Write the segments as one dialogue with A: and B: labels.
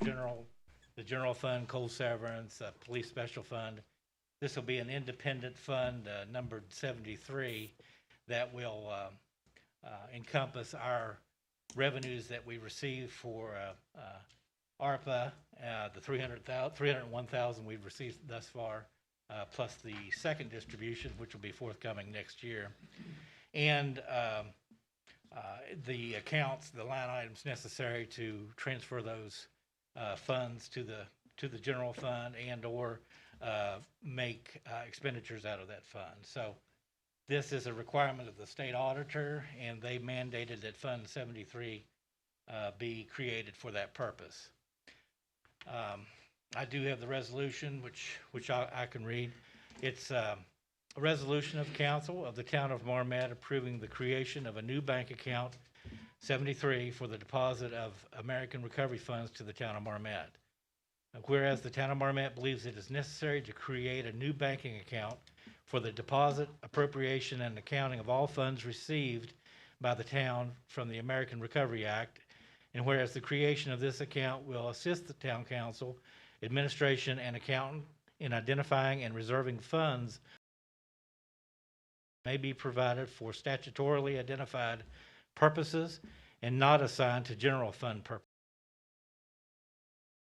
A: the general fund, coal severance, police special fund. This will be an independent fund, numbered 73, that will encompass our revenues that we receive for ARPA, the 301,000 we've received thus far, plus the second distribution, which will be forthcoming next year, and the accounts, the line items necessary to transfer those funds to the general fund and or make expenditures out of that fund. So this is a requirement of the state auditor, and they mandated that Fund 73 be created for that purpose. I do have the resolution, which I can read. It's a resolution of council of the town of Marmet approving the creation of a new bank account 73 for the deposit of American Recovery Funds to the town of Marmet. Whereas the town of Marmet believes it is necessary to create a new banking account for the deposit, appropriation, and accounting of all funds received by the town from the American Recovery Act, and whereas the creation of this account will assist the town council, administration, and accountant in identifying and reserving funds may be provided for statutorily identified purposes and not assigned to general fund purposes.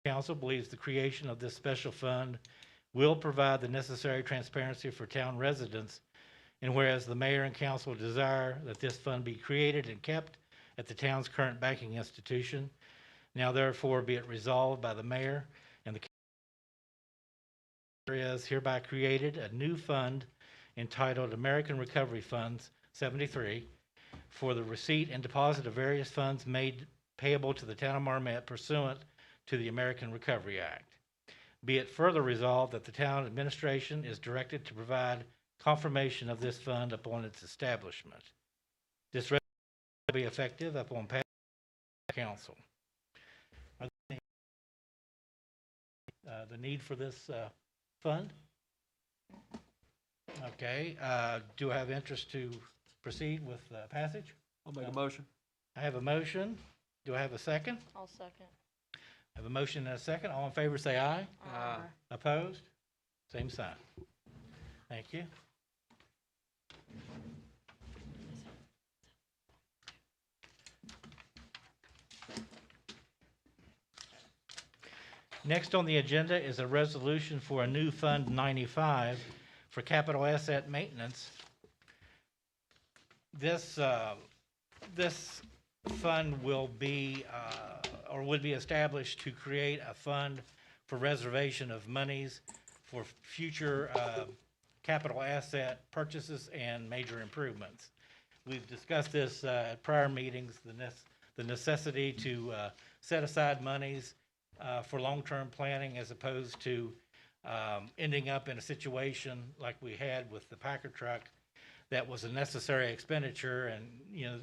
A: Council believes the creation of this special fund will provide the necessary transparency for town residents, and whereas the mayor and council desire that this fund be created and kept at the town's current banking institution, now therefore be it resolved by the mayor and the council is hereby created a new fund entitled American Recovery Funds 73 for the receipt and deposit of various funds made payable to the town of Marmet pursuant to the American Recovery Act. Be it further resolved that the town administration is directed to provide confirmation of this fund upon its establishment. This resolution will be effective upon passage by the council. Are there any, the need for this fund? Okay. Do I have interest to proceed with passage?
B: I'll make a motion.
A: I have a motion. Do I have a second?
C: I'll second.
A: I have a motion and a second. All in favor say aye.
B: Aye.
A: Opposed? Same sign. Thank you. Next on the agenda is a resolution for a new Fund 95 for capital asset maintenance. This fund will be or would be established to create a fund for reservation of monies for future capital asset purchases and major improvements. We've discussed this at prior meetings, the necessity to set aside monies for long-term planning as opposed to ending up in a situation like we had with the Packer truck that was a necessary expenditure and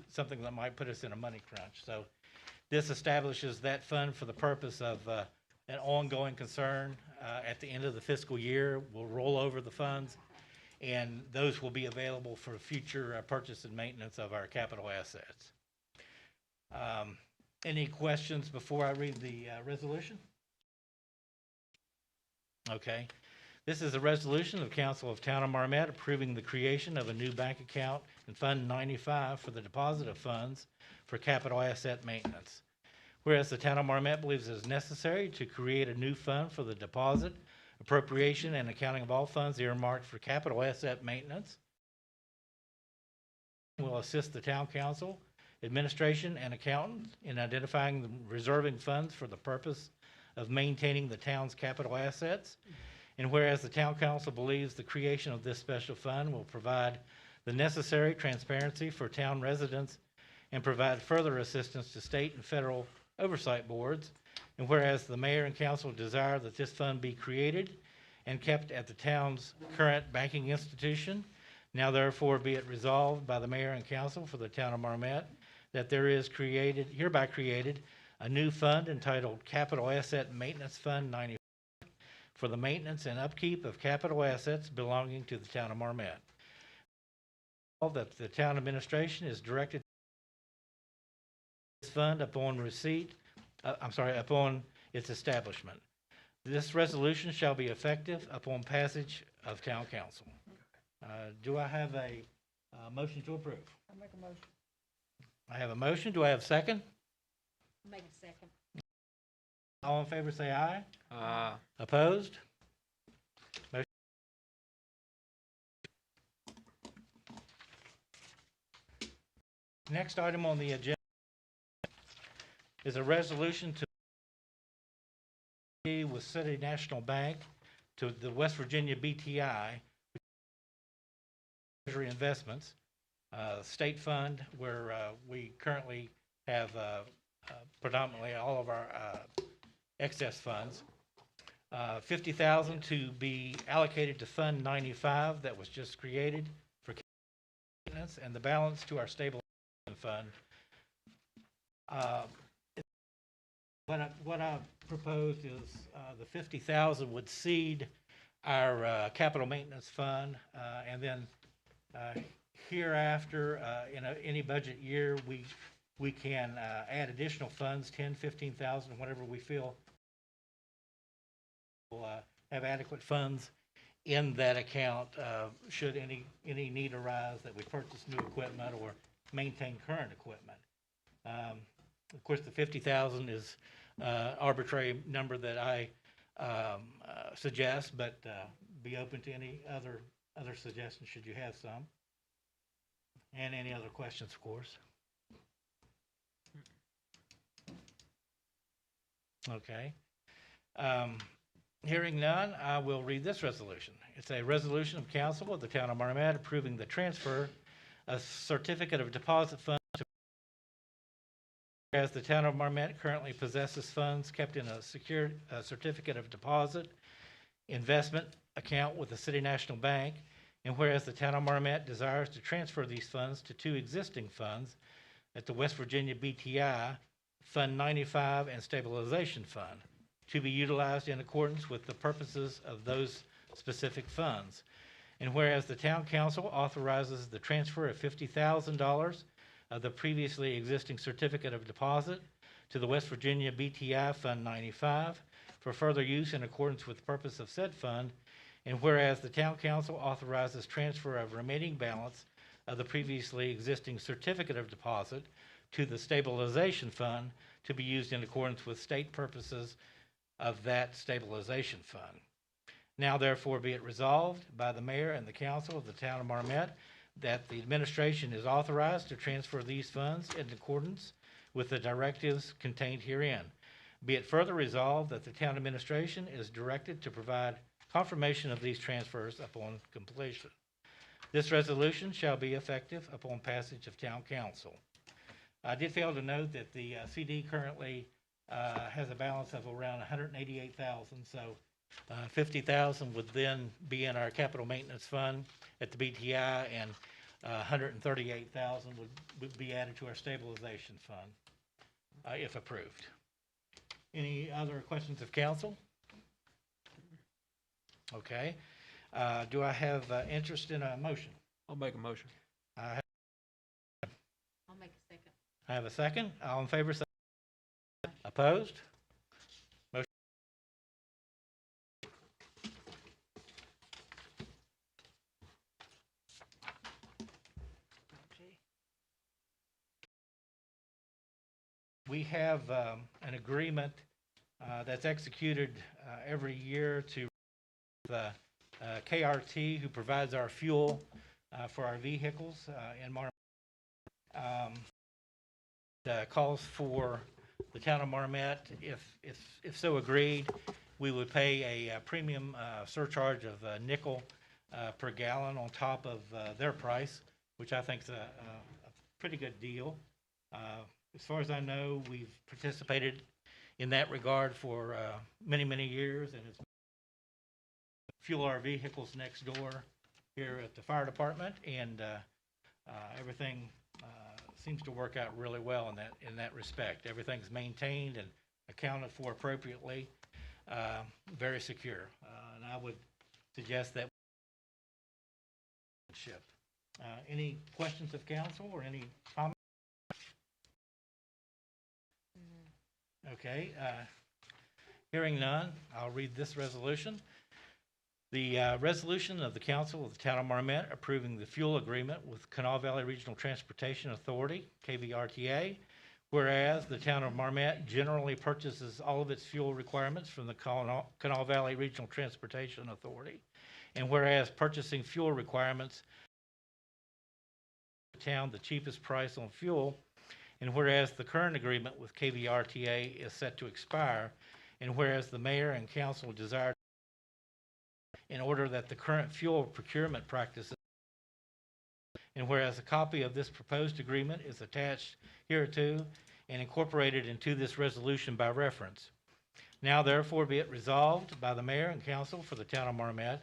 A: something that might put us in a money crunch. So this establishes that fund for the purpose of an ongoing concern. At the end of the fiscal year, we'll roll over the funds, and those will be available for future purchase and maintenance of our capital assets. Any questions before I read the resolution? Okay. This is a resolution of Council of Town of Marmet approving the creation of a new bank account in Fund 95 for the deposit of funds for capital asset maintenance. Whereas the Town of Marmet believes it is necessary to create a new fund for the deposit, appropriation, and accounting of all funds earmarked for capital asset maintenance, will assist the Town Council, administration, and accountant in identifying the reserving funds for the purpose of maintaining the town's capital assets. And whereas the Town Council believes the creation of this special fund will provide the necessary transparency for town residents and provide further assistance to state and federal oversight boards, and whereas the mayor and council desire that this fund be created and kept at the town's current banking institution, now therefore be it resolved by the mayor and council for the town of Marmet that there is hereby created a new fund entitled Capital Asset Maintenance Fund 95 for the maintenance and upkeep of capital assets belonging to the town of Marmet. That the town administration is directed to this fund upon its establishment. This resolution shall be effective upon passage of town council. Do I have a motion to approve?
B: I'll make a motion.
A: I have a motion. Do I have a second?
B: Make a second.
A: All in favor say aye.
C: Aye.
A: Opposed? Motion. Next item on the agenda is a resolution to with City National Bank to the West Virginia BTI Treasury Investments state fund, where we currently have predominantly all of our excess funds. $50,000 to be allocated to Fund 95 that was just created for maintenance, and the balance to our stabilization fund. What I proposed is the $50,000 would seed our capital maintenance fund, and then hereafter, in any budget year, we can add additional funds, 10, 15,000, whatever we feel will have adequate funds in that account should any need arise that we purchase new equipment or maintain current equipment. Of course, the 50,000 is arbitrary number that I suggest, but be open to any other suggestions should you have some. And any other questions, of course. Okay. Hearing none, I will read this resolution. It's a resolution of council of the town of Marmet approving the transfer of certificate of deposit funds to, as the town of Marmet currently possesses funds kept in a secure certificate of deposit investment account with the City National Bank, and whereas the town of Marmet desires to transfer these funds to two existing funds at the West Virginia BTI, Fund 95 and Stabilization Fund, to be utilized in accordance with the purposes of those specific funds. And whereas the town council authorizes the transfer of $50,000 of the previously existing certificate of deposit to the West Virginia BTI Fund 95 for further use in accordance with the purpose of said fund, and whereas the town council authorizes transfer of remaining balance of the previously existing certificate of deposit to the stabilization fund to be used in accordance with state purposes of that stabilization fund. Now therefore be it resolved by the mayor and the council of the town of Marmet that the administration is authorized to transfer these funds in accordance with the directives contained herein. Be it further resolved that the town administration is directed to provide confirmation of these transfers upon completion. This resolution shall be effective upon passage of town council. I did fail to note that the CD currently has a balance of around $188,000, so 50,000 would then be in our capital maintenance fund at the BTI, and 138,000 would be added to our stabilization fund if approved. Any other questions of council? Okay. Do I have interest in a motion?
C: I'll make a motion.
A: I
B: I'll make a second.
A: have a second. All in favor say aye. Opposed? Motion. We have an agreement that's executed every year to KRT, who provides our fuel for our vehicles in Marmet. Calls for the town of Marmet, if so agreed, we would pay a premium surcharge of a nickel per gallon on top of their price, which I think is a pretty good deal. As far as I know, we've participated in that regard for many years, and it's fuel our vehicles next door here at the fire department, and everything seems to work out really well in that respect. Everything's maintained and accounted for appropriately, very secure, and I would suggest that. Any questions of council or any comments? Okay. Hearing none, I'll read this resolution. The resolution of the Council of the Town of Marmet approving the fuel agreement with Kanawha Valley Regional Transportation Authority, KVRTA, whereas the Town of Marmet generally purchases all of its fuel requirements from the Kanawha Valley Regional Transportation Authority, and whereas purchasing fuel requirements the town the cheapest price on fuel, and whereas the current agreement with KVRTA is set to expire, and whereas the mayor and council desire in order that the current fuel procurement practices, and whereas a copy of this proposed agreement is attached hereto and incorporated into this resolution by reference. Now therefore be it resolved by the mayor and council for the town of Marmet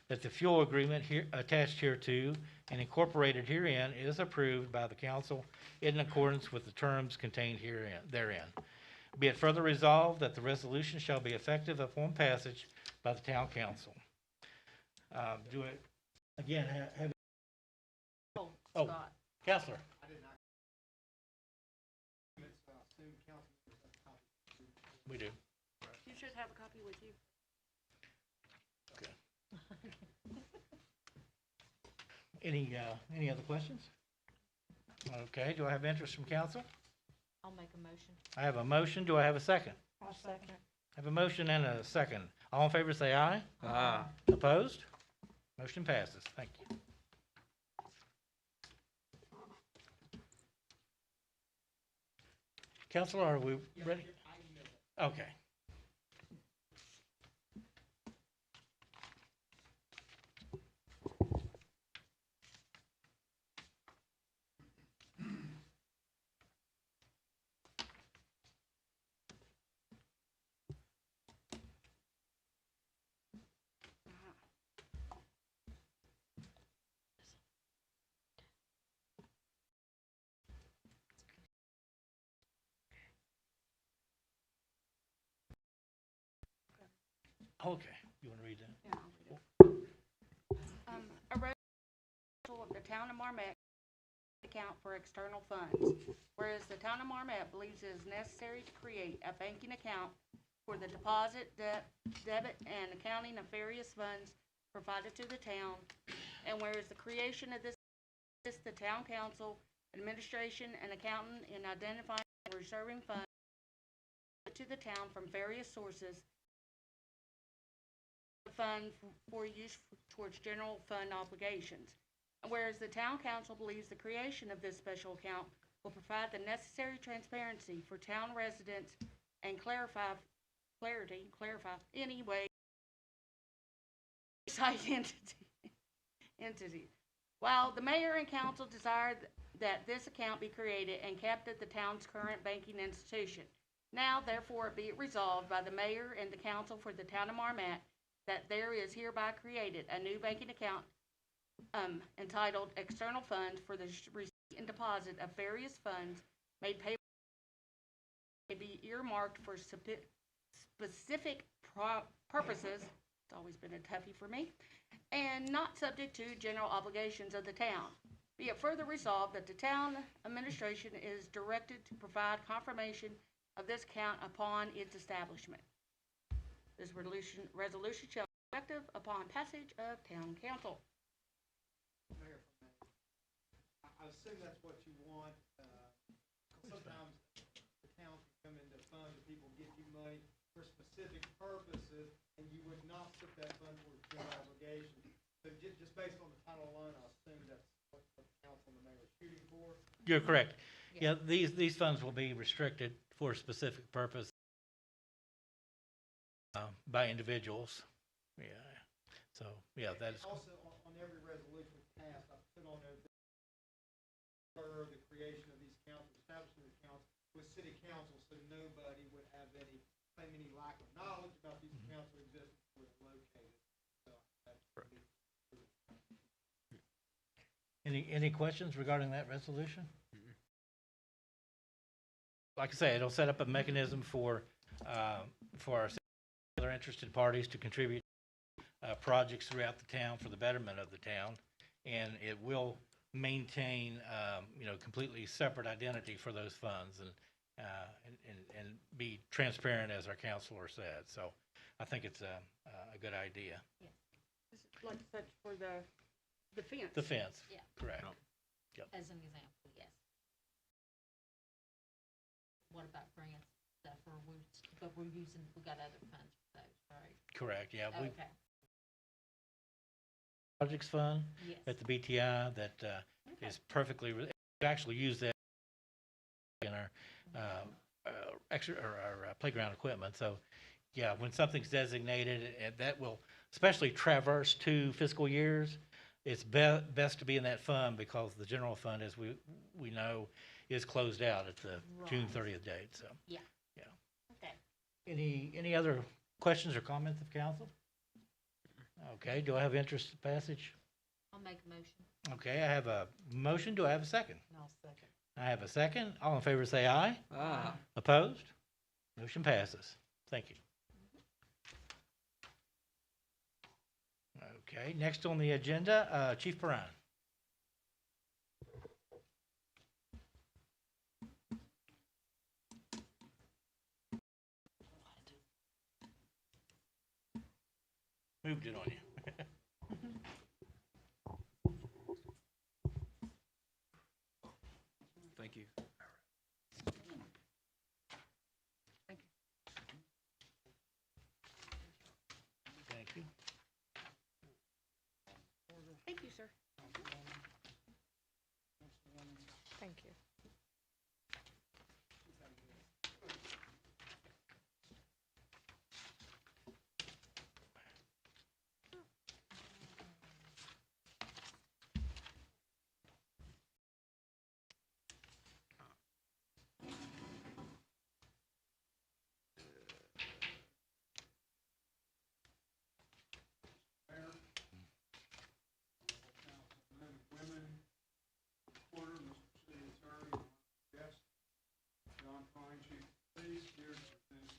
A: that the fuel agreement here attached hereto and incorporated herein is approved by the council in accordance with the terms contained therein. Be it further resolved that the resolution shall be effective upon passage by the town council. Do it again. Have
B: Oh,
A: Oh.
B: Scott.
A: Counselor. We do.
B: You should have a copy with you.
A: Any other questions? Okay. Do I have interest from council?
B: I'll make a motion.
A: I have a motion. Do I have a second?
B: I'll second.
A: I have a motion and a second. All in favor say aye.
C: Aye.
A: Opposed? Motion passes. Thank you. Counselor, are we ready? Okay. Okay. You want to read that?
D: Yeah, I'll read it. A resolution of the town of Marmet account for external funds. Whereas the town of Marmet believes it is necessary to create a banking account for the deposit, debit, and accounting of various funds provided to the town. And whereas the creation of this, the town council, administration, and accountant in identifying and reserving funds to the town from various sources, fund for use towards general fund obligations. And whereas the town council believes the creation of this special account will provide the necessary transparency for town residents and clarify any way site entity. While the mayor and council desire that this account be created and kept at the town's current banking institution. Now therefore be it resolved by the mayor and the council for the town of Marmet that there is hereby created a new banking account entitled External Funds for the receipt and deposit of various funds made payable may be earmarked for specific purposes. It's always been a toughie for me, and not subject to general obligations of the town. Be it further resolved that the town administration is directed to provide confirmation of this account upon its establishment. This resolution shall be effective upon passage of town council.
E: Mayor, I assume that's what you want. Sometimes the town can come into funds and people give you money for specific purposes, and you would not put that fund towards general obligation. So just based on the title alone, I assume that's what the council and the mayor are shooting for.
A: You're correct. Yeah, these funds will be restricted for a specific purpose by individuals. Yeah. So, yeah, that is.
E: Also, on every resolution passed, I put on there the creation of these accounts, establishment of accounts with city council, so nobody would have any lack of knowledge about these accounts that exist where they're located. So that's
A: Any questions regarding that resolution? Like I say, it'll set up a mechanism for our other interested parties to contribute projects throughout the town for the betterment of the town, and it will maintain completely separate identity for those funds, and and be transparent, as our counselor said. So I think it's a good idea.
D: Like such for the fence.
A: The fence.
B: Yeah.
A: Correct.
B: As an example, yes. What about grants, stuff, or but we got other funds for those, right?
A: Correct, yeah. We
B: Okay,
A: projects fund
B: yes.
A: at the BTI that
B: Okay.
A: is perfectly, we actually use that in our our playground equipment. So, yeah, when something's designated, and that will especially traverse 2 fiscal years, it's best to be in that fund because the general fund, as we know, is closed out at the June
B: Right.
A: 30th date. So,
B: Yeah.
A: yeah.
B: Okay.
A: Any other questions or comments of council? Okay, do I have interest in passage?
B: I'll make a motion.
A: Okay, I have a motion. Do I have a second?
B: I'll second.
A: I have a second. All in favor say aye.
C: Aye.
A: Opposed? Motion passes. Thank you. Okay, next on the agenda, Chief Perrine. Moved it on you.
C: Thank you.
A: Thank you.
D: Thank you, sir.
B: Thank you.
E: Mayor, men and women, reporter, Mr. City Attorney, guest, John Fine, Chief of Police, here to present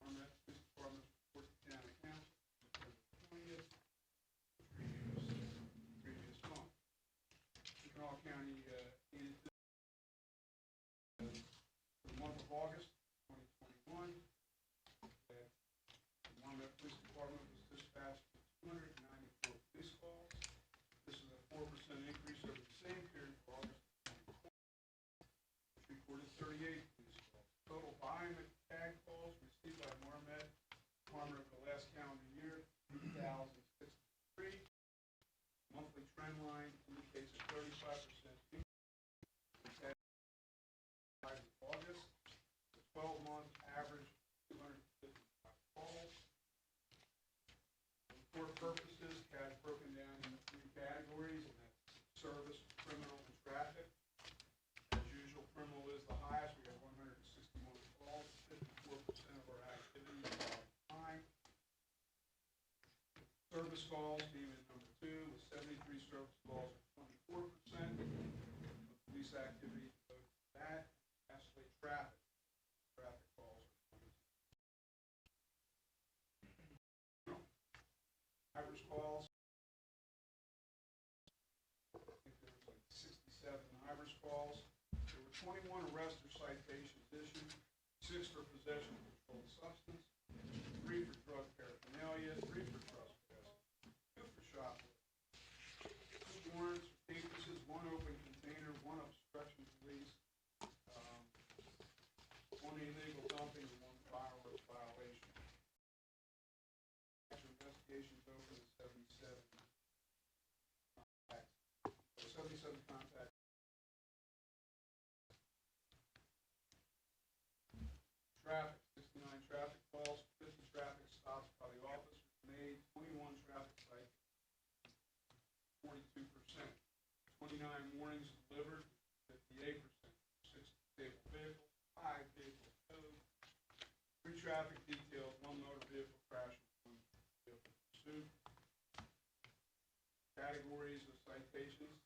E: Armet Police Department's report to County Council for the 20th, previous month. Kanawha County needed this for the month of August 2021. That the Armet Police Department was dispatched with 294 police calls. This is a 4% increase over the same period for August 2020, which recorded 38 police calls. Total buying tag calls received by Marmet Department over the last calendar year, 3,063. Monthly trend line indicates a 35% increase in August. The 12-month average, 255 calls. For purposes, CAD broken down into 3 categories, and that's service, criminal, and traffic. As usual, criminal is the highest. We have 161 calls, 54% of our activity is on time. Service calls came in number 2 with 73 service calls, 24%. Police activity devoted to that. Lastly, traffic. Traffic calls are 22. Average calls. I think there was like 67 average calls. There were 21 arrest or citations issued, 6 for possession of controlled substance, 3 for drug paraphernalia, 3 for trespass, 2 for shoplifting. 2 warrants, cases, 1 open container, 1 obstruction of police, 1 illegal dumping, and 1 fireworks violation. Investigations open at 77 contacts. 77 contacts. Traffic, 69 traffic calls, 50 traffic stops by the officers made, 21 traffic cites, 42%. 29 warnings delivered, 58%. 6 disabled vehicles, 5 vehicles towed, 3 traffic details, 1 motor vehicle crash, and 1 vehicle pursuit. Categories of citations.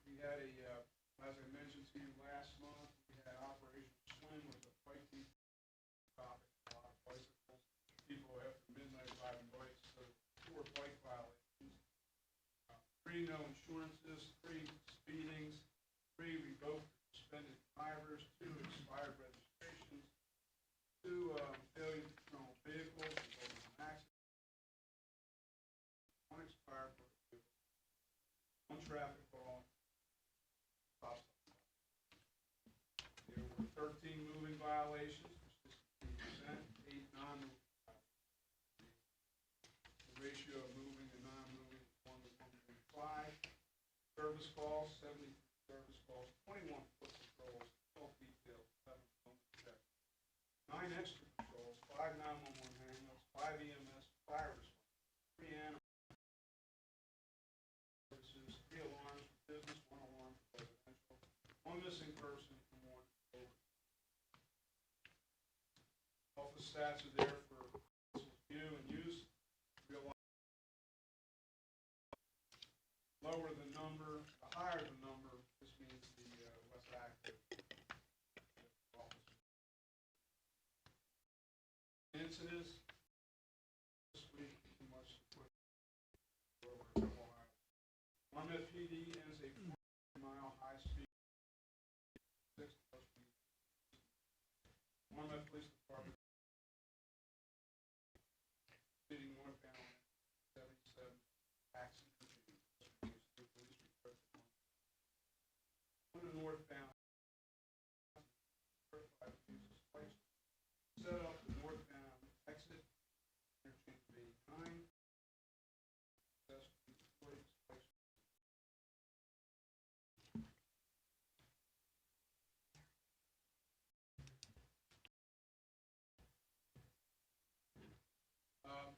E: We had as I mentioned to you last month, we had Operation Swim was a biking topic, a lot of bicycles, people after midnight riding bikes, so 4 bike violations. 3 no insurances, 3 speedings, 3 revoked
C: suspended drivers, 2 expired registrations, 2 failure to control vehicles resulting in accidents, 1 expired motor vehicle, 1 traffic law, stop sign. There were 13 moving violations for 63%, 8 non-moving violations. The ratio of moving and non-moving is 1 to 1.5. Service calls, 70 service calls, 21 foot patrols, 12 details, 7 phone checks, 9 extra patrols, 5 911 hang-ups, 5 EMS fire response, 3 animal services, 3 alarms for business, 1 alarm for residential, 1 missing person, and 1 over. Office stats are there for view and use. Realize lower the number, the higher the number, this means the less active officer. Incidents this week, too much to put over a couple hours. Marmet PD ends a 40-mile high-speed 6 plus speed. Marmet Police Department speeding northbound 77 accident. On the northbound, certified uses place set up the northbound exit interchange of 89. Successfully deployed this place.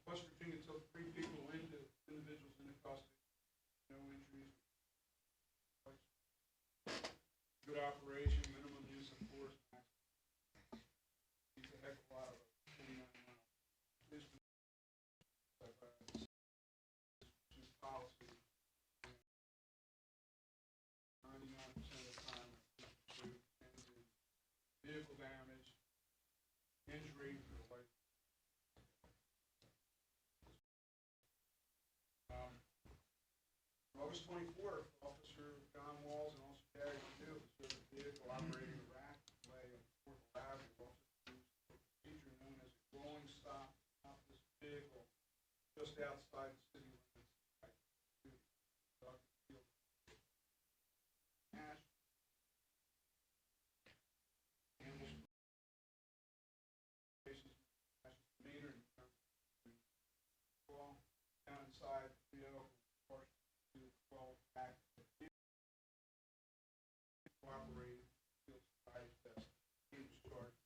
C: West Virginia took 3 individuals into custody. No injuries. Good operation, minimum use of force, maximum. It's a heck of a lot of 29 miles. This is policy. 99% of the time, vehicle damage, injury, or like. August 24th, Officer John Walls and Officer Gary Purdue observed a vehicle operating a rack way on 4th Avenue. Officer used a procedure known as a rolling stop to stop this vehicle just outside the city limits. Ash. Animals. Meter and down inside the vehicle. Cooperate, field sobriety test, he was charged.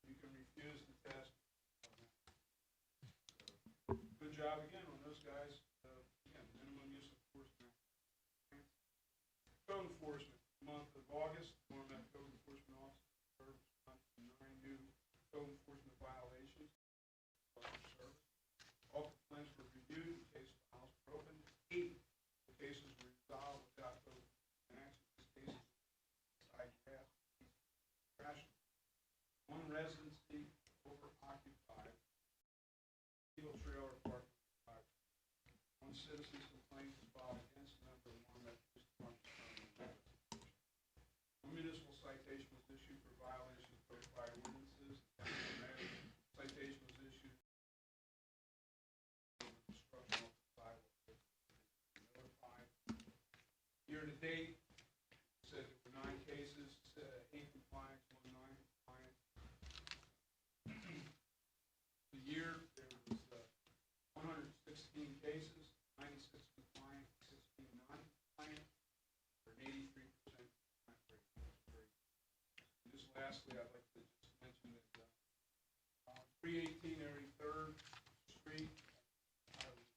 C: You can refuse the test. Good job again on those guys. Again, minimum use of force. Code enforcement, month of August, Marmet Code Enforcement Officer served 9 new code enforcement violations. All complaints were reviewed, the case files were opened. 8 cases were resolved without code action. Cases, 1 residency over-occupied, legal trailer park. 1 citizen's complaint was filed against a member of Marmet Police Department. 1 municipal citation was issued for violation of code fire ordinances. Citation was issued for construction of the sidewalk. Notified. Year to date, said there were 9 cases, 8 compliance, 1 non-compliant. The year, there was 116 cases, 96 compliant, 16 non-compliant, for an 83% compliance rate. And just lastly, I'd like to just mention that 318 33rd Street, I was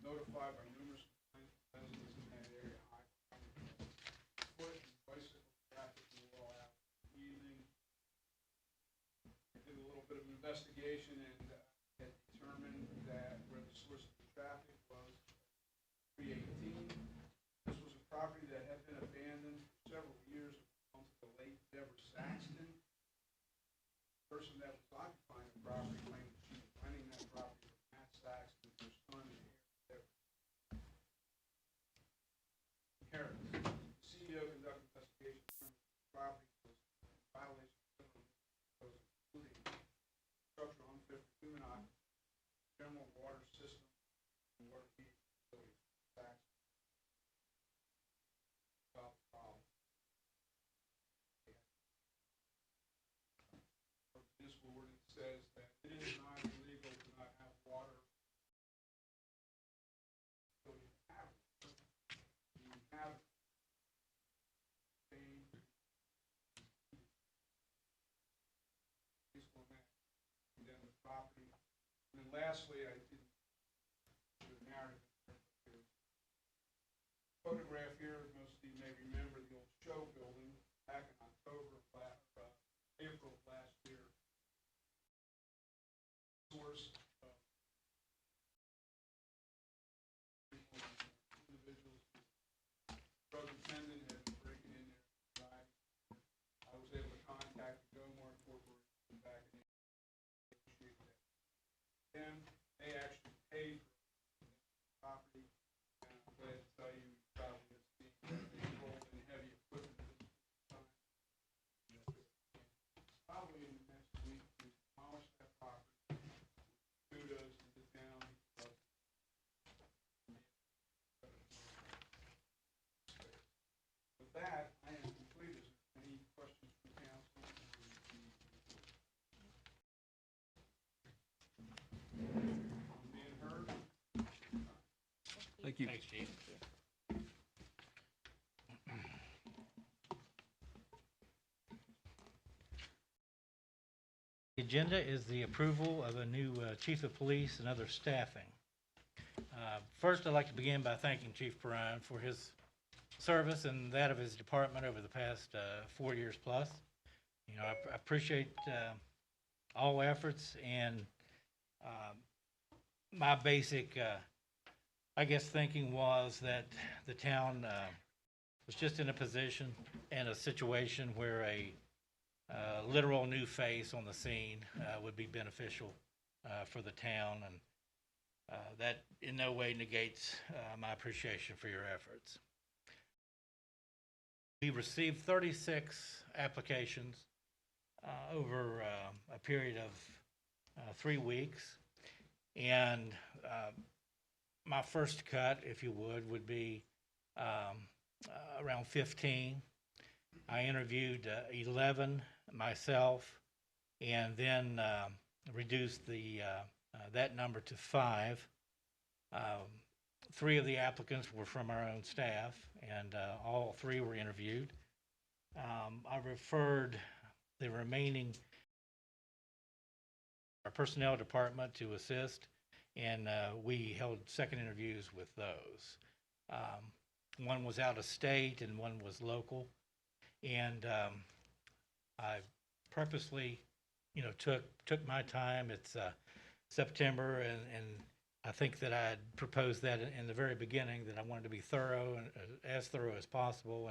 C: notified by numerous complaints from residents in that area. Foot and bicycle traffic were all out in the evening. I did a little bit of investigation and had determined that where the source of the traffic was 318. This was a property that had been abandoned for several years belongs to the late Deborah Saxton. The person that was occupying the property claimed that she was renting that property from Matt Saxton, her son, and Deborah. Harris. The CEO conducted investigation municipal ordinance says that it is not illegal to not have water. So you have it. You have it. Based on that, condemn the property. And then lastly, I did the narrative. Photograph here, most of you may remember the old show building back in October of April of last year. Source of individuals, drug attendant had been breaking in there. I was able to contact the Gomar Corporation back in them. They actually paid for the property. And I'm glad to tell you, probably have seen that they rolled in heavy equipment at this time. Probably in the next week, we demolish that property. Kudos to the town. With that, I am complete. Is there any questions from council? Being heard?
F: Thank you.
A: Thanks, Chief. The agenda is the approval of a new chief of police and other staffing. First, I'd like to begin by thanking Chief Perrine for his service and that of his department over the past 4 years plus. You know, I appreciate all efforts, and my basic, I guess, thinking was that the town was just in a position and a situation where a literal new face on the scene would be beneficial for the town, and that in no way negates my appreciation for your efforts. We received 36 applications over a period of 3 weeks, and my first cut, if you would be around 15. I interviewed 11 myself, and then reduced that number to 5. 3 of the applicants were from our own staff, and all 3 were interviewed. I referred the remaining our personnel department to assist, and we held second interviews with those. One was out of state and one was local, and I purposely, took my time. It's September, and I think that I had proposed that in the very beginning, that I wanted to be thorough and as thorough as possible,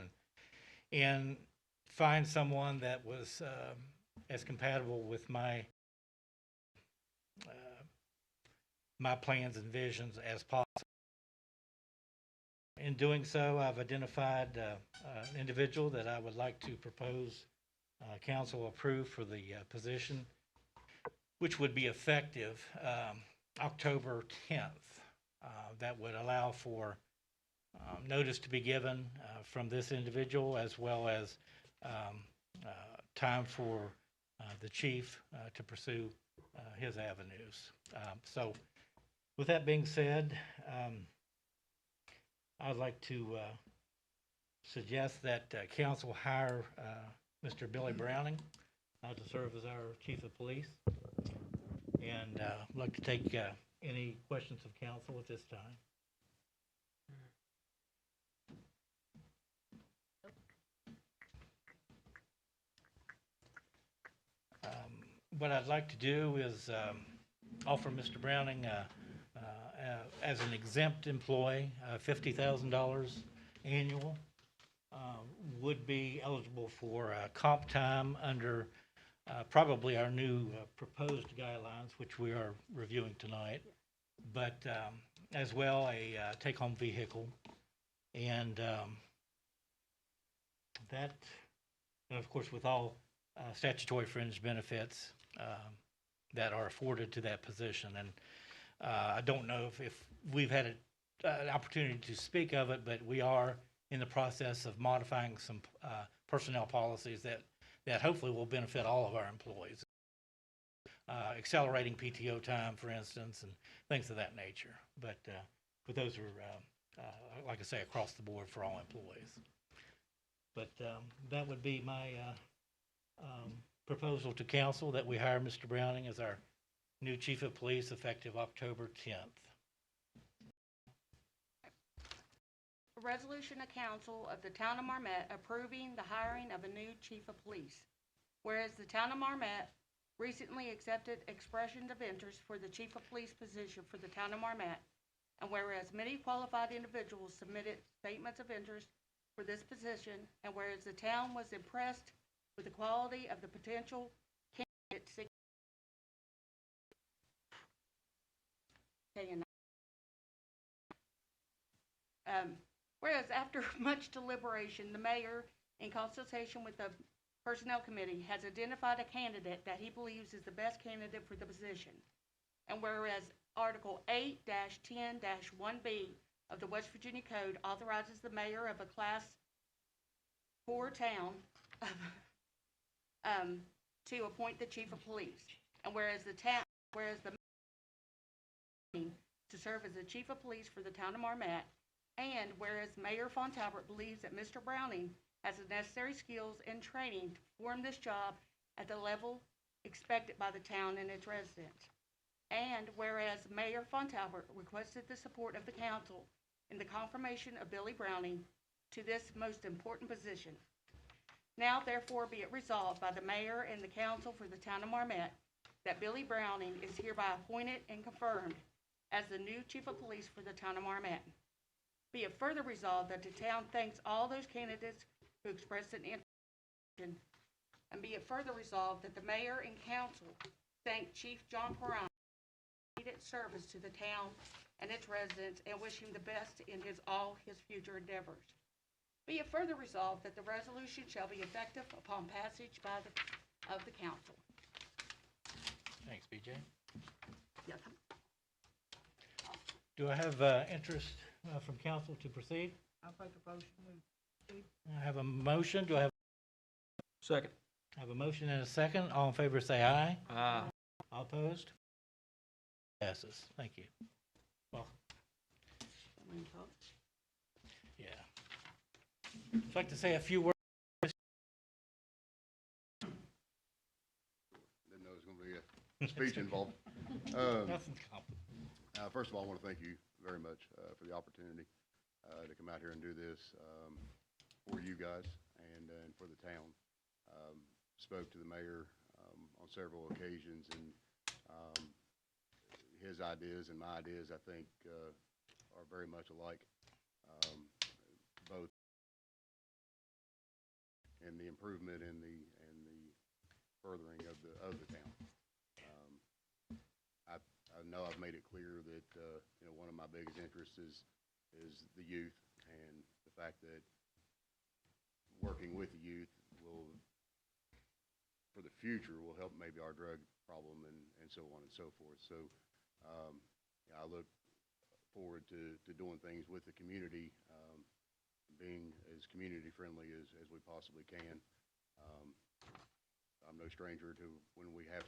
A: and find someone that was as compatible with my plans and visions as possible. In doing so, I've identified an individual that I would like to propose council approve for the position, which would be effective October 10th. That would allow for notice to be given from this individual, as well as time for the chief to pursue his avenues. So with that being said, I'd like to suggest that council hire Mr. Billy Browning to serve as our chief of police. And I'd like to take any questions of council at this time. What I'd like to do is offer Mr. Browning as an exempt employee, $50,000 annual, would be eligible for comp time under probably our new proposed guidelines, which we are reviewing tonight, but as well a take-home vehicle, and that, and of course, with all statutory fringe benefits that are afforded to that position. And I don't know if we've had an opportunity to speak of it, but we are in the process of modifying some personnel policies that hopefully will benefit all of our employees. accelerating PTO time, for instance, and things of that nature. But those are, like I say, across the board for all employees. But that would be my proposal to council, that we hire Mr. Browning as our new chief of police effective October 10th.
D: A resolution of council of the town of Marmet approving the hiring of a new chief of police. Whereas the town of Marmet recently accepted expressions of interest for the chief of police position for the town of Marmet, and whereas many qualified individuals submitted statements of interest for this position, and whereas the town was impressed with the quality of the potential candidates. Whereas after much deliberation, the mayor, in consultation with the Personnel Committee, has identified a candidate that he believes is the best candidate for the position. And whereas Article 8-10-1B of the West Virginia Code authorizes the mayor of a Class 4 town to appoint the chief of police. And whereas the to serve as the chief of police for the town of Marmet, and whereas Mayor Fontalbert believes that Mr. Browning has the necessary skills and training to perform this job at the level expected by the town and its residents. And whereas Mayor Fontalbert requested the support of the council in the confirmation of Billy Browning to this most important position. Now therefore be it resolved by the mayor and the council for the town of Marmet that Billy Browning is hereby appointed and confirmed as the new chief of police for the town of Marmet. Be it further resolved that the town thanks all those candidates who expressed an interest, and be it further resolved that the mayor and council thank Chief John Perrine for his service to the town and its residents and wish him the best in all his future endeavors. Be it further resolved that the resolution shall be effective upon passage of the council.
A: Thanks, BJ.
D: Yes.
A: Do I have interest from council to proceed?
E: I'll make a motion.
A: I have a motion. Do I have?
F: Second.
A: I have a motion and a second. All in favor say aye.
F: Aye.
A: All opposed? Passes. Thank you. Welcome. Yeah. I'd like to say a few words.
G: Didn't know there was going to be a speech involved.
A: Nothing's complicated.
G: First of all, I want to thank you very much for the opportunity to come out here and do this for you guys and for the town. Spoke to the mayor on several occasions, and his ideas and my ideas, I think, are very much alike, both in the improvement and the furthering of the town. I know I've made it clear that one of my biggest interests is the youth, and the fact that working with the youth will, for the future, will help maybe our drug problem and so on and so forth. So I look forward to doing things with the community, being as community friendly as we possibly can. I'm no stranger to when we have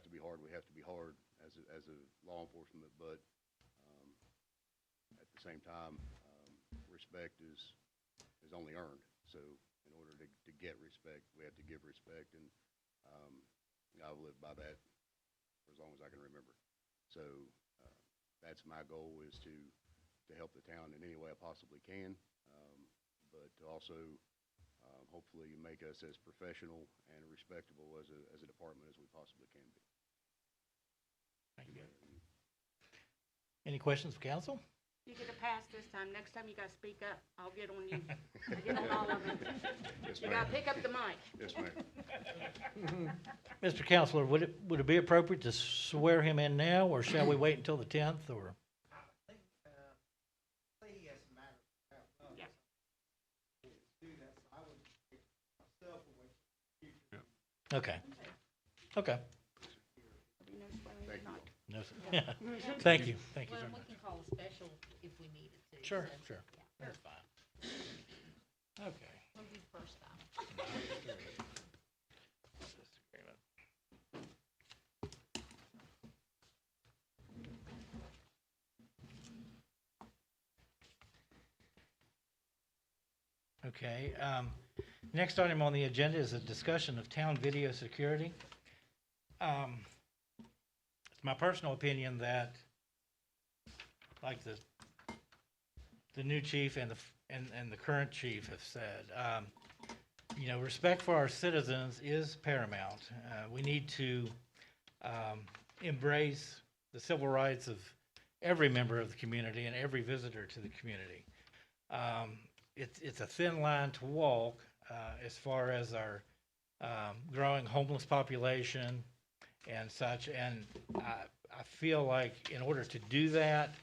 G: to be hard, we have to be hard as a law enforcement, but at the same time, respect is only earned. So in order to get respect, we have to give respect, and I've lived by that for as long as I can remember. So that's my goal, is to help the town in any way I possibly can, but to also hopefully make us as professional and respectable as a department as we possibly can be.
A: Thank you. Any questions for council?
D: You get a pass this time. Next time you gotta speak up. I'll get on you. I'll get on all of them.
G: Yes,
D: You
G: ma'am.
D: gotta pick up the mic.
G: Yes, ma'am.
A: Mr. Counselor, would it be appropriate to swear him in now, or shall we wait until the 10th, or?
E: I think, he has some matters to have.
D: Yeah.
E: Do that, so I would take myself away from the future.
A: Okay. Okay.
D: There'll be no swearing
G: Thank you.
D: tonight.
A: No, thank you. Thank you
B: Well,
A: very
B: we
A: much.
B: can call a special if we needed to.
A: Sure,
B: so,
A: sure.
B: yeah.
A: That's fine. Okay.
B: We'll do the first time.
A: Okay, next item on the agenda is a discussion of town video security. It's my personal opinion that, like the new chief and the current chief have said, you know, respect for our citizens is paramount. We need to embrace the civil rights of every member of the community and every visitor to the community. It's a thin line to walk as far as our growing homeless population and such. And I feel like in order to do that,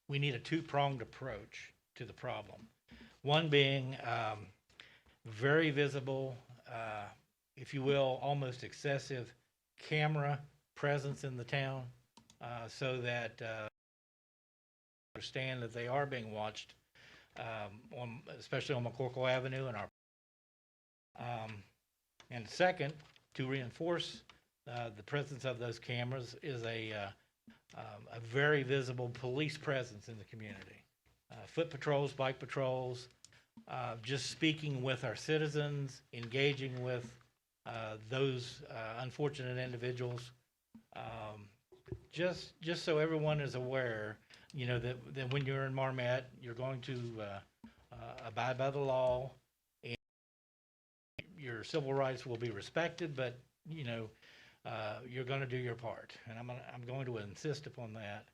A: we need a two-pronged approach to the problem. One being very visible, if you will, almost excessive camera presence in the town, so that understand that they are being watched, especially on McCorkle Avenue and our. And second, to reinforce the presence of those cameras is a very visible police presence in the community. Foot patrols, bike patrols, just speaking with our citizens, engaging with those unfortunate individuals, just so everyone is aware, you know, that when you're in Marmet, you're going to abide by the law, and your civil rights will be respected, but, you know, you're going to do your part, and I'm going to insist upon that.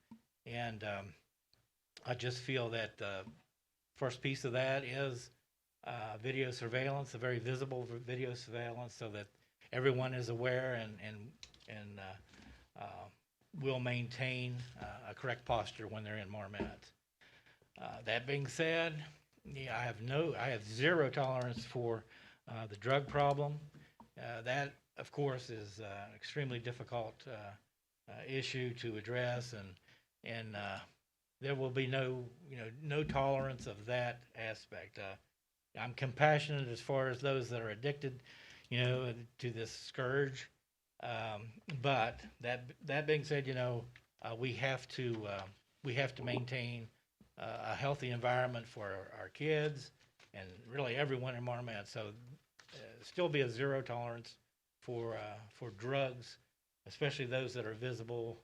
A: And I just feel that the first piece of that is video surveillance, a very visible video surveillance, so that everyone is aware and will maintain a correct posture when they're in Marmet. That being said, yeah, I have zero tolerance for the drug problem. That, of course, is an extremely difficult issue to address, and there will be no tolerance of that aspect. I'm compassionate as far as those that are addicted, you know, to this scourge. But that being said, you know, we have to maintain a healthy environment for our kids and really everyone in Marmet. So still be a zero tolerance for drugs, especially those that are visible,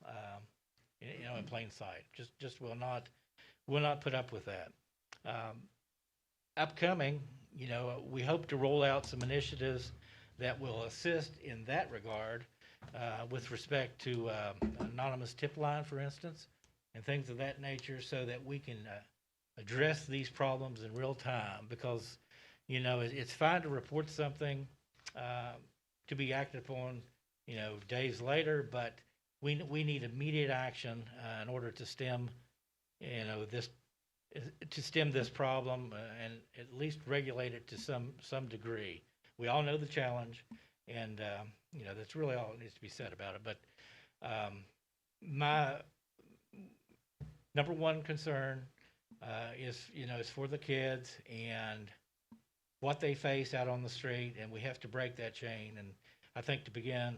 A: you know, in plain sight. Just will not put up with that. Upcoming, you know, we hope to roll out some initiatives that will assist in that regard, with respect to anonymous tip line, for instance, and things of that nature, so that we can address these problems in real time. Because, you know, it's fine to report something to be acted upon, you know, days later, but we need immediate action in order to stem, you know, this problem and at least regulate it to some degree. We all know the challenge, and you know, that's really all that needs to be said about it. But my number one concern is for the kids and what they face out on the street, and we have to break that chain. And I think to begin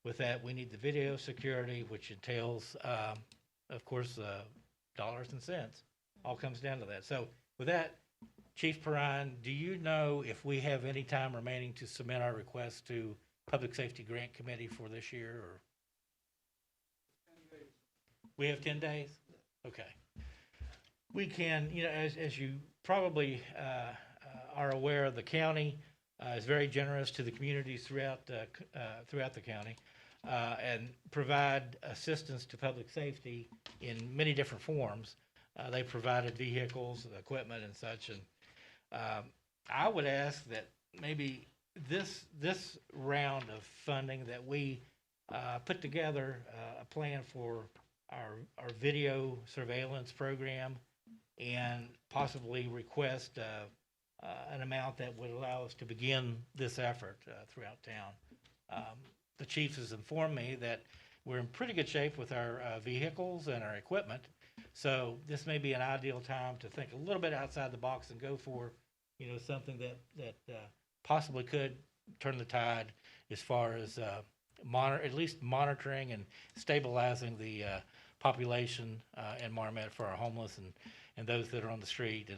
A: with that, we need the video security, which entails, of course, dollars and cents. All comes down to that. So with that, Chief Perrine, do you know if we have any time remaining to submit our request to Public Safety Grant Committee for this year? Or
C: 10 days.
A: we have 10 days? Okay. We can, you know, as you probably are aware, the county is very generous to the communities throughout the county and provide assistance to public safety in many different forms. They provided vehicles, equipment, and such. And I would ask that maybe this round of funding that we put together a plan for our video surveillance program, and possibly request an amount that would allow us to begin this effort throughout town. The chief has informed me that we're in pretty good shape with our vehicles and our equipment. So this may be an ideal time to think a little bit outside the box and go for, you know, something that possibly could turn the tide as far as at least monitoring and stabilizing the population in Marmet for our homeless and and those that are on the street,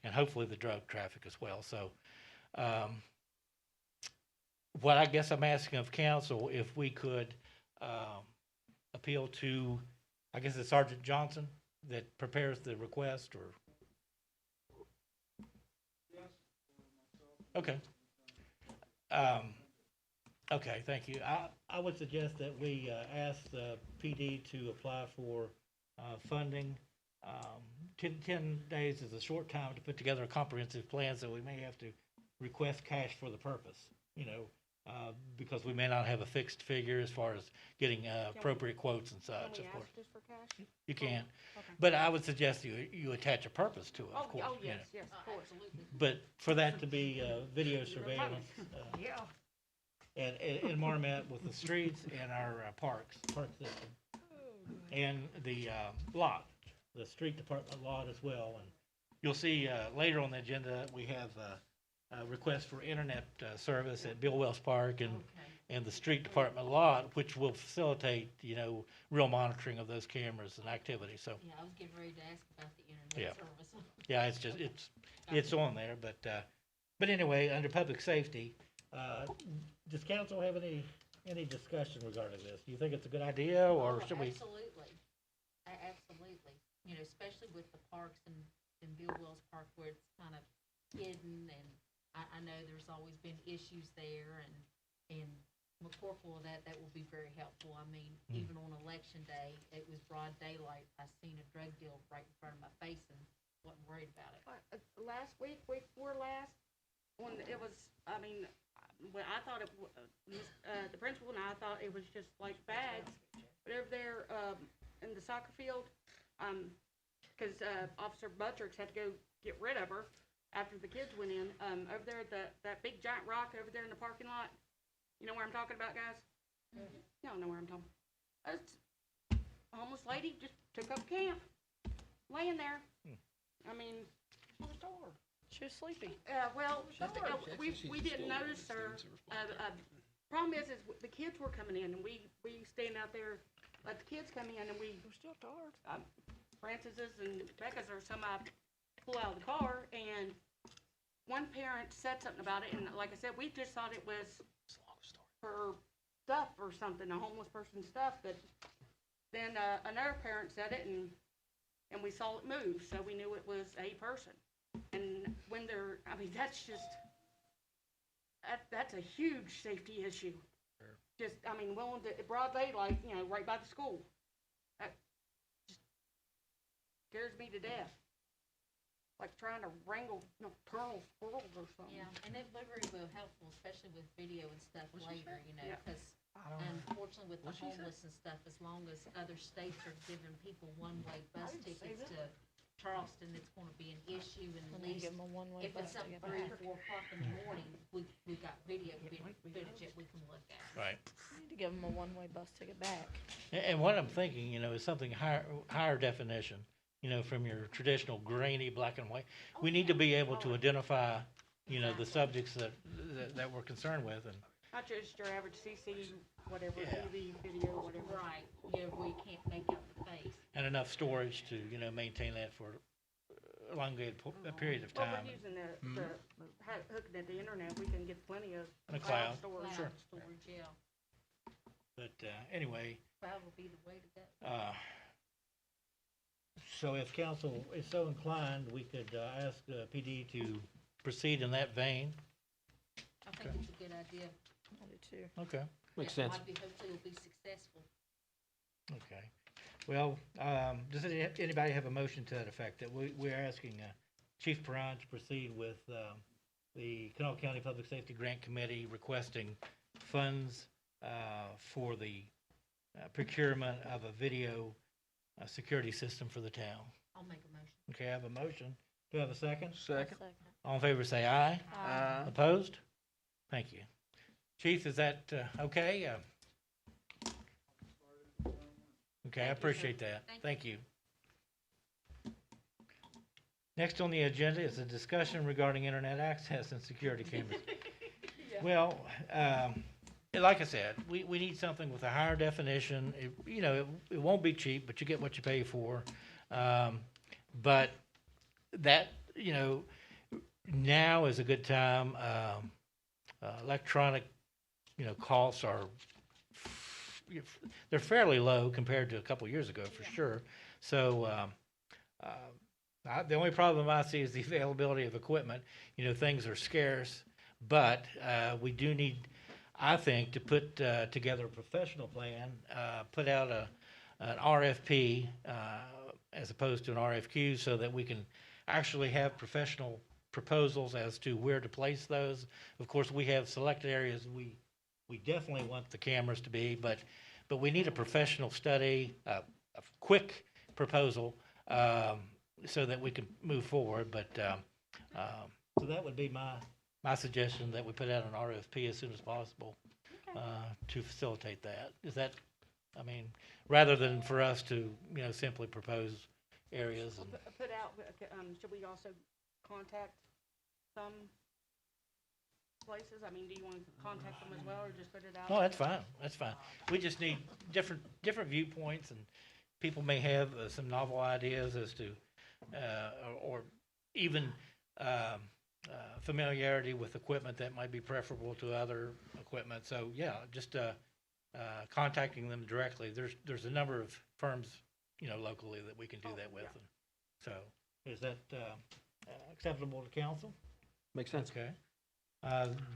A: and hopefully the drug traffic as well. So, what I guess I'm asking of council, if we could appeal to, I guess it's Sergeant Johnson that prepares the request, or? Okay. Okay, thank you. I would suggest that we ask the PD to apply for funding. 10 days is a short time to put together a comprehensive plan, so we may have to request cash for the purpose, because we may not have a fixed figure as far as getting appropriate quotes and such,
D: Can we
A: of course.
D: ask just for cash?
A: You can,
D: Okay.
A: but I would suggest you attach a purpose to it, of course.
D: Oh,
A: you know.
D: yes, yes, of course.
B: Absolutely.
A: But for that to be video surveillance,
D: Yeah.
A: and in Marmet with the streets and our park system, and the lot, the street department lot as well. And you'll see later on the agenda, we have a request for internet service at Bill Wells Park and the street department lot, which will facilitate, real monitoring of those cameras and activity. So,
B: Yeah, I was getting ready to ask about the
A: Yeah.
B: internet service.
A: yeah, it's on there. But anyway, under public safety, does council have any discussion regarding this? Do you think it's a good idea, or
B: Oh,
A: should we?
B: Absolutely. Absolutely. Especially with the parks and Bill Wells Park where it's kind of hidden, and I know there's always been issues there, and corporal, that will be very helpful. I mean, even on election day, it was broad daylight. I seen a drug deal right in front of my face and wasn't worried about it.
D: Last week before last, when it was, when I thought the principal and I thought it was just like bags, but over there, in the soccer field, cause, Officer Buttricks had to go get rid of her after the kids went in, over there, that big giant rock over there in the parking lot. You know where I'm talking about, guys? Y'all know where I'm talking. A homeless lady just took up camp, laying there.
F: She was sleepy.
D: Well, we didn't notice her. Problem is the kids were coming in, and we stand out there, let the kids come in, and we,
F: We're still tired.
D: Francis's and Becca's or somebody pull out of the car, and one parent said something about it, and like I said, we just thought it was her stuff or something, a homeless person's stuff, but then, another parent said it, and we saw it move, so we knew it was a person. And when that's just, that's a huge safety issue.
A: Sure.
D: Just, willing to, broad daylight, right by the school. That just scares me to death. Like trying to wrangle nocturnal squirrels or something.
B: Yeah, and it would be real helpful, especially with video and stuff later,
D: Yeah.
B: because unfortunately with the homeless and stuff, as long as other states are giving people one-way bus tickets to Charleston, it's gonna be an issue, and at
F: We need to
B: least
F: give them a one-way
B: if
F: bus
B: it's
F: to
B: something
F: get
B: 3
F: back.
B: or 4 o'clock in the morning, we got video footage that we can look at.
A: Right.
F: We need to give them a one-way bus ticket back.
A: And what I'm thinking, is something higher definition, from your traditional grainy black and white. We need to be able to identify, the subjects that we're concerned with, and
D: Not just your average CC, whatever,
A: Yeah.
D: TV, video, whatever.
B: Right, we can't make out the face.
A: and enough storage to, maintain that for a elongated period of
D: Well,
A: time.
D: we're using hooking at the internet, we can get plenty of
A: In the cloud.
D: storage.
A: Sure.
B: Cloud storage, yeah,
A: But anyway,
B: cloud will be the way to go.
A: so if council is so inclined, we could ask PD to proceed in that vein.
B: I think it's a good idea.
F: I do too.
A: Okay.
H: Makes
B: It
H: sense.
B: might be, hopefully it'll be successful.
A: Okay. Well, does anybody have a motion to that effect, that we're asking Chief Perrin to proceed with the Kanawha County Public Safety Grant Committee requesting funds for the procurement of a video security system for the town?
B: I'll make a motion.
A: Okay, I have a motion. Do I have a second?
H: Second.
A: All in favor, say aye. Opposed? Thank you. Chief, is that okay? Okay, I appreciate that. Thank you. Next on the agenda is a discussion regarding internet access and security cameras. Well, like I said, we need something with a higher definition. It won't be cheap, but you get what you pay for. But that, now is a good time. Electronic, costs are, they're fairly low compared to a couple years ago, for sure. So, the only problem I see is the availability of equipment. Things are scarce, but we do need, I think, to put together a professional plan, put out an RFP as opposed to an RFQ, so that we can actually have professional proposals as to where to place those. Of course, we have selected areas we definitely want the cameras to be, but we need a professional study, a quick proposal, so that we can move forward. But so that would be my suggestion, that we put out an RFP as soon as possible to facilitate that. Is that, rather than for us to, simply propose areas and.
D: Put out, should we also contact some places? Do you want to contact them as well, or just put it out?
A: No, that's fine, that's fine. We just need different viewpoints, and people may have some novel ideas as to, or even familiarity with equipment that might be preferable to other equipment. So, yeah, just contacting them directly. There's a number of firms, locally that we can do that with.
D: Yeah.
A: So, is that acceptable to council?
H: Makes sense.
A: Okay.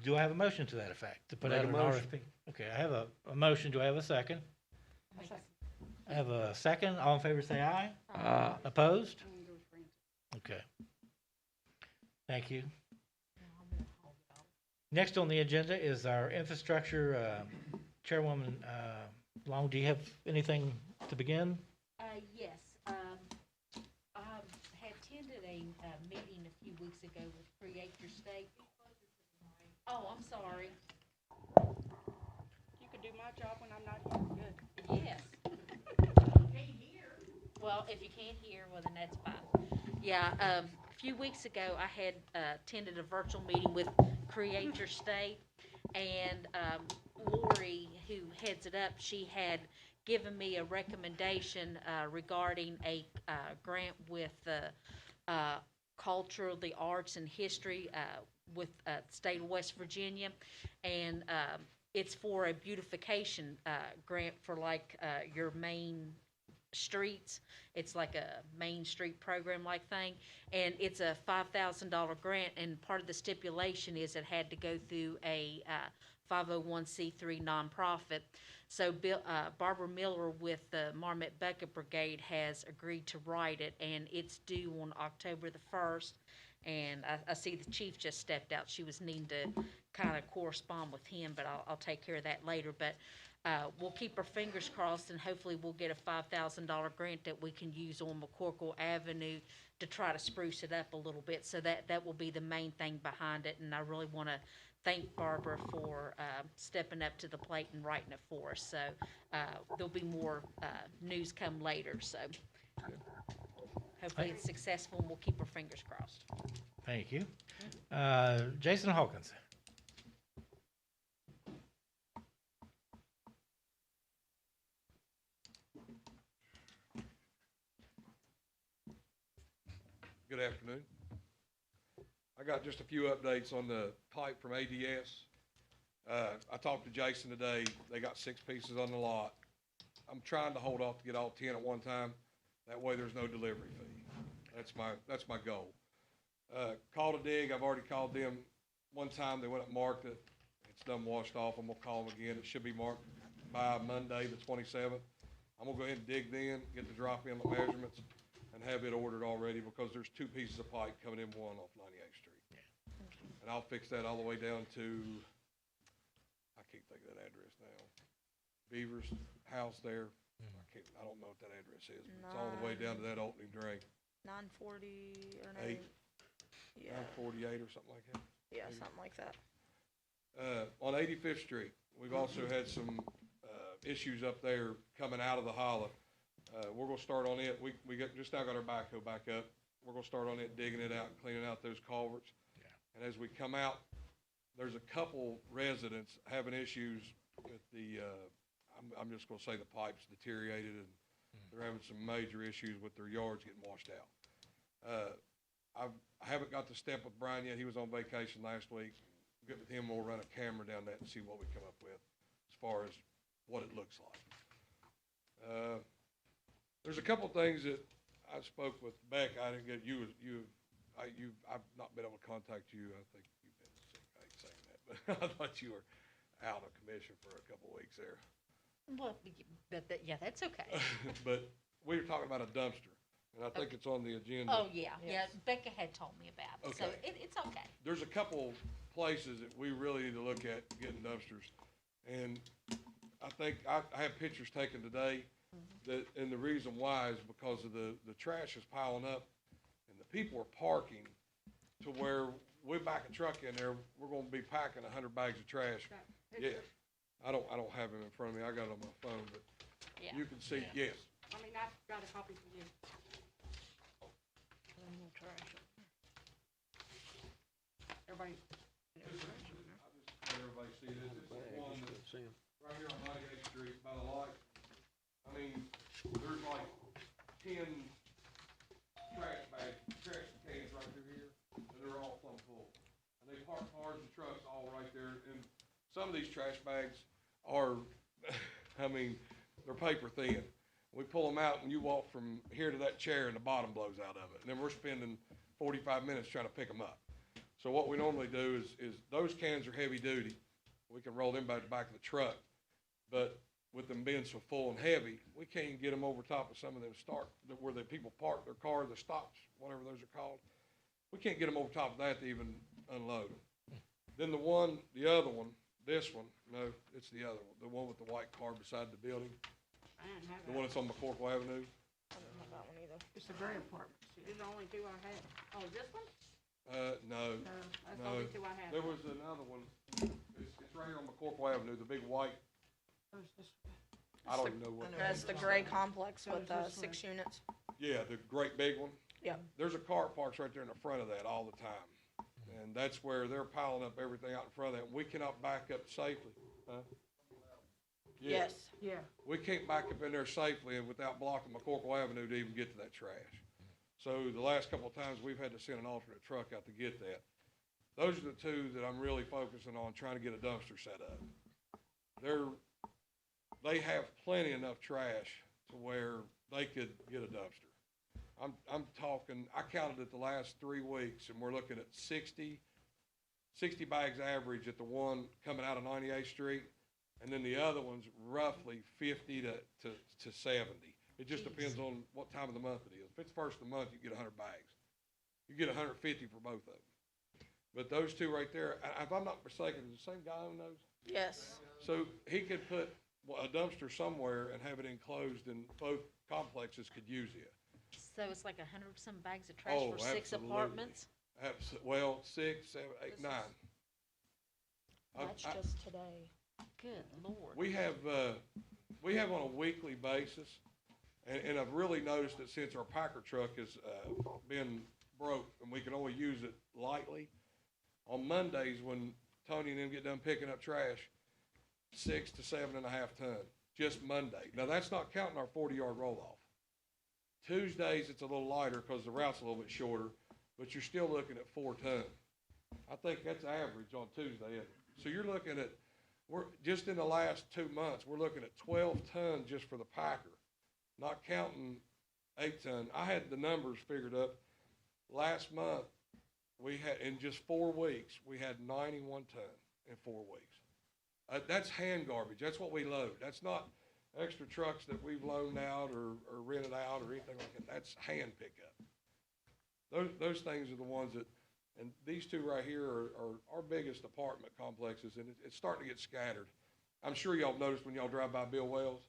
A: Do I have a motion to that effect, to put
H: Make
A: out
H: a
A: an
H: motion.
A: RFP? Okay, I have a motion. Do I have a second? I have a second. All in favor, say aye. Opposed? Okay. Thank you. Next on the agenda is our infrastructure, Chairwoman Long. Do you have anything to begin?
B: Yes, I had attended a meeting a few weeks ago with Create Your State. Oh, I'm sorry.
D: You could do my job when I'm not here. Good.
B: Yes. Well, if you can't hear, well, then that's fine. Yeah, a few weeks ago, I had attended a virtual meeting with Create Your State, and Lori, who heads it up, she had given me a recommendation regarding a grant with the culture, the arts, and history with the state of West Virginia, and it's for a beautification grant for your main streets. It's like a main street program like thing, and it's a $5,000 grant, and part of the stipulation is it had to go through a 501c3 nonprofit. So Barbara Miller with the Marmot Bucket Brigade has agreed to write it, and it's due on October the 1st. And I see the chief just stepped out. She was needing to kind of correspond with him, but I'll take care of that later. But we'll keep our fingers crossed, and hopefully we'll get a $5,000 grant that we can use on McCorkle Avenue to try to spruce it up a little bit. So that will be the main thing behind it, and I really want to thank Barbara for stepping up to the plate and writing it for us. So there'll be more news come later. So hopefully it's successful, and we'll keep our fingers crossed.
A: Thank you. Jason Hawkins.
I: Good afternoon. I got just a few updates on the pipe from ADS. I talked to Jason today. They got 6 pieces on the lot. I'm trying to hold off to get all 10 at one time. That way there's no delivery fee. That's my goal. Call to dig. I've already called them one time. They went up and marked it. It's done washed off. I'm gonna call them again. It should be marked by Monday, the 27th. I'm gonna go ahead and dig then, get the drop inlet measurements, and have it ordered already, because there's 2 pieces of pipe coming in, one off 98th Street. Yeah. And I'll fix that all the way down to, I can't think of that address now. Beaver's house there. I don't know what that address is, but it's all the way down to that opening drain.
F: 940 or no?
I: 8.
F: Yeah,
I: 948 or something like that.
F: yeah,
I: maybe.
F: something like that.
I: On 85th Street, we've also had some issues up there coming out of the holler. We're gonna start on it. We just now got our backhoe back up. We're gonna start on it, digging it out, and cleaning out those culverts.
A: Yeah.
I: And as we come out, there's a couple residents having issues with the, I'm just gonna say the pipes deteriorated, and they're having some major issues with their yards getting washed out. I haven't got to step with Brian yet. He was on vacation last week. Get with him, we'll run a camera down that and see what we come up with as far as what it looks like. There's a couple things that I spoke with Beck. I didn't get I've not been able to contact you. I think you've been sick. I ain't saying that, but I thought you were out of commission for a couple of weeks there.
B: Well, yeah, that's okay.
I: But we were talking about a dumpster, and I think it's on the agenda.
B: Oh, yeah, Becca had told me about it, so
I: Okay.
B: it's okay.
I: There's a couple places that we really need to look at getting dumpsters. And I think, I have pictures taken today that, and the reason why is because of the trash is piling up and the people are parking to where we back a truck in there, we're gonna be packing 100 bags of trash. Yeah, I don't have them in front of me, I got it on my phone, but
B: Yeah.
I: you can see, yes.
D: I mean, I've got a copy for you. Everybody,
I: I just let everybody see this. This is one that's right here on 98th Street by the light. I mean, there's like 10 trash cans right through here, and they're all plumb full. And they park cars and trucks all right there, and some of these trash bags are, I mean, they're paper thin. We pull them out, and you walk from here to that chair, and the bottom blows out of it. And then we're spending 45 minutes trying to pick them up. So what we normally do is those cans are heavy duty. We can roll them by the back of the truck. But with them being so full and heavy, we can't even get them over top of some of them where the people park their car, the stops, whatever those are called. We can't get them over top of that to even unload them. Then the other one, this one, no, it's the other one, the one with the white car beside the building,
D: I didn't have
I: the
D: that.
I: one that's on McCorkle Avenue.
F: I don't have that one either.
D: It's the Gray apartment. These are the only two I have. Oh, this one?
I: No,
D: No, that's the
I: No.
D: only two I have.
I: there was another one. It's right here on McCorkle Avenue, the big white,
D: Who's this?
I: I don't even know what.
F: That's the gray complex
D: So
F: with,
D: is this
F: 6 units.
I: Yeah, the great big one.
F: Yeah.
I: There's a car parks right there in the front of that all the time. And that's where they're piling up everything out in front of that. We cannot back up safely. Huh? Yeah.
F: Yes.
D: Yeah.
I: We can't back up in there safely and without blocking McCorkle Avenue to even get to that trash. So the last couple of times, we've had to send an alternate truck out to get that. Those are the two that I'm really focusing on, trying to get a dumpster set up. They have plenty enough trash to where they could get a dumpster. I'm talking, I counted it the last 3 weeks, and we're looking at 60 bags average at the one coming out of 98th Street, and then the other one's roughly 50 to 70. It just depends on what time of the month it is. If it's first of the month, you get 100 bags. You get 150 for both of them. But those two right there, if I'm not mistaken, is the same guy who knows?
F: Yes.
I: So he could put a dumpster somewhere and have it enclosed, and both complexes could use it.
B: So it's like 100-some bags of trash
I: Oh,
B: for 6
I: absolutely.
B: apartments?
I: Well, 6, 7, 8, 9.
F: That's just today.
B: Good Lord.
I: We have on a weekly basis, and I've really noticed that since our packer truck has been broke and we can only use it lightly, on Mondays when Tony and them get done picking up trash, 6 to 7.5 ton, just Monday. Now, that's not counting our 40-yard roll-off. Tuesdays, it's a little lighter because the route's a little bit shorter, but you're still looking at 4 ton. I think that's average on Tuesday, isn't it? So you're looking at, we're just in the last 2 months, we're looking at 12 tons just for the packer, not counting 8 ton. I had the numbers figured up. Last month, we had, in just 4 weeks, we had 91 ton in 4 weeks. That's hand garbage. That's what we load. That's not extra trucks that we've loaned out or rented out or anything like that. That's hand pickup. Those things are the ones that, and these two right here are our biggest apartment complexes, and it's starting to get scattered. I'm sure y'all noticed when y'all drive by Bill Wells,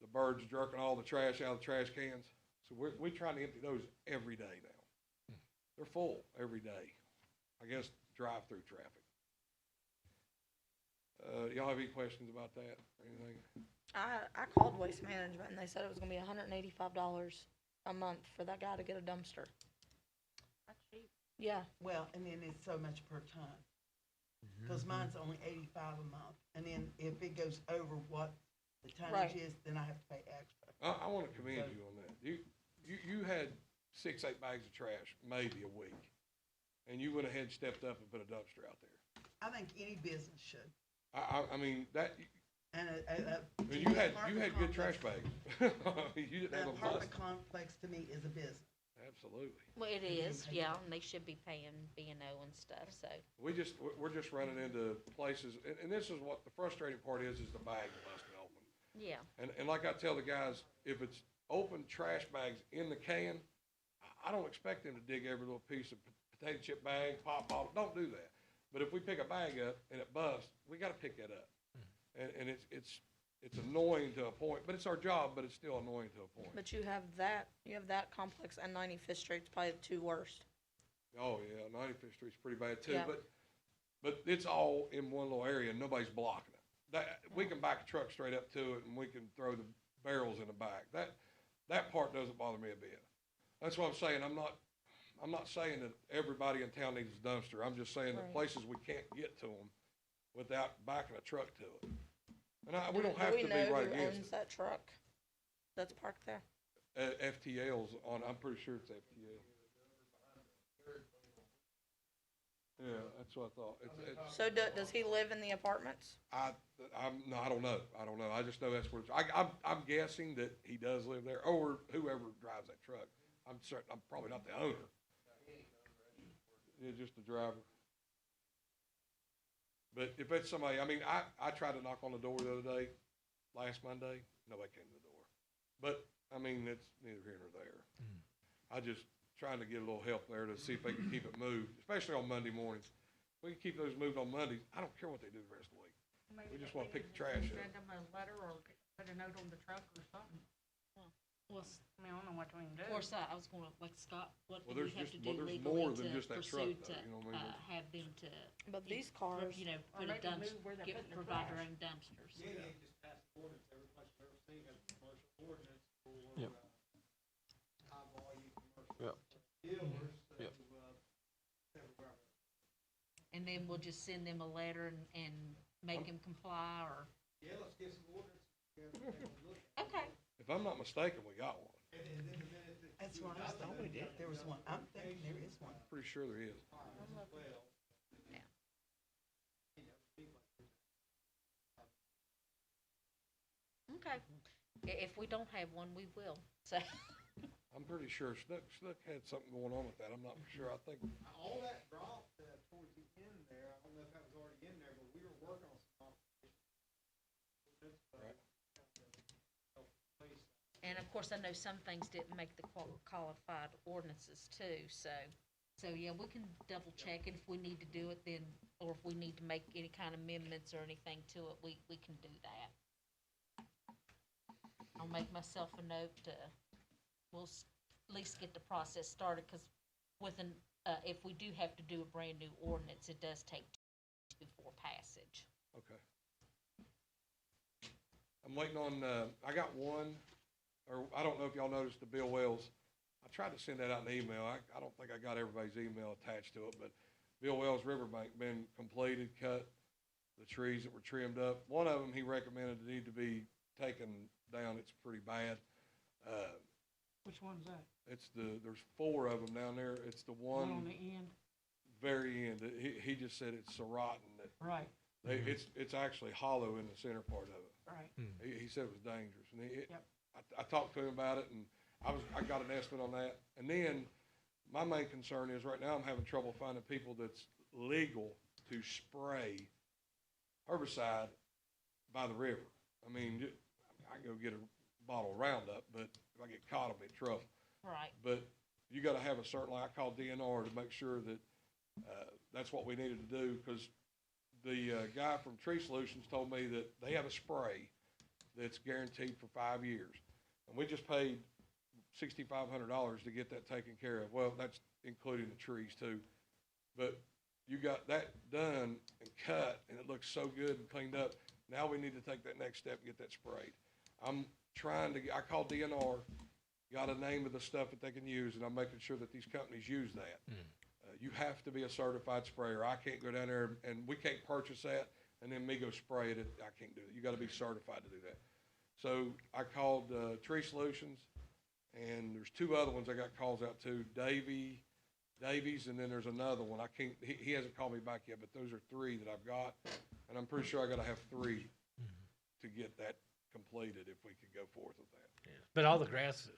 I: the birds jerking all the trash out of the trash cans. So we're trying to empty those every day now. They're full every day. I guess drive-through traffic. Y'all have any questions about that or anything?
F: I called Waste Management and they said it was gonna be $185 a month for that guy to get a dumpster.
D: That's cheap.
F: Yeah.
H: Well, and then it's so much per ton. Cause mine's only 85 a month, and then if it goes over what the tonnage
F: Right.
H: is, then I have to pay extra.
I: I want to commend you on that. You had 6, 8 bags of trash, maybe a week. And you went ahead and stepped up and put a dumpster out there.
H: I think any business should.
I: I mean, that,
H: And
I: I mean, you had good trash bags. You didn't
H: An
I: have a bus.
H: apartment complex to me is a business.
I: Absolutely.
B: Well, it is, yeah, and they should be paying B&O and stuff, so.
I: We're just running into places, and this is what the frustrating part is the bag busting open.
B: Yeah,
I: And like I tell the guys, if it's open trash bags in the can, I don't expect them to dig every little piece of potato chip bag, pop, don't do that. But if we pick a bag up and it busts, we gotta pick that up. And it's annoying to a point, but it's our job, but it's still annoying to a point.
F: But you have that complex and 95th Street's probably the two worst.
I: Oh, yeah, 95th Street's pretty bad too,
F: Yeah.
I: but it's all in one little area and nobody's blocking it. We can back a truck straight up to it and we can throw the barrels in the back. That part doesn't bother me a bit. That's what I'm saying. I'm not saying that everybody in town needs a dumpster. I'm just saying that
F: Right.
I: places we can't get to them without backing a truck to it. And we don't have
F: Do
I: to
F: we
I: be
F: know
I: right
F: who
I: against
F: owns
I: it.
F: that truck that's parked there?
I: FTL's on, I'm pretty sure it's FTL. Yeah, that's what I thought.
F: So does he live in the apartments?
I: No, I don't know. I just know that's where I'm guessing that he does live there, or whoever drives that truck. I'm certain, I'm probably not the owner. Yeah, just the driver. But if it's somebody, I mean, I tried to knock on the door the other day, last Monday, nobody came to the door. But, I mean, it's neither here nor there. I just trying to get a little help there to see if they can keep it moved, especially on Monday mornings. We can keep those moved on Mondays. I don't care what they do the rest of the week. We just wanna pick the trash up.
D: Send them a letter or put a note on the truck or something.
B: well,
D: I mean, I don't know what we can do.
B: of course, I was gonna, like Scott, what
I: Well,
B: do we
I: there's
B: have to
I: just-
B: do
I: well, there's
B: legally
I: more than
B: to
I: just that truck,
B: pursue
I: though,
B: to,
I: you know what I mean?
B: have them to,
F: But these cars,
B: you know,
D: Or
B: put a
D: maybe
B: dumpster,
D: move where they're putting their
B: provide their
D: trash.
B: own dumpsters.
E: Yeah, they just passed ordinance, every place I've ever seen has a commercial ordinance for,
A: Yep.
E: high volume commercial.
A: Yep.
E: Dealers, so,
A: Yep.
E: everywhere.
B: And then we'll just send them a letter and make them comply, or,
E: Yeah, let's get some ordinance, together and take a look at
B: okay.
I: If I'm not mistaken, we got one.
E: it. And then the minute that
H: That's
E: you
H: what I
E: adopt
H: thought
E: it,
H: we did. There was one. I'm thinking there is one.
I: Pretty sure there is.
E: requirements as well.
B: Yeah.
E: You know, people-
B: Okay. If we don't have one, we will, so.
I: I'm pretty sure Snook had something going on with that. I'm not for sure. I think,
E: All that dropped, towards the end there, I don't know if that was already in there, but we were working on some operations.
I: Right.
B: And of course, I know some things didn't make the qualified ordinances too, so yeah, we can double check it if we need to do it then, or if we need to make any kind of amendments or anything to it, we can do that. I'll make myself a note to, we'll at least get the process started, cause if we do have to do a brand new ordinance, it does take before passage.
I: okay. I'm waiting on, I got one, or I don't know if y'all noticed the Bill Wells. I tried to send that out in an email. I don't think I got everybody's email attached to it, but Bill Wells Riverbank been completed, cut, the trees that were trimmed up. One of them, he recommended it need to be taken down. It's pretty bad.
D: Which one's that?
I: There's 4 of them down there. It's the
D: One on
I: one
D: the end?
I: very end. He just said it's so rotten that
D: Right,
I: it's actually hollow in the center part of it.
D: right.
I: He said it was dangerous, and
D: Yep.
I: I talked to him about it, and I got an estimate on that. And then, my main concern is, right now, I'm having trouble finding people that's legal to spray herbicide by the river. I mean, I can go get a bottle of Roundup, but if I get caught, I'll be in trouble.
B: Right.
I: But you gotta have a certain, like I called DNR to make sure that, that's what we needed to do, because the guy from Tree Solutions told me that they have a spray that's guaranteed for 5 years. And we just paid $6,500 to get that taken care of. Well, that's including the trees too. But you got that done and cut, and it looks so good and cleaned up. Now we need to take that next step and get that sprayed. I'm trying to, I called DNR, got a name of the stuff that they can use, and I'm making sure that these companies use that. You have to be a certified sprayer. I can't go down there and we can't purchase that and then me go spray it. I can't do it. You gotta be certified to do that. So I called, Tree Solutions, And there's two other ones I got calls out to, Davies, and then there's another one. I can't, he hasn't called me back yet, but those are three that I've got. And I'm pretty sure I gotta have three to get that completed if we could go forth with that.
A: Yeah. But all the grass,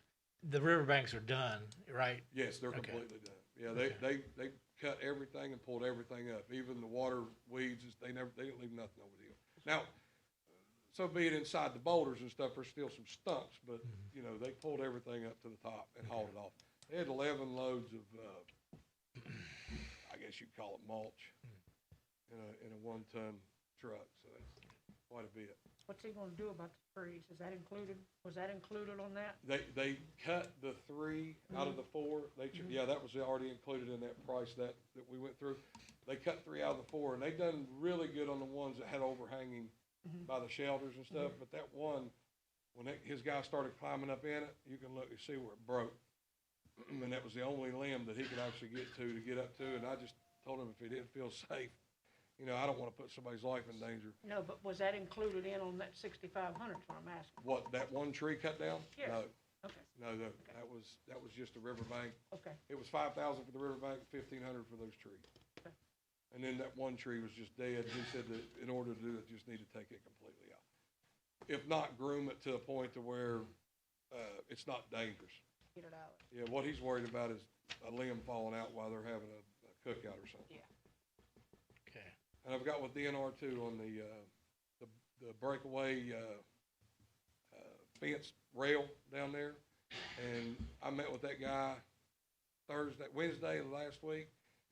A: the riverbanks are done, right?
I: Yes, they're
A: Okay.
I: completely done. Yeah, they cut everything and pulled everything up, even the water weeds, they didn't leave nothing over the hill. Now, so be it inside the boulders and stuff, there's still some stumps, but, you know, they pulled everything up to the top and hauled it off. They had 11 loads of, I guess you'd call it mulch in a 1-ton truck, so that's quite a bit.
J: What's he gonna do about the trees? Is that included, was that included on that?
I: They cut the 3 out of the 4. Yeah, that was already included in that price that we went through. They cut 3 out of the 4, and they done really good on the ones that had overhanging by the shelters and stuff. But that one, when his guy started climbing up in it, you can look and see where it broke. And that was the only limb that he could actually get up to. And I just told him if he didn't feel safe, you know, I don't want to put somebody's life in danger.
J: No, but was that included in on that 6,500, is what I'm asking?
I: What, that one tree cut down?
J: Yes.
I: No.
J: Okay,
I: No, that was just a riverbank.
J: okay,
I: It was 5,000 for the riverbank, 1,500 for those trees.
J: Okay.
I: And then that one tree was just dead. He said that in order to do it, just need to take it completely out. If not, groom it to a point to where, it's not dangerous.
J: get it out.
I: Yeah, what he's worried about is a limb falling out while they're having a cookout or something.
J: Yeah.
A: Okay.
I: And I've got with DNR too on the breakaway, fence rail down there. And I met with that guy Wednesday of last week,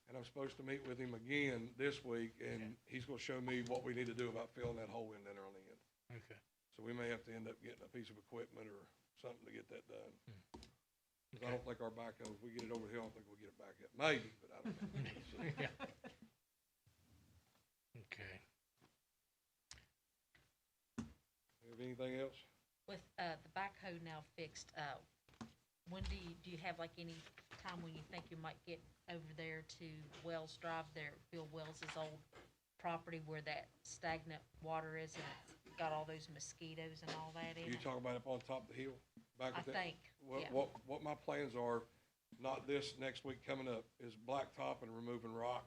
I: and I'm supposed to meet with him again this week, and he's gonna show me what we need to do about filling that hole in there on the end.
A: Okay.
I: So we may have to end up getting a piece of equipment or something to get that done. 'Cause I don't think our backhoe, if we get it over the hill, I don't think we'll get it back up. Maybe, but I don't know. So,
A: Yeah. Okay.
I: have anything else?
B: With, the backhoe now fixed, when do you have like any time when you think you might get over there to Wells Drive there, Bill Wells's old property where that stagnant water is and it's got all those mosquitoes and all that in
I: You
B: it?
I: talking about up on top of the hill? Back
B: I
I: at that?
B: think, yeah.
I: What my plans are, not this next week coming up, is blacktop and removing rock.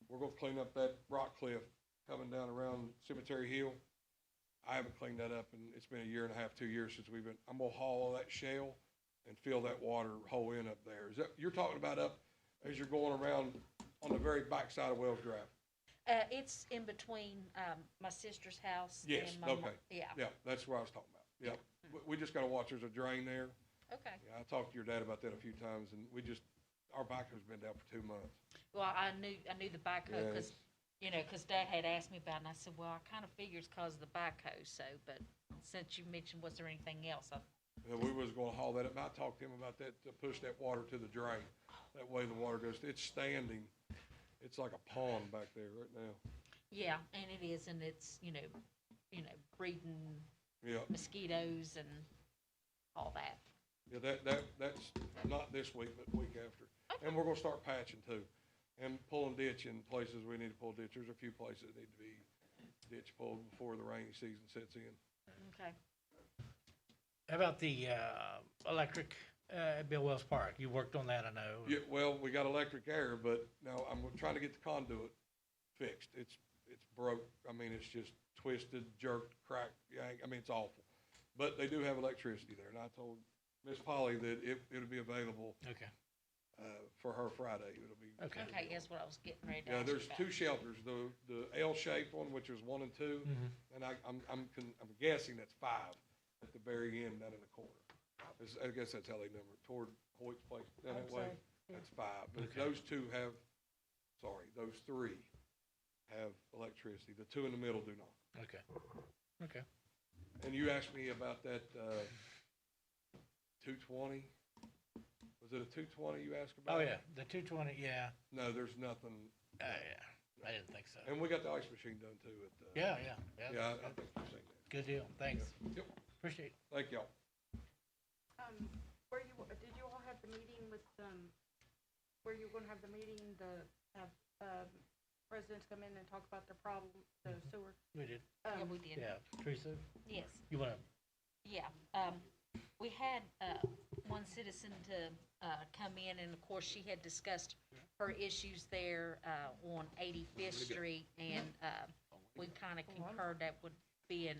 I: We're gonna clean up that rock cliff coming down around Cemetery Hill. I haven't cleaned that up, and it's been 1.5 2 years since I'm gonna haul all that shale and fill that water hole in up there. Is that, you're talking about up as you're going around on the very backside of Wells Drive?
B: It's in between, my sister's house
I: Yes,
B: and my
I: okay.
B: yeah,
I: Yeah, that's what I was talking about. Yep. We just gotta watch, there's a drain there.
B: okay.
I: Yeah, I talked to your dad about that a few times, and our backhoe's been down for 2 months.
B: Well, I knew the backhoe,
I: Yeah.
B: cause, you know, 'cause Dad had asked me about it, and I said, well, I kinda figures 'cause of the backhoe, so, but since you mentioned, was there anything else?
I: And we was gonna haul that up, and I talked to him about that, to push that water to the drain. That way the water goes, it's standing, it's like a pond back there right now.
B: Yeah, and it is, and it's, you know, breeding
I: Yeah,
B: mosquitoes and all that.
I: yeah, that's not this week, but the week after. And we're gonna start patching too, and pulling ditch in places we need to pull ditch. There's a few places that need to be ditch pulled before the rainy season sets in.
B: Okay.
A: How about the, electric, at Bill Wells Park? You worked on that, I know.
I: Yeah, well, we got electric air, but now I'm trying to get the conduit fixed. It's broke. I mean, it's just twisted, jerked, cracked, yanked. I mean, it's awful. But they do have electricity there, and I told Miss Polly that it'll be available,
A: Okay.
I: for her Friday. It'll be.
A: Okay.
B: Okay, that's what I was getting ready to
I: Yeah,
B: ask you
I: there's
B: about.
I: 2 shelters, the L-shaped one, which is 1 and 2, and I'm guessing that's 5 at the very end down in the corner. I guess that's how they number it, toward Hoyt's place down that
J: I'd
I: way.
J: say, yeah.
I: That's 5, but
A: Okay.
I: those 3 have electricity. The 2 in the middle do not.
A: Okay. Okay.
I: And you asked me about that, 220? Was it a 220 you asked about?
A: Oh, yeah, the 220, yeah.
I: No, there's nothing,
A: Yeah, I didn't think so.
I: and we got the ice machine done too at,
A: Yeah.
I: yeah, I think you've seen that.
A: Good deal, thanks.
I: Yep,
A: Appreciate it.
I: thank y'all.
D: Did you all have the meeting with, where you were gonna have the meeting, residents come in and talk about their problem, the sewer?
A: We did,
B: Yeah, we did.
A: yeah. Teresa,
B: Yes.
A: you wanna,
B: Yeah, we had, one citizen to, come in, and of course, she had discussed her issues there, on 85th Street, and, we kinda concurred that would be an,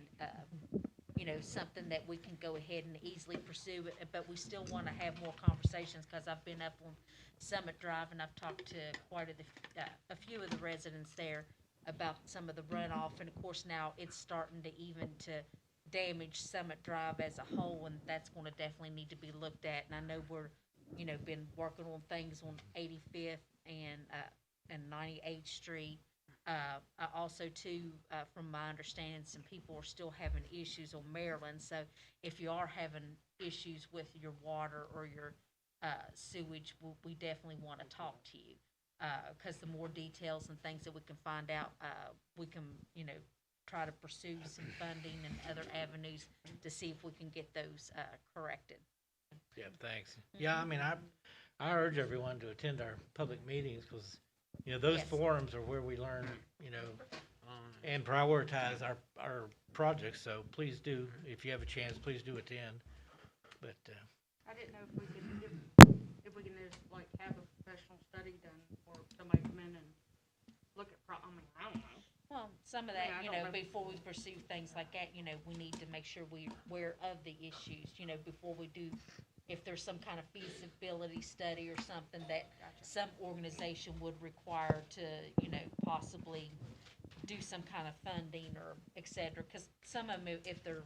B: something that we can go ahead and easily pursue, but we still wanna have more conversations, cause I've been up on Summit Drive, and I've talked to a few of the residents there about some of the runoff, and of course, now it's starting to even to damage Summit Drive as a whole, and that's gonna definitely need to be looked at, and I know we're, been working on things on 85th and 98th Street. I also too, from my understanding, some people are still having issues on Maryland, so if you are having issues with your water or your, sewage, we definitely wanna talk to you. Cause the more details and things that we can find out, we can, try to pursue some funding and other avenues to see if we can get those, corrected.
A: Yeah, thanks. Yeah, I mean, I urge everyone to attend our public meetings, because, those
B: Yes.
A: forums are where we learn, and prioritize our projects, so please do, if you have a chance, please do attend. But,
D: I didn't know if we can just like have a professional study done, or somebody come in and look at I mean, I don't know.
B: Well, some of
D: Yeah,
B: that,
D: I don't know.
B: before we pursue things like that, we need to make sure we're aware of the issues, before we do, if there's some kind of feasibility study or something that some organization would require to, possibly do some kind of funding or et cetera, because some of them, if they're,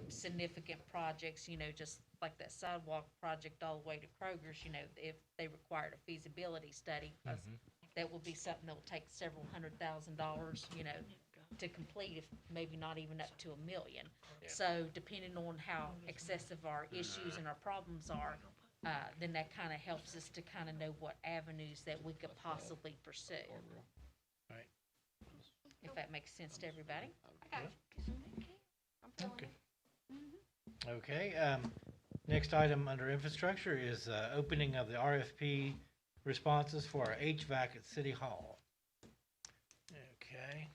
B: significant projects, just like that sidewalk project all the way to Kroger's, if they required a feasibility study, 'cause that will be something that will take several $100,000, to complete, if maybe not even up to $1 million.
A: Yeah.
B: So depending on how excessive our issues and our problems are, then that kind of helps us to kind of know what avenues that we could possibly pursue.
A: Right.
B: If that makes sense to everybody.
A: okay. Okay, next item under infrastructure is, opening of the RFP responses for our HVAC at City Hall. Okay.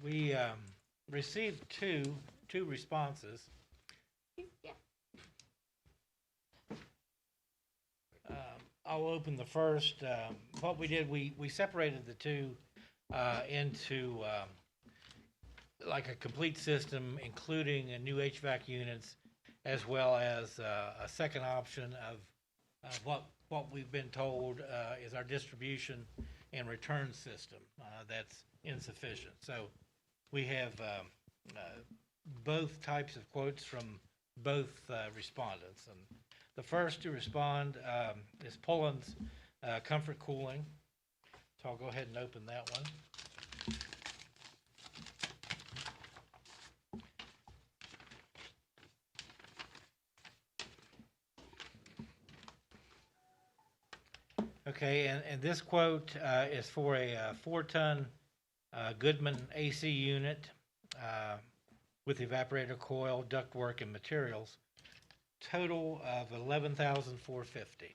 A: We, received two responses.
B: Yeah.
A: I'll open the first. What we did, we separated the two into like a complete system, including a new HVAC units, as well as a second option of what we've been told is our distribution and return system that's insufficient. So we have both types of quotes from both respondents. And the first to respond is Poland's Comfort Cooling. So I'll go ahead and open that one. Okay, and this quote is for a 4-ton Goodman AC unit with evaporator coil, ductwork, and materials. Total of $11,450.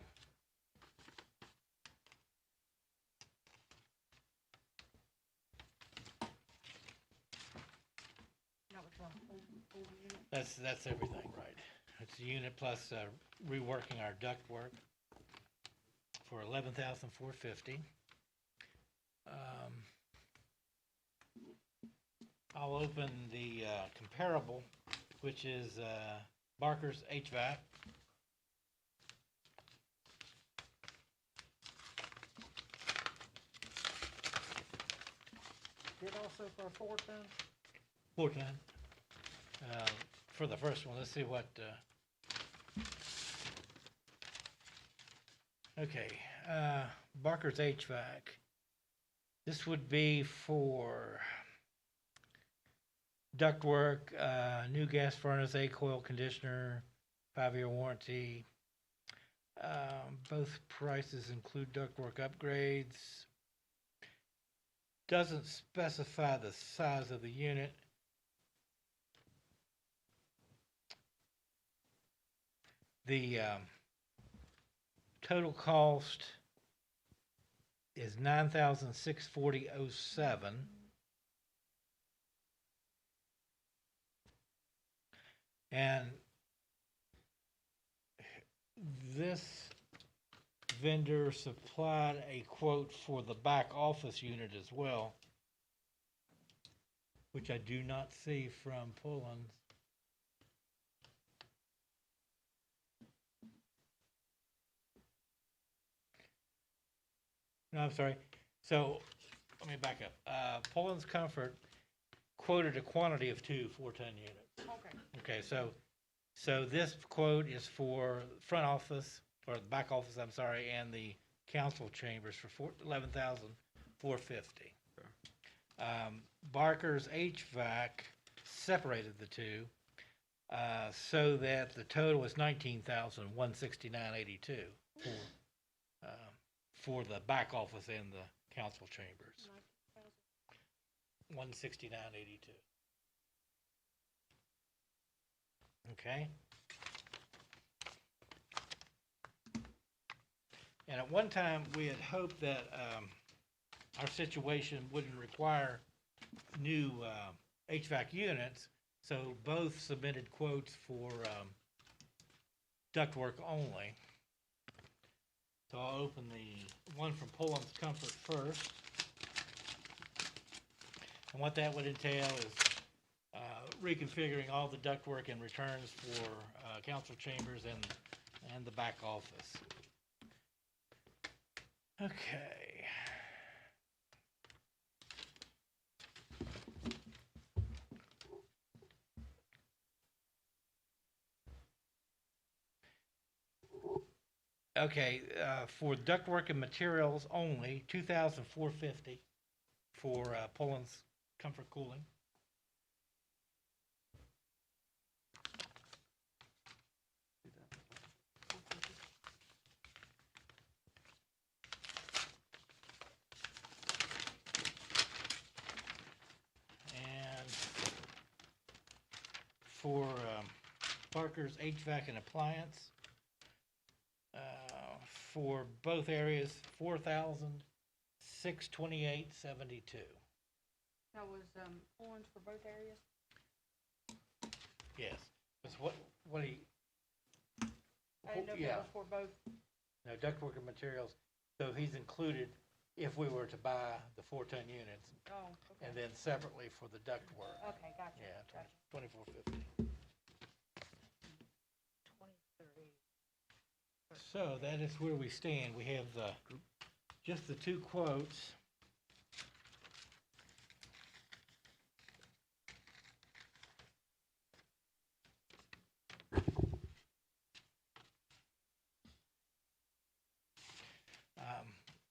A: That's everything, right? It's a unit plus reworking our ductwork for $11,450. I'll open the comparable, which is Barker's HVAC.
J: Did also for a 4-ton?
A: 4-ton. For the first one, let's see what. Okay, Barker's HVAC. This would be for ductwork, new gas furnace, A-coil conditioner, 5-year warranty. Both prices include ductwork upgrades. Doesn't specify the size of the unit. The total cost is $9,640.07. And this vendor supplied a quote for the back office unit as well, which I do not see from Pullens. No, I'm sorry. So, let me back up. Pullens Comfort quoted a quantity of 2 4-ton units.
D: Okay.
A: Okay, so this quote is for front office, or the back office, I'm sorry, and the council chambers for $11,450. Barker's HVAC separated the two, so that the total is $19,169.82 for the back office and the council chambers. $169.82. Okay. And at one time, we had hoped that our situation wouldn't require new HVAC units, so both submitted quotes for ductwork only. So I'll open the one from Pullens Comfort first. And what that would entail is reconfiguring all the ductwork and returns for council chambers and the back office. Okay. Okay, for ductwork and materials only, $2,450 for Pullens Comfort Cooling. And for Parker's HVAC and appliance, for both areas, $4,628.72.
D: That was, Pullens for both areas?
A: Yes. That's what he,
D: I didn't know if
A: yeah.
D: that was for both.
A: No, ductwork and materials, so he's included if we were to buy the 4-ton units,
D: Oh, okay.
A: and then separately for the ductwork.
D: Okay, gotcha.
A: Yeah,
D: Gotcha.
A: $2,450.
F: 23.
A: So that is where we stand. We have just the 2 quotes.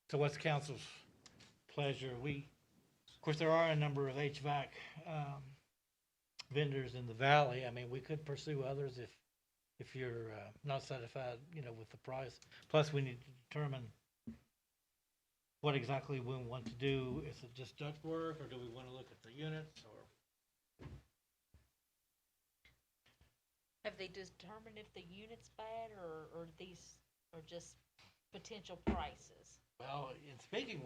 A: So what's council's pleasure? Of course, there are a number of HVAC vendors in the valley. I mean, we could pursue others if you're not satisfied, with the price. Plus, we need to determine what exactly we want to do. Is it just ductwork, or do we want to look at the units, or?
B: Have they determined if the unit's bad, or these are just potential prices?
A: Well, in speaking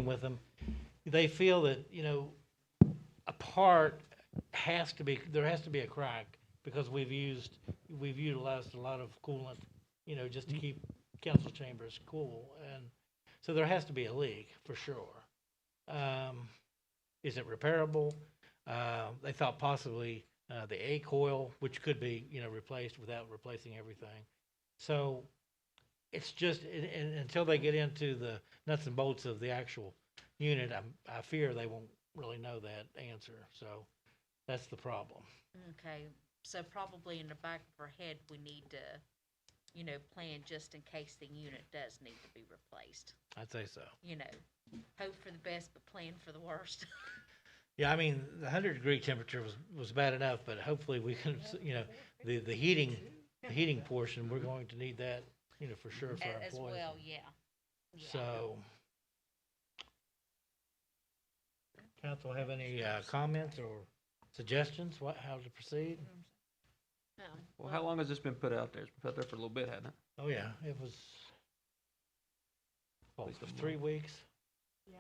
A: with them, they feel that, a part there has to be a crack, because we've utilized a lot of coolant, just to keep council chambers cool, and so there has to be a leak for sure. Is it repairable? They thought possibly the A coil, which could be, replaced without replacing everything. So it's just, until they get into the nuts and bolts of the actual unit, I fear they won't really know that answer. So that's the problem.
B: Okay, so probably in the back of our head, we need to, plan just in case the unit does need to be replaced.
A: I'd say so.
B: Hope for the best, but plan for the worst.
A: Yeah, I mean, the 100-degree temperature was bad enough, but hopefully we can, the heating portion, we're going to need that, for sure for our
B: As
A: employees.
B: well, yeah.
A: So, council have any comments or suggestions, how to proceed?
B: No.
K: Well, how long has this been put out there? It's been put out there for a little bit, hasn't it?
A: Oh, yeah, it was,
K: At least a
A: 3
K: month.
A: weeks?
D: Yeah,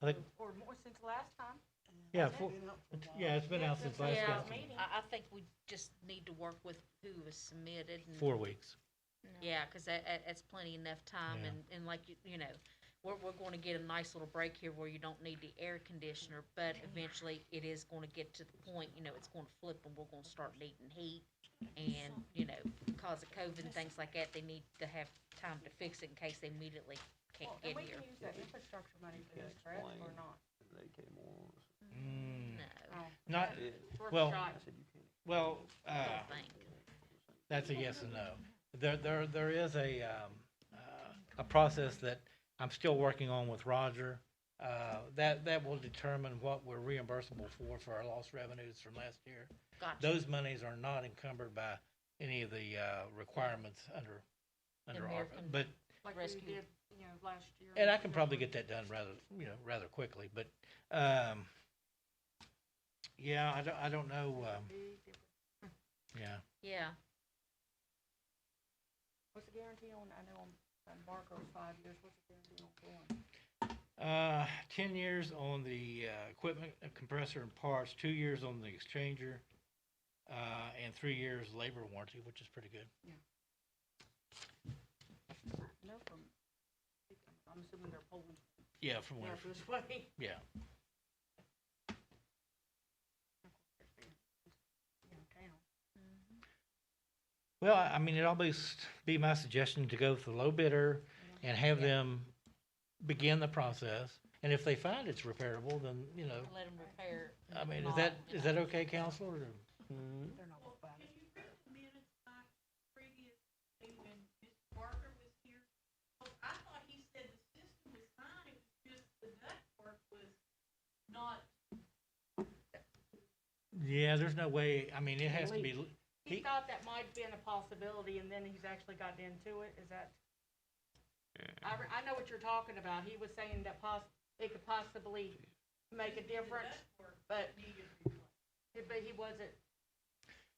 A: I think,
D: or more since last time.
A: Yeah,
H: It's been up for a while.
A: yeah, it's been out since last
B: Yeah,
A: council.
B: I think we just need to work with who was submitted and.
A: 4 weeks.
B: Yeah, cause that's plenty enough time
A: Yeah.
B: and like, you know, we're gonna get a nice little break here where you don't need the air conditioner, but eventually it is gonna get to the point, you know, it's gonna flip and we're gonna start needing heat. And, you know, because of COVID and things like that, they need to have time to fix it in case they immediately can't
J: Well,
B: get
J: and we
B: here.
J: can use that infrastructure money for this, correct, or not?
A: Mm,
B: No,
J: Oh,
A: not,
J: it's worth a
A: well,
J: shot.
A: well,
B: I don't think.
A: that's a yes and no. There is a process that I'm still working on with Roger. That will determine what we're reimbursable for our lost revenues from last year.
B: Gotcha.
A: Those monies are not encumbered by any of the requirements under ARPA.
B: American-
A: But,
J: Like
B: rescue.
J: we did, you know, last year.
A: and I can probably get that done rather quickly, but, yeah, I don't know,
J: Big difference.
A: yeah.
B: Yeah,
J: What's the guarantee on, I know on Barker's 5 years, what's the guarantee on Florence?
A: 10 years on the equipment, compressor and parts, 2 years on the exchanger, and 3 years labor warranty, which is pretty good.
J: No, from, I'm assuming they're pulling,
A: Yeah, from
J: yeah,
A: Winterford,
J: this way.
A: yeah.
J: Downtown.
B: Mm-hmm.
A: Well, I mean, it'd always be my suggestion to go with the low bidder and have them begin the process. And if they find it's repairable, then,
B: let them repair.
A: I mean,
B: Not, you
A: is
B: know.
A: that okay, Counselor? or-
J: They're not gonna buy it.
A: Yeah, there's no way, I mean, it has to be,
D: He thought that might have been a possibility, and then he's actually gotten into it, is that? I know what you're talking about, he was saying that it could possibly make a difference, but he wasn't,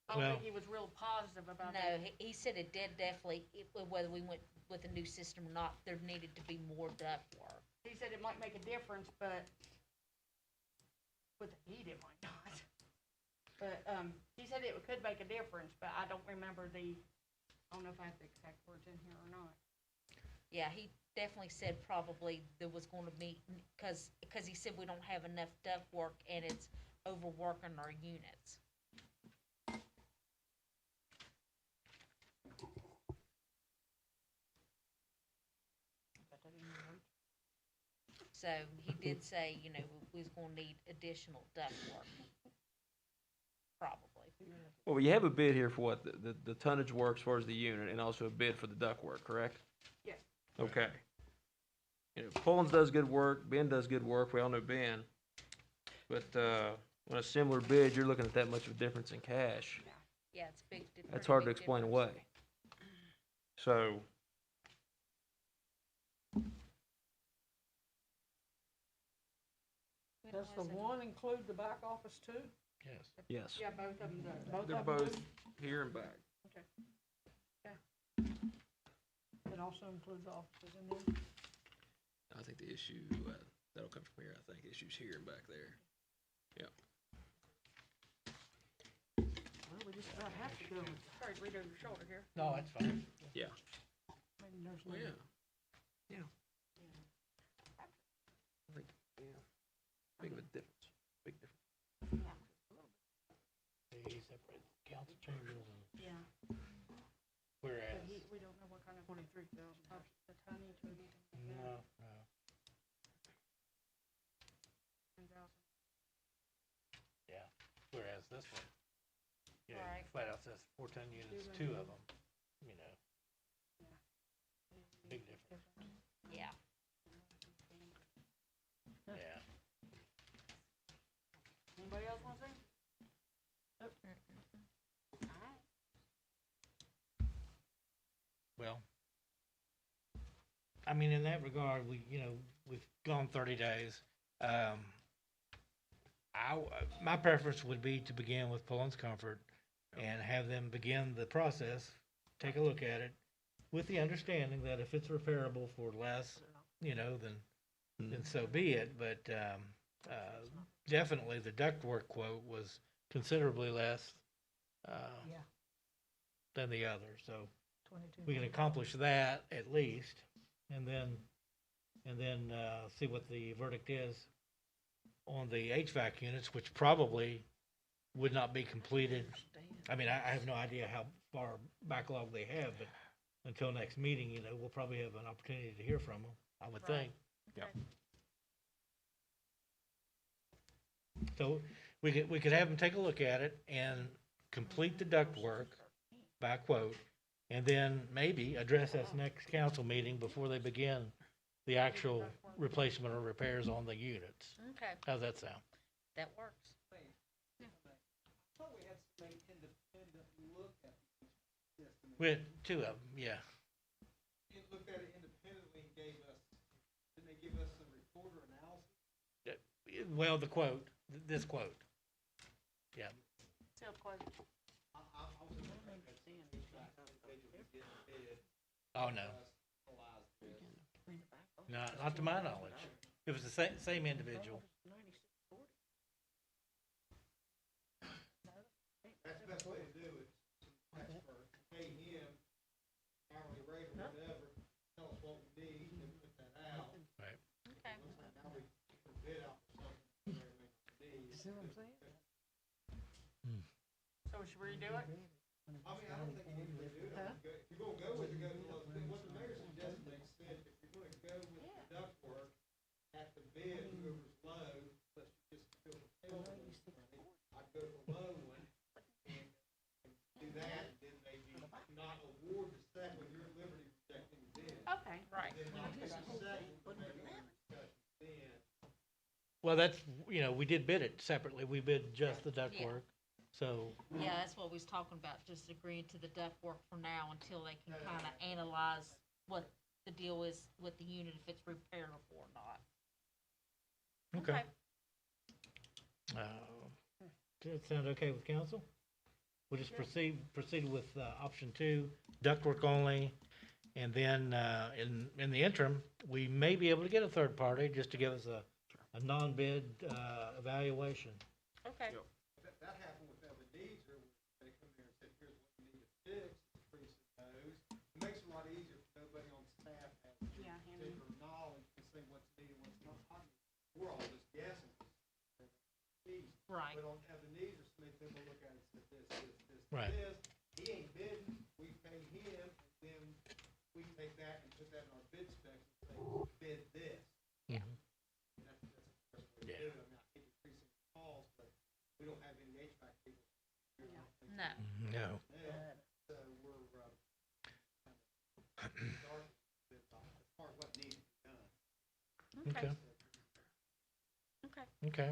D: I don't
A: Well-
D: think he was real positive about
B: No,
D: that.
B: he said it did definitely, whether we went with a new system or not, there needed to be more duct work.
D: He said it might make a difference, but with the heat, it might not. But, he said it could make a difference, but I don't remember I don't know if I have the exact words in here or not.
B: Yeah, he definitely said probably there was gonna be, cause he said we don't have enough duct work and it's overworking our units. So he did say, you know, we was gonna need additional duct work. Probably.
K: Well, you have a bid here for what, the tonnage work as far as the unit, and also a bid for the duct work, correct?
D: Yes.
K: Okay. You know, Pullins does good work, Ben does good work, we all know Ben. But, on a similar bid, you're looking at that much of a difference in cash.
B: Yeah, it's big.
K: That's
B: pretty
K: hard to
B: big
K: explain
B: difference.
K: away. So,
J: Does the one include the back office too?
A: yes.
K: yes,
D: Yeah, both of them,
K: they're
D: of them
K: both
D: do.
K: here and back.
J: It also includes the offices in there?
K: I think the issue, that'll come from here, I think, issue's here and back there.
J: Well, we just about have to go with,
D: Sorry, read over your shoulder here.
A: No, that's fine.
K: Yeah.
J: I mean, there's no.
K: Well, yeah. Yeah. I think, yeah, big of a difference, big difference.
A: They separate council chambers and
D: Yeah,
A: whereas,
D: but we don't know what kind of.
J: 23,000.
D: The tonnage or anything like
A: no,
D: that.
A: no.
D: 10,000.
A: Yeah, whereas this one,
B: Right.
A: flat out says 4 ton units, 2 of them, big difference,
B: Yeah.
A: yeah.
D: Anybody else want to say?
A: Well, I mean, in that regard, we've gone 30 days. My preference would be to begin with Pullins Comfort and have them begin the process, take a look at it, with the understanding that if it's repairable for less, then so be it. But, definitely the ductwork quote was considerably less,
J: Yeah.
A: than the other, so we can accomplish that at least, and then, see what the verdict is on the HVAC units, which probably would not be completed. I mean, I have no idea how far backlog they have, but until next meeting, we'll probably have an opportunity to hear from them, I would think.
K: Yep.
A: So we could have them take a look at it and complete the ductwork by quote, and then maybe address us next council meeting before they begin the actual replacement or repairs on the units.
B: Okay,
A: How's that sound?
B: that works.
E: I thought we had somebody independent look at the estimate.
A: We had two of them, yeah.
E: It looked at it independently and gave us, didn't they give us a report or analysis?
A: Well, the quote, this quote. Yeah.
D: Still quote.
E: I was in the individual get bid,
A: Oh, no.
E: analyze this.
A: Not to my knowledge. It was the same individual.
E: That's the best way to do it, expert, pay him hourly rate or whatever, tell us what we need, and put that out.
A: Right.
B: Okay.
E: Looks like now we can bid out for something we may not need.
J: See what I'm saying?
D: So should we redo it?
E: I mean, I don't think you need to do it. If you're gonna go with it, go with it. What the mayor suggested makes sense. If you're gonna go with the ductwork at the bid, whoever's low, let's just go for I'd go for low one and do that, and then maybe not award the second, you're at liberty rejecting the bid.
D: Okay.
B: Right.
E: Then not pick the second, but maybe discussion then.
A: Well, that's, we did bid it separately. We bid just the ductwork. So,
B: Yeah, that's what we was talking about, just agreeing to the ductwork for now until they can kind of analyze what the deal is with the unit, if it's repairable or not.
A: okay. Does that sound okay with council? We'll just proceed with option 2, ductwork only, and then in the interim, we may be able to get a third party just to give us a non-bid evaluation.
B: Okay.
E: That happened with Ebenezer, where they come here and said, here's what you need to fix, increase those. It makes it a lot easier for nobody on staff has particular knowledge to say what's needed, what's not. We're all just guessing.
B: Right.
E: But on Ebenezer, Smith, then we'll look at it and say this,
A: Right.
E: this. He ain't bidding, we pay him, and then we take that and put that in our bid specs and say, bid this.
A: Yeah.
E: And that's the best way to do it. I mean, I hate increasing costs, but we don't have any HVAC people.
B: No.
A: No.
E: Yeah, so we're, kind of dark as far as what needs to be done.
A: Okay.
B: Okay.
A: Okay.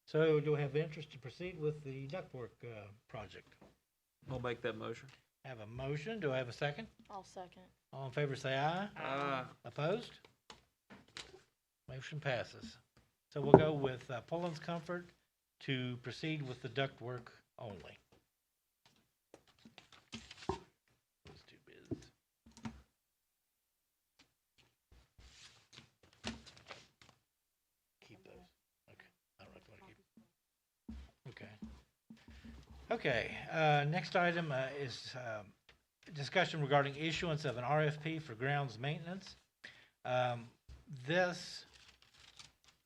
A: So do we have interest to proceed with the ductwork project?
K: I'll make that motion.
A: Have a motion. Do I have a second?
F: I'll second.
A: All in favor, say aye. Opposed? Motion passes. So we'll go with Pullens Comfort to proceed with the ductwork only. Those two bids. Keep those. Okay. I don't know if you want to keep. Okay. Okay, next item is discussion regarding issuance of an RFP for grounds maintenance. This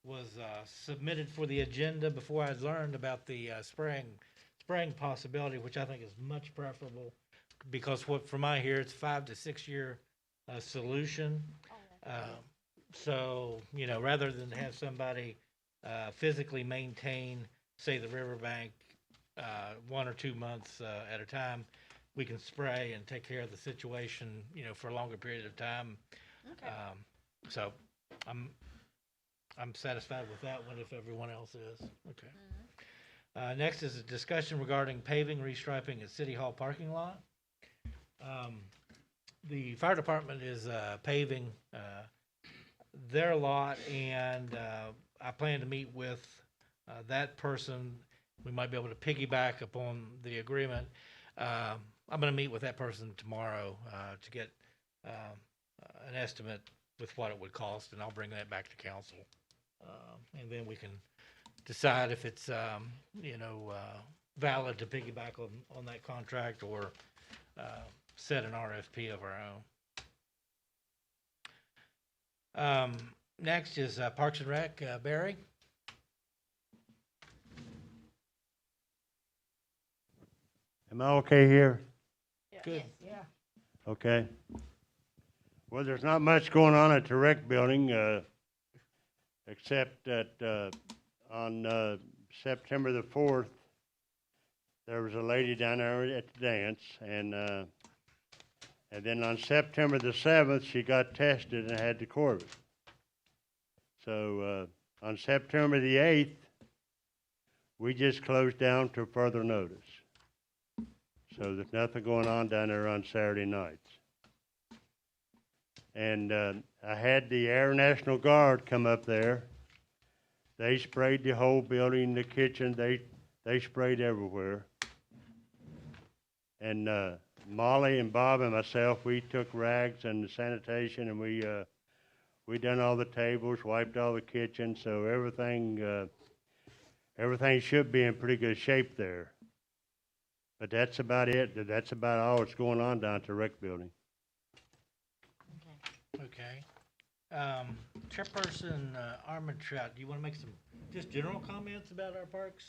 A: was submitted for the agenda before I learned about the spraying possibility, which I think is much preferable, because from I hear, it's 5 to 6 year solution. So, rather than have somebody physically maintain, say, the riverbank 1 or 2 months at a time, we can spray and take care of the situation, for a longer period of time.
B: Okay.
A: So I'm satisfied with that one if everyone else is. Okay. Next is a discussion regarding paving restriping at City Hall parking lot. The fire department is paving their lot, and I plan to meet with that person. We might be able to piggyback upon the agreement. I'm going to meet with that person tomorrow to get an estimate with what it would cost, and I'll bring that back to council. And then we can decide if it's, valid to piggyback on that contract or, set an RFP of our own. Next is, Parks and Rec, Barry.
L: Am I okay here?
A: Good.
J: Yeah.
L: Okay. Well, there's not much going on at the rec building, except that, on, September the 4th, there was a lady down there at the dance, and then on September the 7th, she got tested and had the COVID. So, on September the 8th, we just closed down to further notice. So there's nothing going on down there on Saturday nights. And I had the Air National Guard come up there. They sprayed the whole building, the kitchen, they sprayed everywhere. And Molly and Bob and myself, we took rags and the sanitation, and we done all the tables, wiped all the kitchen, so everything should be in pretty good shape there. But that's about it. That's about all that's going on down at the rec building.
A: Okay. Chairperson, Armand Trout, do you want to make some just general comments about our parks?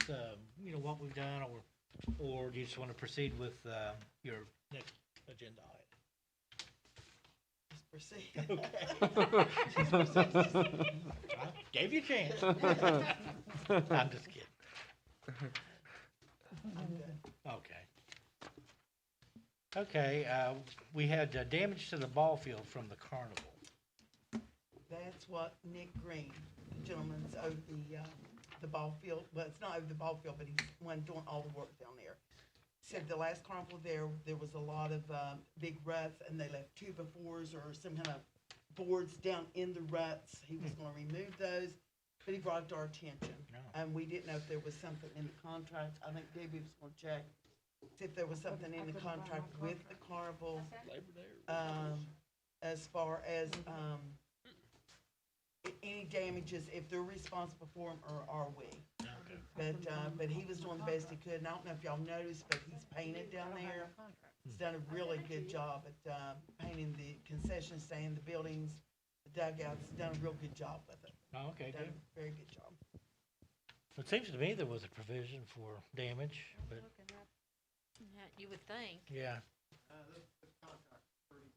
A: What we've done, or do you just want to proceed with, your next agenda item?
H: Just proceed.
A: I gave you a chance. I'm just kidding. Okay. Okay, we had damage to the ball field from the carnival.
H: That's what Nick Green, the gentleman's over the ball field, well, it's not over the ball field, but he's the one doing all the work down there. Said the last carnival there was a lot of big ruts, and they left 2x4s or some kind of boards down in the ruts. He was gonna remove those, but he brought it to our attention.
A: No.
H: And we didn't know if there was something in the contract. I think Debbie was gonna check, see if there was something in the contract with the carnival, as far as, any damages, if they're responsible for them, or are we?
A: Okay.
H: But he was doing the best he could, and I don't know if y'all noticed, but he's painted down there. He's done a really good job at, painting the concession stand, the buildings, the dugouts, he's done a real good job with it.
A: Oh, okay,
H: Done
A: good.
H: a very good job.
A: It seems to me there was a provision for damage, but,
B: Yeah, you would think.
A: yeah,
E: This contract's pretty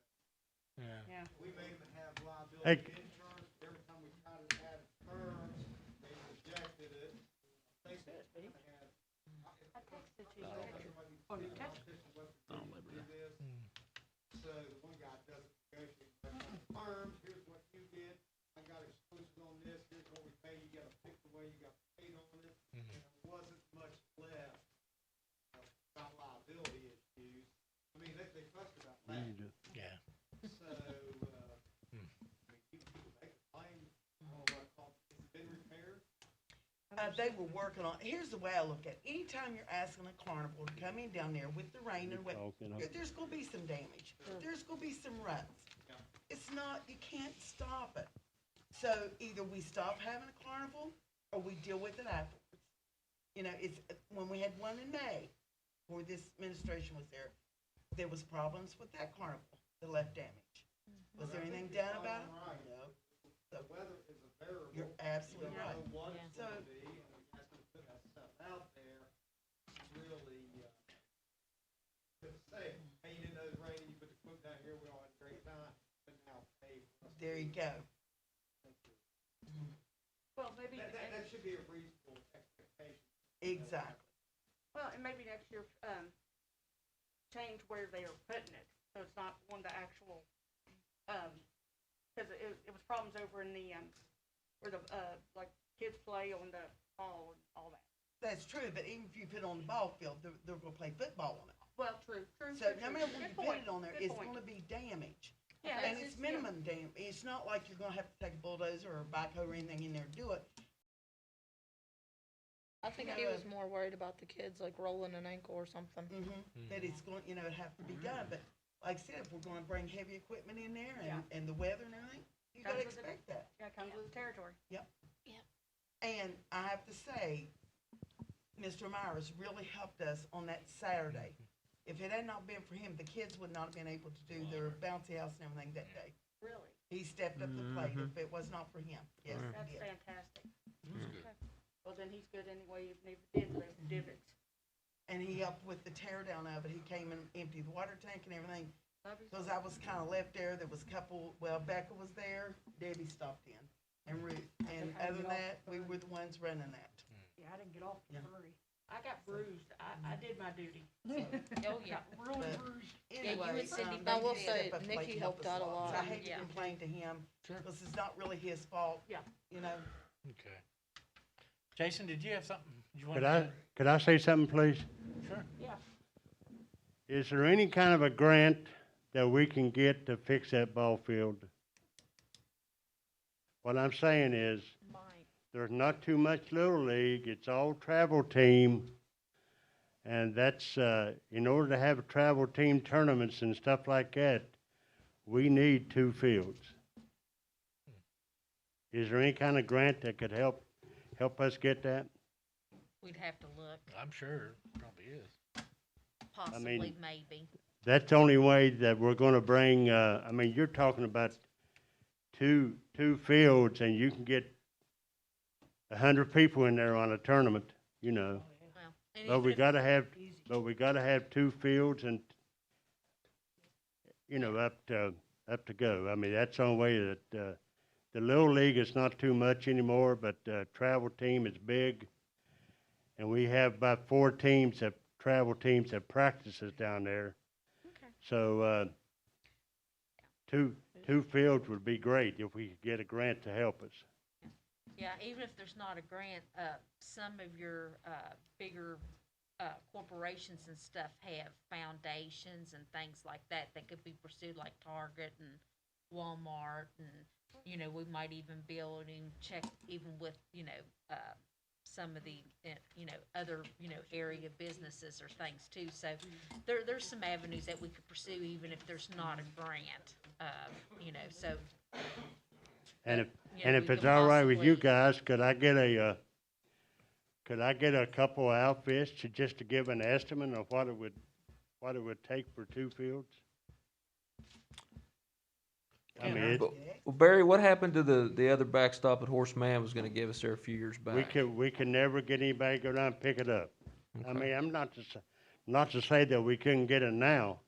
E: bad.
A: yeah.
E: We made them have
L: Hey.
E: liability insurance, every time we tried to add terms, they rejected it. They said they had.
J: I texted you later. Oh, you texted?
E: So the one guy doesn't negotiate, but terms, here's what you did, I got exclusive on this, here's what we pay, you gotta pick the way you got paid on it. And there wasn't much left about liability issues. I mean, they fussed about that.
A: Yeah.
E: So, I mean, you can make a claim on what it's called, it's been repaired.
H: They were working on, here's the way I look at it. Anytime you're asking a carnival to come in down there with the rain and wet, there's gonna be some damage. There's gonna be some ruts. It's not, you can't stop it. So either we stop having a carnival, or we deal with it afterwards. It's, when we had one in May, before this administration was there was problems with that carnival that left damage. Was there anything done about it? No. So,
E: The weather is a variable.
H: you're absolutely
E: You
H: right.
E: don't know what
B: Yeah.
E: it's gonna be, and we have to put that stuff out there, really, to say, hey, you didn't know it was raining, you put the quote down here, we all had a great time, but now pay for us.
H: There you go.
J: Well, maybe,
E: That should be a reasonable expectation.
H: Exactly.
D: Well, and maybe next year, change where they are putting it, so it's not on the actual, cause it was problems over in the, where the, like, kids play on the ball and all that.
H: That's true, but even if you put it on the ball field, they're gonna play football on it.
D: Well, true.
H: So no matter where you
D: Good
H: put
D: point,
H: it on there,
D: good
H: it's
D: point.
H: gonna be damage.
D: Yeah,
H: And
D: it's
H: it's
D: just, yeah.
H: minimum damage. It's not like you're gonna have to take a bulldozer or a backhoe or anything in there to do it.
F: I think he was more worried about the kids like rolling an ankle or something.
H: That it's going, it have to be done, but like I said, if we're gonna bring heavy equipment in there
D: Yeah.
H: and the weather and everything, you gotta
D: Comes with it.
H: expect that.
D: Yeah, it comes with the territory.
H: And I have to say, Mr. Myers really helped us on that Saturday. If it had not been for him, the kids would not have been able to do their bouncy house and everything that day.
D: Really?
H: He stepped up the plate if it was not for him. Yes,
D: That's
H: he did.
D: fantastic.
I: That's good.
D: Well, then he's good anyway, even if he did those divots.
H: And he helped with the tear down of it. He came and emptied the water tank and everything.
D: Lovely.
H: Because I was kind of left there. There was a couple, well, Becca was there, Debbie stopped in, and Ruth. And other than that, we were the ones running that.
J: Yeah, I didn't get off in a
H: Yeah.
J: hurry.
D: I got bruised. I did my duty.
B: Oh, yeah.
J: Really
H: But
J: bruised.
H: anyway,
B: and Cindy
H: they
F: I will
H: did
F: say,
H: step up late
F: Nikki
H: to help
F: helped
H: us
F: out a lot.
H: So I hate to
B: Yeah.
H: complain to him,
A: Sure.
H: because it's not really his fault.
D: Yeah.
H: You know,
A: Okay. Jason, did you have something you
L: Could
A: wanted
L: could I say something, please?
A: to? Sure.
D: Yeah.
L: Is there any kind of a grant that we can get to fix that ball field? What I'm saying is,
J: Mike.
L: there's not too much Little League, it's all travel team. And that's, in order to have a travel team tournaments and stuff like that, we need 2 fields. Is there any kind of grant that could help us get that?
B: We'd have to look,
A: I'm sure it probably is.
B: possibly, maybe.
L: That's the only way that we're gonna bring, I mean, you're talking about two fields and you can get 100 people in there on a tournament, you know.
B: Well, and
L: But
B: even
L: we
B: if-
L: gotta have 2 fields and, you know, up to go. I mean, that's the only way that, the Little League is not too much anymore, but, travel team is big. And we have about 4 travel teams that practices down there.
B: Okay.
L: So, two fields would be great if we could get a grant to help us.
B: Yeah, even if there's not a grant, some of your, bigger, corporations and stuff have foundations and things like that that could be pursued, like Target and Walmart, and, you know, we might even be able to check even with, you know, some of the, you know, other, you know, area businesses or things too. So there's some avenues that we could pursue even if there's not a grant, you know, so.
L: And if,
B: you know,
L: and if
B: we
L: it's
B: could
L: all right with you
B: possibly-
L: guys, could I get a couple of outfits just to give an estimate of what it would take for 2 fields? I mean,
K: But- Well, Barry, what happened to the other backstop that Horse Man was gonna give us there a few years back?
L: we can never get anybody to go down and pick it up. I
K: Okay.
L: mean, I'm not to say that we couldn't get it now.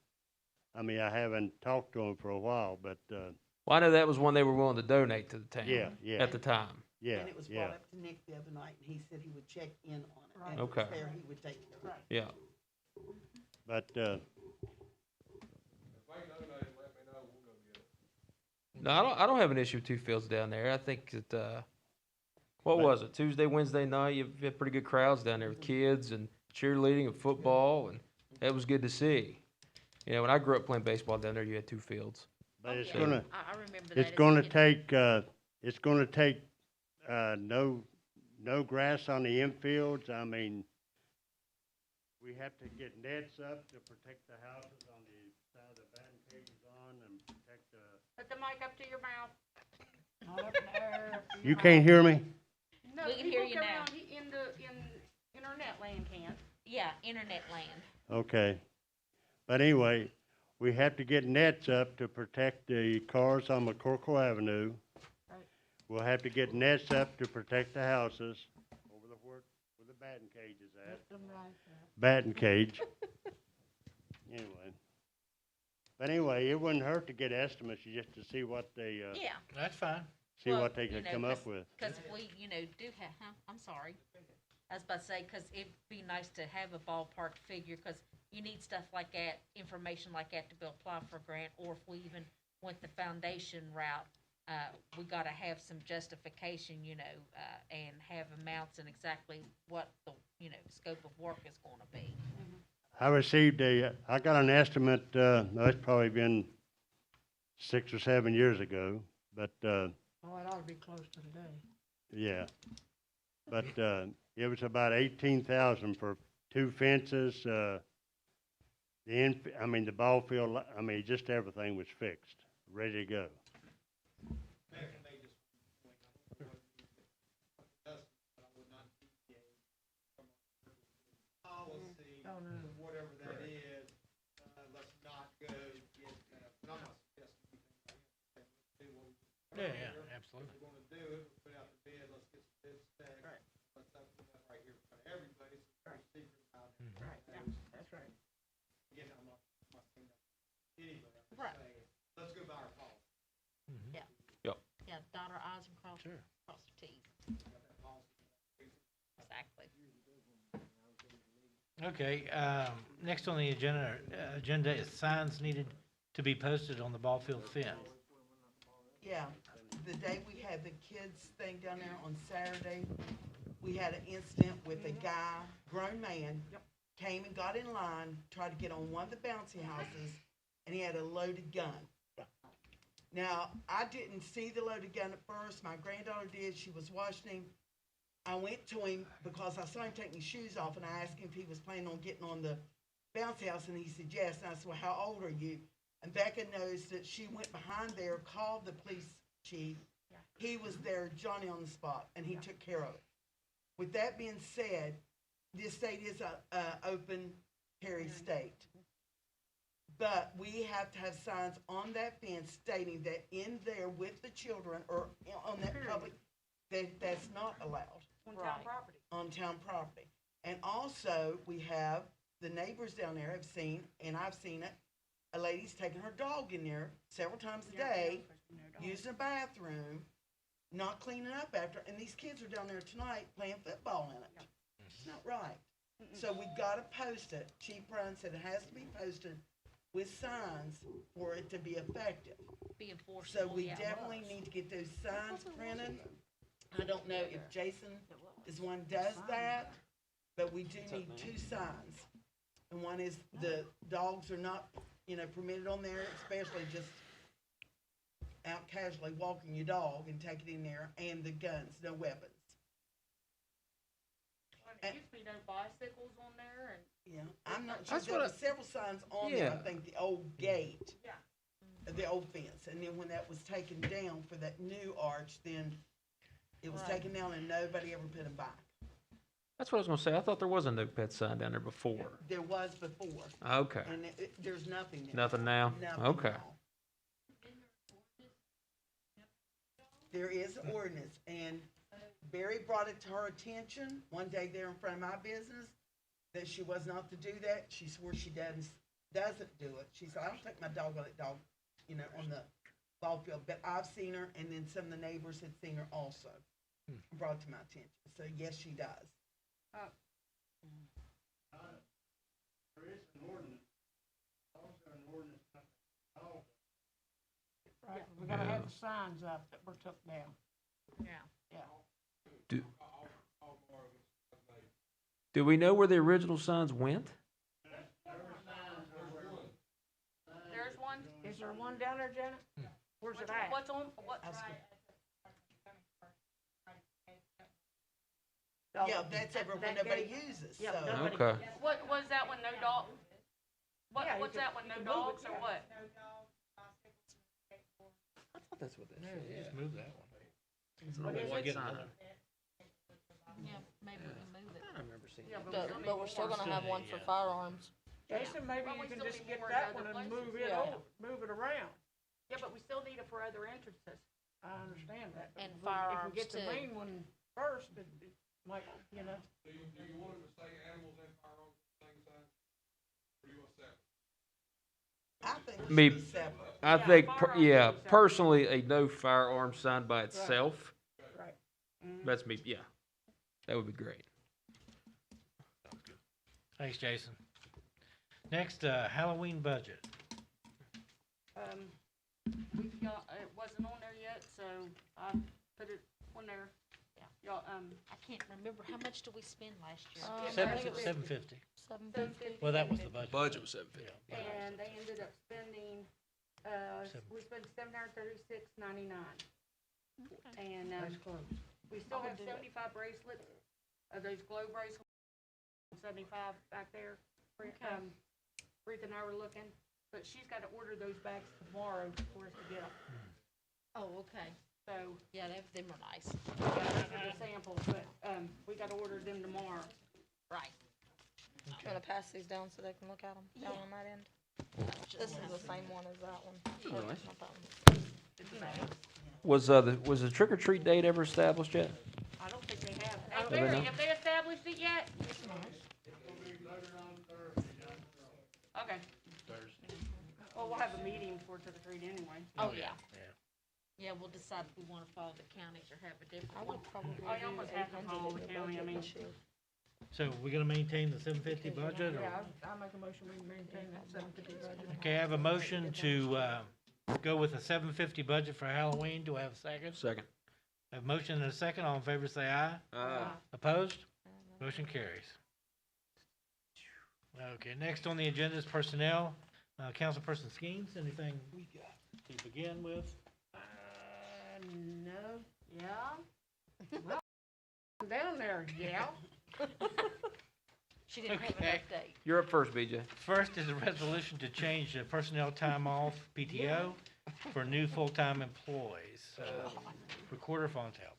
L: I mean, I haven't talked to them for a while, but,
K: Well, I know that was one they were willing to donate to the town.
L: yeah.
K: At the time.
L: yeah,
H: and it was brought
L: yeah.
H: up to Nick the other night, and he said he would check in on it.
J: Right.
H: And if it was
K: Okay.
H: there, he would take care of it.
K: Yeah.
L: But,
I: If they donate, let me know, we'll go get it.
K: No, I don't have an issue with 2 fields down there. I think that, what
L: But-
K: was it? Tuesday, Wednesday night, you had pretty good crowds down there with kids and cheerleading and football, and that was good to see. You know, when I grew up playing baseball down there, you had 2 fields.
L: but it's
B: yeah.
L: gonna,
B: I remember that.
L: it's
B: as a
L: gonna
B: kid.
L: take, no grass on the infields. I mean, we have to get nets up to protect the houses on the side of the batting cages on and protect the.
D: Put the mic up to your mouth.
J: Not up there.
L: You can't hear me?
D: No,
B: We can hear
D: people
B: you now.
D: around in internet land can't.
B: Yeah, internet land.
L: Okay. But anyway, we have to get nets up to protect the cars on McCorkle Avenue.
J: Right.
L: We'll have to get nets up to protect the houses over where the batting cage is at.
J: Let them right there.
L: Batting cage. Anyway. But anyway, it wouldn't hurt to get estimates just to see what they,
B: Yeah.
A: That's fine.
L: see
B: Well,
L: what they
B: you
L: could
B: know,
L: come up with.
B: Because if we, you know, do have, I'm sorry. I was about to say, because it'd be nice to have a ballpark figure, because you need stuff like that, information like that to be able to apply for a grant, or if we even went the foundation route, we gotta have some justification, you know, and have amounts and exactly what the, you know, scope of work is gonna be.
L: I got an estimate, it's probably been 6 or 7 years ago, but,
J: Oh, it ought to be close to today.
L: yeah. But, it was about 18,000 for 2 fences, the ball field, just everything was fixed, ready to go.
J: Oh, no.
E: whatever that is, let's not go get, and I'm not suggesting anything. Do what we
A: Yeah,
E: earlier.
A: yeah, absolutely.
E: If we're gonna do it, we'll put out the bid, let's get some bids back.
J: Right.
E: Let's open it up right here in front of everybody, so there's no secret about it.
A: Mhm.
J: Right, yeah, that's right.
E: Again, I'm not saying that anybody, I'm just
B: Right.
E: saying, let's go by our policy.
A: Mhm.
B: Yeah, dot our i's and cross
A: Sure.
B: our t's.
E: Got that policy.
B: Exactly.
A: Okay, next on the agenda is signs needed to be posted on the ball field fence.
H: Yeah, the day we had the kids thing down there on Saturday, we had an incident with a guy, grown man, came and got in line, tried to get on one of the bouncy houses, and he had a loaded gun. Now, I didn't see the loaded gun at first, my granddaughter did, she was washing him. I went to him because I saw him taking his shoes off, and I asked him if he was planning on getting on the bouncy house, and he said yes, and I said, well, how old are you? And Becca knows that she went behind there, called the police chief. He was there, Johnny on the spot, and he took care of it. With that being said, this state is a open carry state. But we have to have signs on that fence stating that in there with the children or on that public, that's not allowed
J: On town
B: Right.
J: property.
H: on town property. And also, we have, the neighbors down there have seen, and I've seen it, a lady's taking her dog in there several times a day, using a bathroom, not cleaning up after, and these kids are down there tonight playing football in it. It's not right. So we gotta post it. Chief Ryan said it has to be posted with signs for it to be effective.
B: Be enforced.
H: So we definitely need to get those signs printed. I don't know if Jason is one does that, but we do need two signs. And one is the dogs are not, permitted on there, especially just out casually walking your dog and take it in there, and the guns, no weapons.
D: There used to be no bicycles on there and.
H: Yeah, I'm not sure,
K: That's
H: there
K: what
H: were several signs on there, I
K: Yeah.
H: think the old gate.
D: Yeah.
H: The old fence, and then when that was taken down for that new arch, then it was
B: Right.
H: taken down and nobody ever put them back.
K: That's what I was gonna say. I thought there was a no pet sign down there before.
H: There was before,
K: Okay.
H: and there's nothing now.
K: Nothing now?
H: Nothing
K: Okay.
H: now. There is an ordinance, and Barry brought it to her attention one day there in front of my business, that she was not to do that. She swore she doesn't do it. She said, I don't take my dog on that dog, on the ball field, but I've seen her, and then some of the neighbors had seen her also. Brought it to my attention, so yes, she does.
L: There is an ordinance, also an ordinance,
J: Right, we gotta have the signs up that were took down.
B: Yeah.
K: Do we know where the original signs went?
D: There's one.
J: Is there one down there, Janet? Where's it at?
D: What's on, what?
J: Oh,
H: Yeah, that's everywhere
J: that
H: nobody
J: gate?
H: uses,
J: Yeah,
H: so.
J: nobody-
K: Okay.
D: What, was that one, no dog?
J: Yeah, you
D: What's
J: can-
D: that one,
J: you
D: no
J: can move it,
D: dogs or
J: yeah.
D: what?
K: I thought that's what that
A: Yeah, just move that one.
J: What is
A: Why
J: it?
A: get another?
B: Yeah, maybe we can move it.
K: I remember seeing
D: Yeah,
K: that.
F: But we're still gonna have one for
A: Yeah.
F: firearms.
J: Jason, maybe
D: Well,
J: you
D: we
J: can
D: still
J: just
D: need
J: get
D: more in
J: that
D: other
J: one and
D: places.
J: move it
F: Yeah.
J: over, move it around.
D: Yeah, but we still need it for other entrances.
J: I understand that. but
B: And
J: if we
B: firearms,
J: get the
B: too.
J: main one first, it might,
I: Do you want it to say animals and firearms at the same time? Or do you want separate?
H: I think it
K: Me-
H: should be separate.
K: I
D: Yeah,
K: think,
D: firearms
K: yeah,
D: would be separate.
K: personally, a no firearm sign by itself.
J: Right. Mhm.
K: That's me, yeah. That would be great.
A: Thanks, Jason. Next, Halloween budget.
D: We've got, it wasn't on there yet, so I put it on there.
B: Yeah.
D: Y'all,
B: I can't remember, how much did we spend last year?
F: I think it was-
A: 750.
F: 750.
A: Well, that was the budget.
K: Budget was 750.
A: Yeah.
D: and they ended up spending, we spent $736.99. And,
J: That's close.
D: we still
F: I would
D: have
F: do it.
D: 75 bracelets, those glow bracelets, 75 back there. Ruth and I were looking, but she's gotta order those bags tomorrow for us to get them.
B: Oh, okay.
D: So,
B: Yeah, them are nice.
D: we got the samples, but, we gotta order them tomorrow.
B: Right.
F: You wanna pass these down so they can look at them down on that end? This is the same one as that one. Or
K: Really?
F: not that one.
K: Was the trick or treat date ever established yet?
D: I don't think they have. Hey,
K: Have they
D: Barry,
K: not?
D: have they established it yet? Okay. Well, we'll have a meeting for trick or treat anyway.
B: Oh, yeah. Yeah, we'll decide if we wanna follow the counties or have a
F: I
B: different one.
F: would probably
D: Oh, you
F: do
D: almost have to
F: 800
D: follow
F: in
D: the
F: your
D: county, I
F: budget
D: mean.
F: this year.
A: So we're gonna maintain the 750 budget, or?
J: I make a motion, we maintain that 750 budget.
A: Okay, I have a motion to, go with a 750 budget for Halloween. Do I have a second?
K: Second.
A: I have a motion and a second. All in favor, say aye. Opposed? Motion carries. Okay, next on the agenda is personnel. Councilperson Skeens, anything to begin with?
J: No, yeah. Well, down there, yeah.
F: She didn't have an
A: Okay.
F: update.
K: You're up first, BJ.
A: First is a resolution to change the personnel time off, PTO, for new full-time employees. Recorder phone help.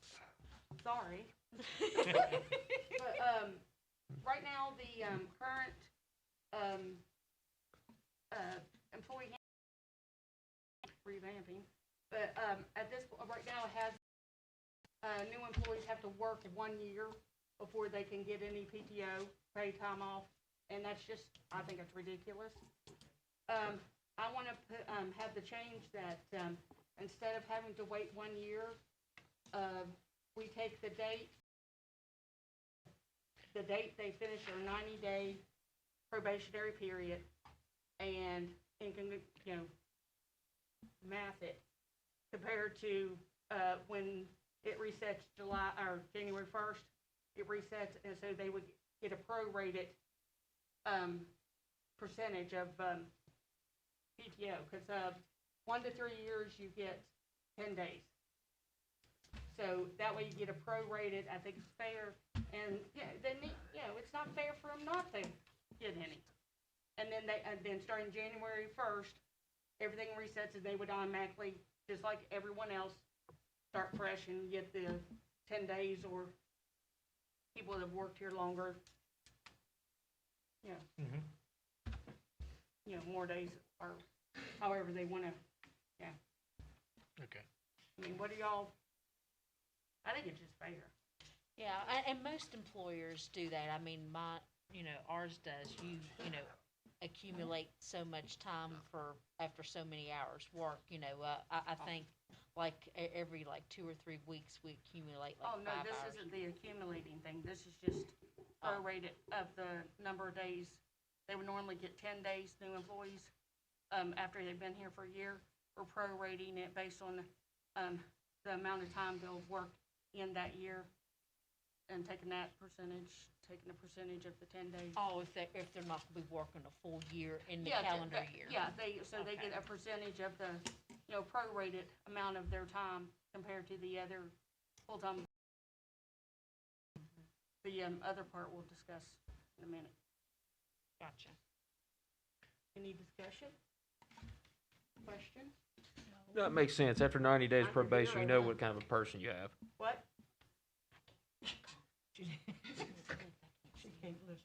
D: Sorry. But, right now, the, current, employee revamping, but, at this, right now, it has, new employees have to work 1 year before they can get any PTO, paid time off, and that's just, I think it's ridiculous. I wanna put, have the change that, instead of having to wait 1 year, we take the date they finish their 90-day probationary period, and math it, compared to, when it resets July, or January 1st, it resets, and so they would get a prorated, percentage of, PTO, because, 1 to 3 years, you get 10 days. So that way you get a prorated, I think it's fair, and, then, it's not fair for them not to get any. And then starting January 1st, everything resets, and they would automatically, just like everyone else, start fresh and get the 10 days, or people that have worked here longer,
A: Mhm.
D: More days, or however they wanna,
A: Okay.
D: I mean, what do y'all, I think it's just fair.
B: Yeah, and most employers do that. I mean, ours does. You accumulate so much time after so many hours work, I think every 2 or 3 weeks we accumulate
D: Oh, no,
B: 5
D: this
B: hours.
D: isn't the accumulating thing, this is just prorated of the number of days. They would normally get 10 days, new employees, after they've been here for a year. We're prorating it based on, the amount of time they'll work in that year, and taking a percentage of the 10 days.
B: Oh, if they're not gonna be working a full year in the
D: Yeah,
B: calendar year.
D: Yeah, they get a percentage of the, prorated amount of their time compared to the other full-time. The, other part we'll discuss in a minute.
B: Gotcha.
D: Any discussion? Question?
K: That makes sense. After 90 days probation, you know what kind of a person you have.
D: What?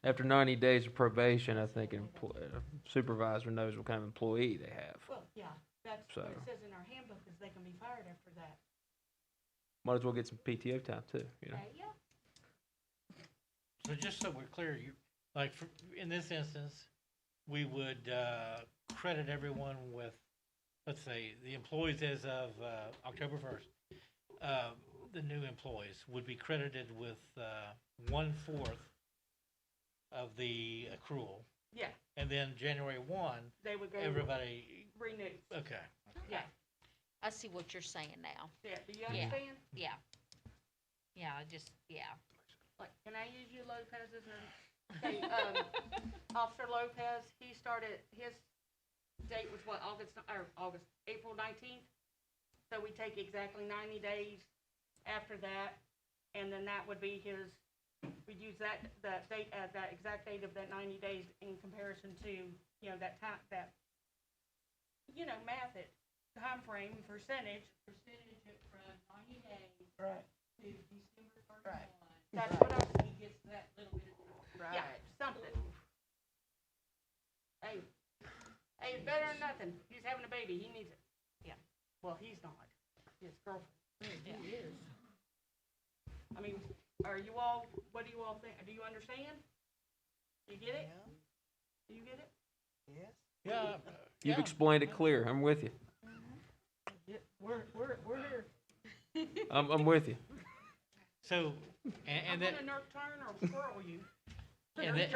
K: After 90 days of probation, I think a supervisor knows what kind of employee they have.
D: Well, yeah, that's
K: So-
D: what it says in our handbook, is they can be fired after that.
K: Might as well get some PTO time too,
D: Yeah.
A: So just so we're clear, in this instance, we would, credit everyone with, let's say, the employees as of, October 1st. The new employees would be credited with, 1/4 of the accrual.
D: Yeah,
A: And then January 1,
D: they would go
A: everybody,
D: renew.
A: okay.
D: Yeah,
B: I see what you're saying now.
D: yeah, do you
B: Yeah.
D: understand?
B: Yeah. Yeah,
D: Like, can I use you Lopez as okay, Officer Lopez, he started, his date was what, April 19th? So we take exactly 90 days after that, and then that would be his, we'd use that date, that exact date of that 90 days in comparison to, that time, math it, timeframe, percentage it from 90 days
J: Right.
D: to December 31.
J: Right.
D: That's what I was, he gets that little bit of time.
J: Right.
D: Yeah, something. Hey, hey, it's better than nothing. He's having a baby. He needs it. Yeah. Well, he's not. His girlfriend. Yeah. He is. I mean, are you all, what do you all think? Do you understand? You get it? Do you get it?
H: Yes.
A: Yeah.
K: You've
A: yeah.
K: explained it clear. I'm with you.
D: Yeah, we're here.
K: I'm with you.
A: So,
D: I'm
A: and that,
D: gonna nerf turn or squirrel you.
A: and that,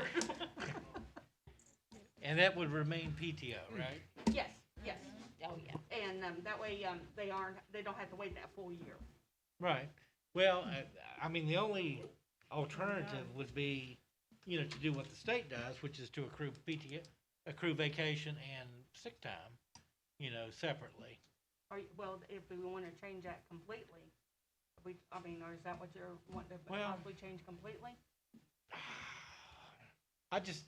A: and that would remain PTO, right?
D: Yes, yes. Oh, yeah. And, that way, they don't have to wait that full year.
A: Right. Well, I mean, the only alternative would be, you know, to do what the state does, which is to accrue vacation and sick time, you know, separately.
D: Well, if we wanna change that completely, or is that what you're wanting to
A: Well-
D: possibly change completely?
A: I just,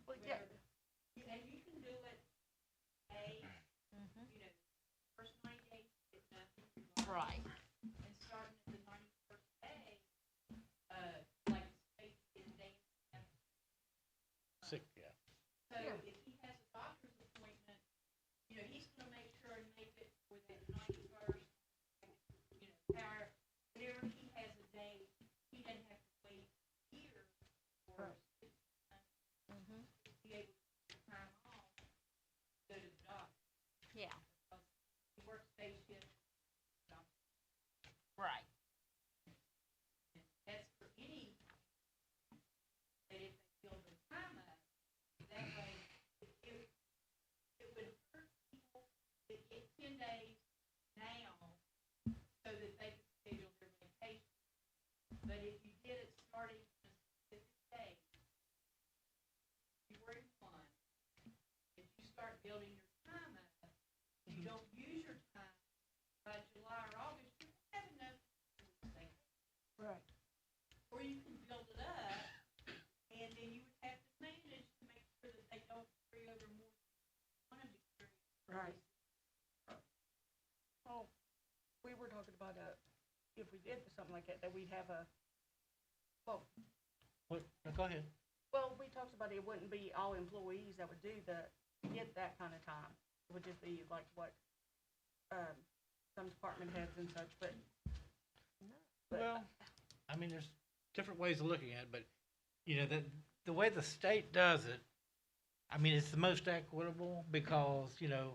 D: Well, yeah.
B: And you can do it, first 90 days, it's nothing.
D: Right.
B: And starting at the 91st day, like state is day.
A: sick, yeah.
B: So if he has a doctor's appointment, he's gonna make sure and make it for that 91st. However, whenever he has a day, he doesn't have to wait here for to be able to take time off, go to the doctor.
D: Yeah.
B: He works day shift.
D: Right.
B: That's for any, that if they build their time up, that way, it would hurt people that get 10 days now, so that they can schedule their vacation. But if you did it starting on a specific day, February 1, if you start building your time up, if you don't use your time by July or August, you're gonna have enough vacation.
D: Right.
B: Or you can build it up, and then you would have to manage to make sure that they don't carry over more than one of the carry.
D: Right. Well, we were talking about, if we did something like that we'd have
A: What, go ahead.
D: well, we talked about it wouldn't be all employees that would get that kind of time. It would just be like what, some department heads and such, but.
A: Well, I mean, there's different ways of looking at it, but, you know, the way the state does it, I mean, it's the most equitable because, you know,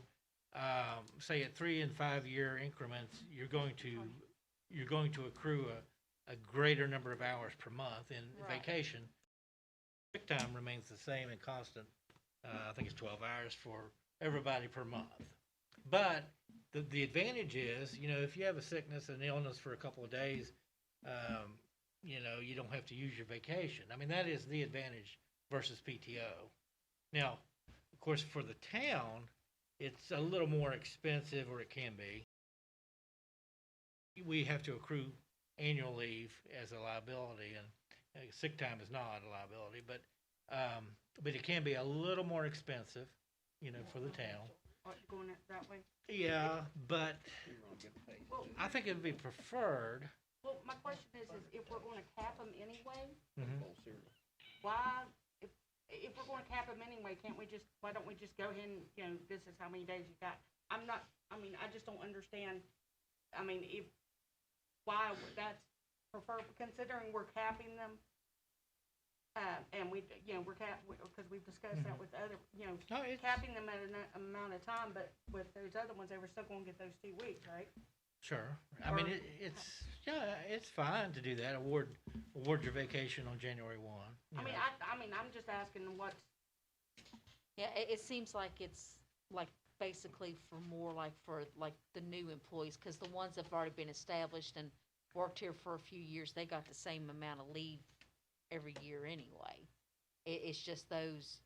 A: say at 3 and 5 year increments, you're going to accrue a greater number of hours per month in
D: Right.
A: vacation. Sick time remains the same and constant. I think it's 12 hours for everybody per month. But the advantage is, you know, if you have a sickness and illness for a couple of days, you know, you don't have to use your vacation. I mean, that is the advantage versus PTO. Now, of course, for the town, it's a little more expensive, or it can be. We have to accrue annual leave as a liability, and sick time is not a liability, but it can be a little more expensive, you know, for the town.
D: Going that way?
A: Yeah, but I think it'd be preferred.
D: Well, my question is if we're gonna cap them anyway,
A: Mhm.
D: why, if we're gonna cap them anyway, why don't we just go ahead and, this is how many days you got? I just don't understand, why that's preferred, considering we're capping them. And because we've discussed that with other,
A: No, it's,
D: capping them at an amount of time, but with those other ones, they were still gonna get those 2 weeks, right?
A: sure. I mean,
D: Or-
A: it's fine to do that. Award your vacation on January 1. you know.
D: I'm just asking what's,
B: Yeah, it seems like it's like basically for the new employees, because the ones that have already been established and worked here for a few years, they got the same amount of leave every year anyway. It's just those,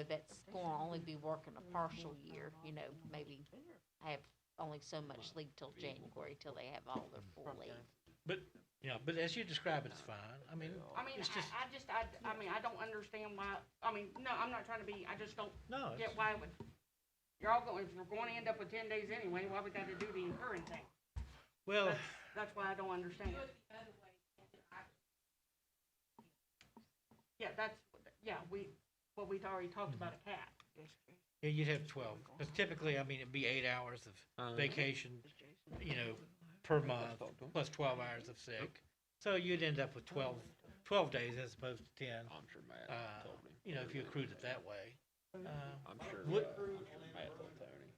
B: that's going to only be working a partial year, maybe have only so much leave till January, till they have all their full leave.
A: But as you describe it, it's fine. I mean, it's just,
D: I don't understand why, no, I'm not trying to be, I just don't
A: no,
D: get why it would You're all going, if we're going to end up with 10 days anyway, why we gotta do the incurring thing?
A: Well,
D: That's why I don't understand it. Yeah, what we've already talked about a cap.
A: yeah, you'd have 12, because typically, I mean, it'd be 8 hours of vacation, you know, per month, plus 12 hours of sick. So you'd end up with 12 days as opposed to 10.
K: I'm sure Matt told me.
A: You know, if you accrued it that way.
K: I'm sure
A: Would-
K: Matt told Tony.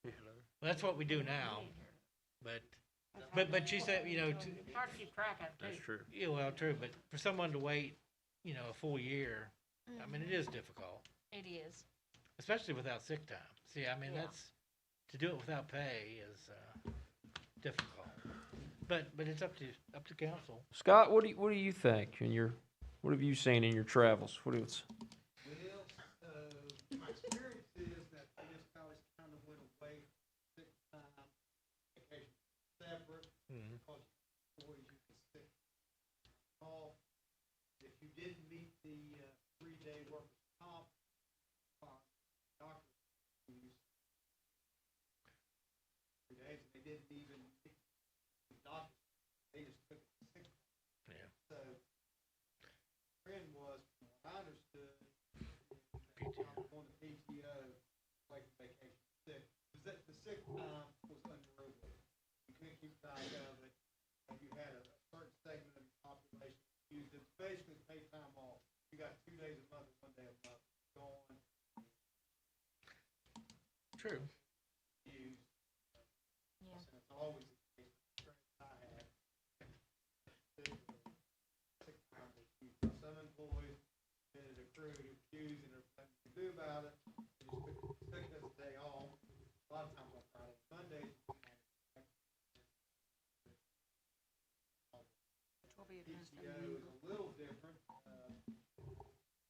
A: Well, that's what we do now, but she said, you know,
D: It's hard to keep track of, too.
K: That's true.
A: yeah, well, true, but for someone to wait, you know, a full year, I mean, it is difficult,
B: It is.
A: especially without sick time. See, I mean,
B: Yeah.
A: to do it without pay is, difficult. But it's up to council.
K: Scott, what do you think what have you seen in your travels?
E: Well, my experience is that municipalities kind of went away from sick time, vacation separate,
A: Mhm.
E: because employees you could sick off. If you didn't meet the 3-day workers' comp, doctors used 3 days, and they didn't even meet the doctors, they just took it sick.
A: Yeah.
E: So, trend was, from what I understood,
A: PTO.
E: on the PTO, like vacation sick, because the sick time was unruly. You couldn't keep track of it, and you had a certain segment of the population used it, basically paid time off. You got 2 days a month, 1 day a month, gone,
A: True.
E: used.
B: Yeah.
E: And it's always the case, the experience I had. Sick time was used by some employees, and it accrued, it was used, and there's nothing you can do about it. You just took it as a day off. A lot of times on Fridays, Mondays,
D: Which will be addressed in
E: PTO
D: the
E: is a little different.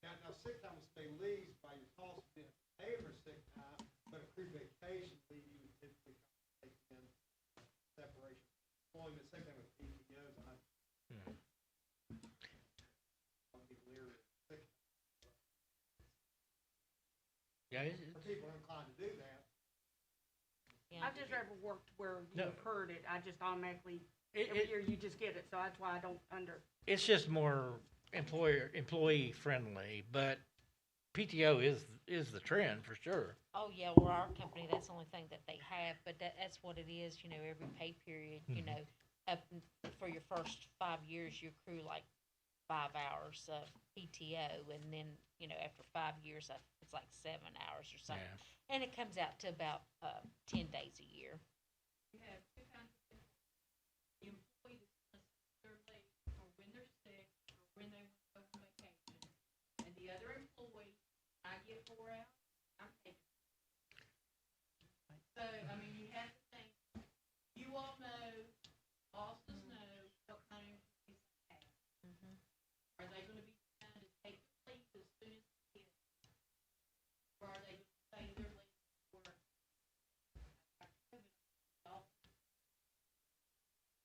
E: Now sick time will stay leaves by your cost, you didn't pay for sick time, but accrued vacation leave you would typically take in separation. Employment, same thing with PTOs, Some people here are sick.
A: Yeah,
E: Some people are inclined to do that.
B: Yeah.
D: I've just never worked where you
A: No.
D: incurred it, I just automatically,
A: it,
D: every
A: it,
D: year you just get it, so that's why I don't
A: it's just more employee friendly, but PTO is the trend for sure.
B: Oh, yeah, well, our company, that's the only thing that they have, but that's what it is, you know, every pay period, you know, for your first 5 years, you accrue like 5 hours of PTO, and then, you know, after 5 years, it's like 7 hours or something.
A: Yeah.
B: And it comes out to about 10 days a year.
J: You have two kinds of people. The employee that's necessarily, or when they're sick, or when they want to go on vacation. And the other employee, I get 4 hours, I'm taking. So, I mean, you have to think, you all know, bosses know what kind of employees they have.
B: Mhm.
J: Are they gonna be trying to take the leave as soon as they get it? Or are they gonna say they're leaving for COVID?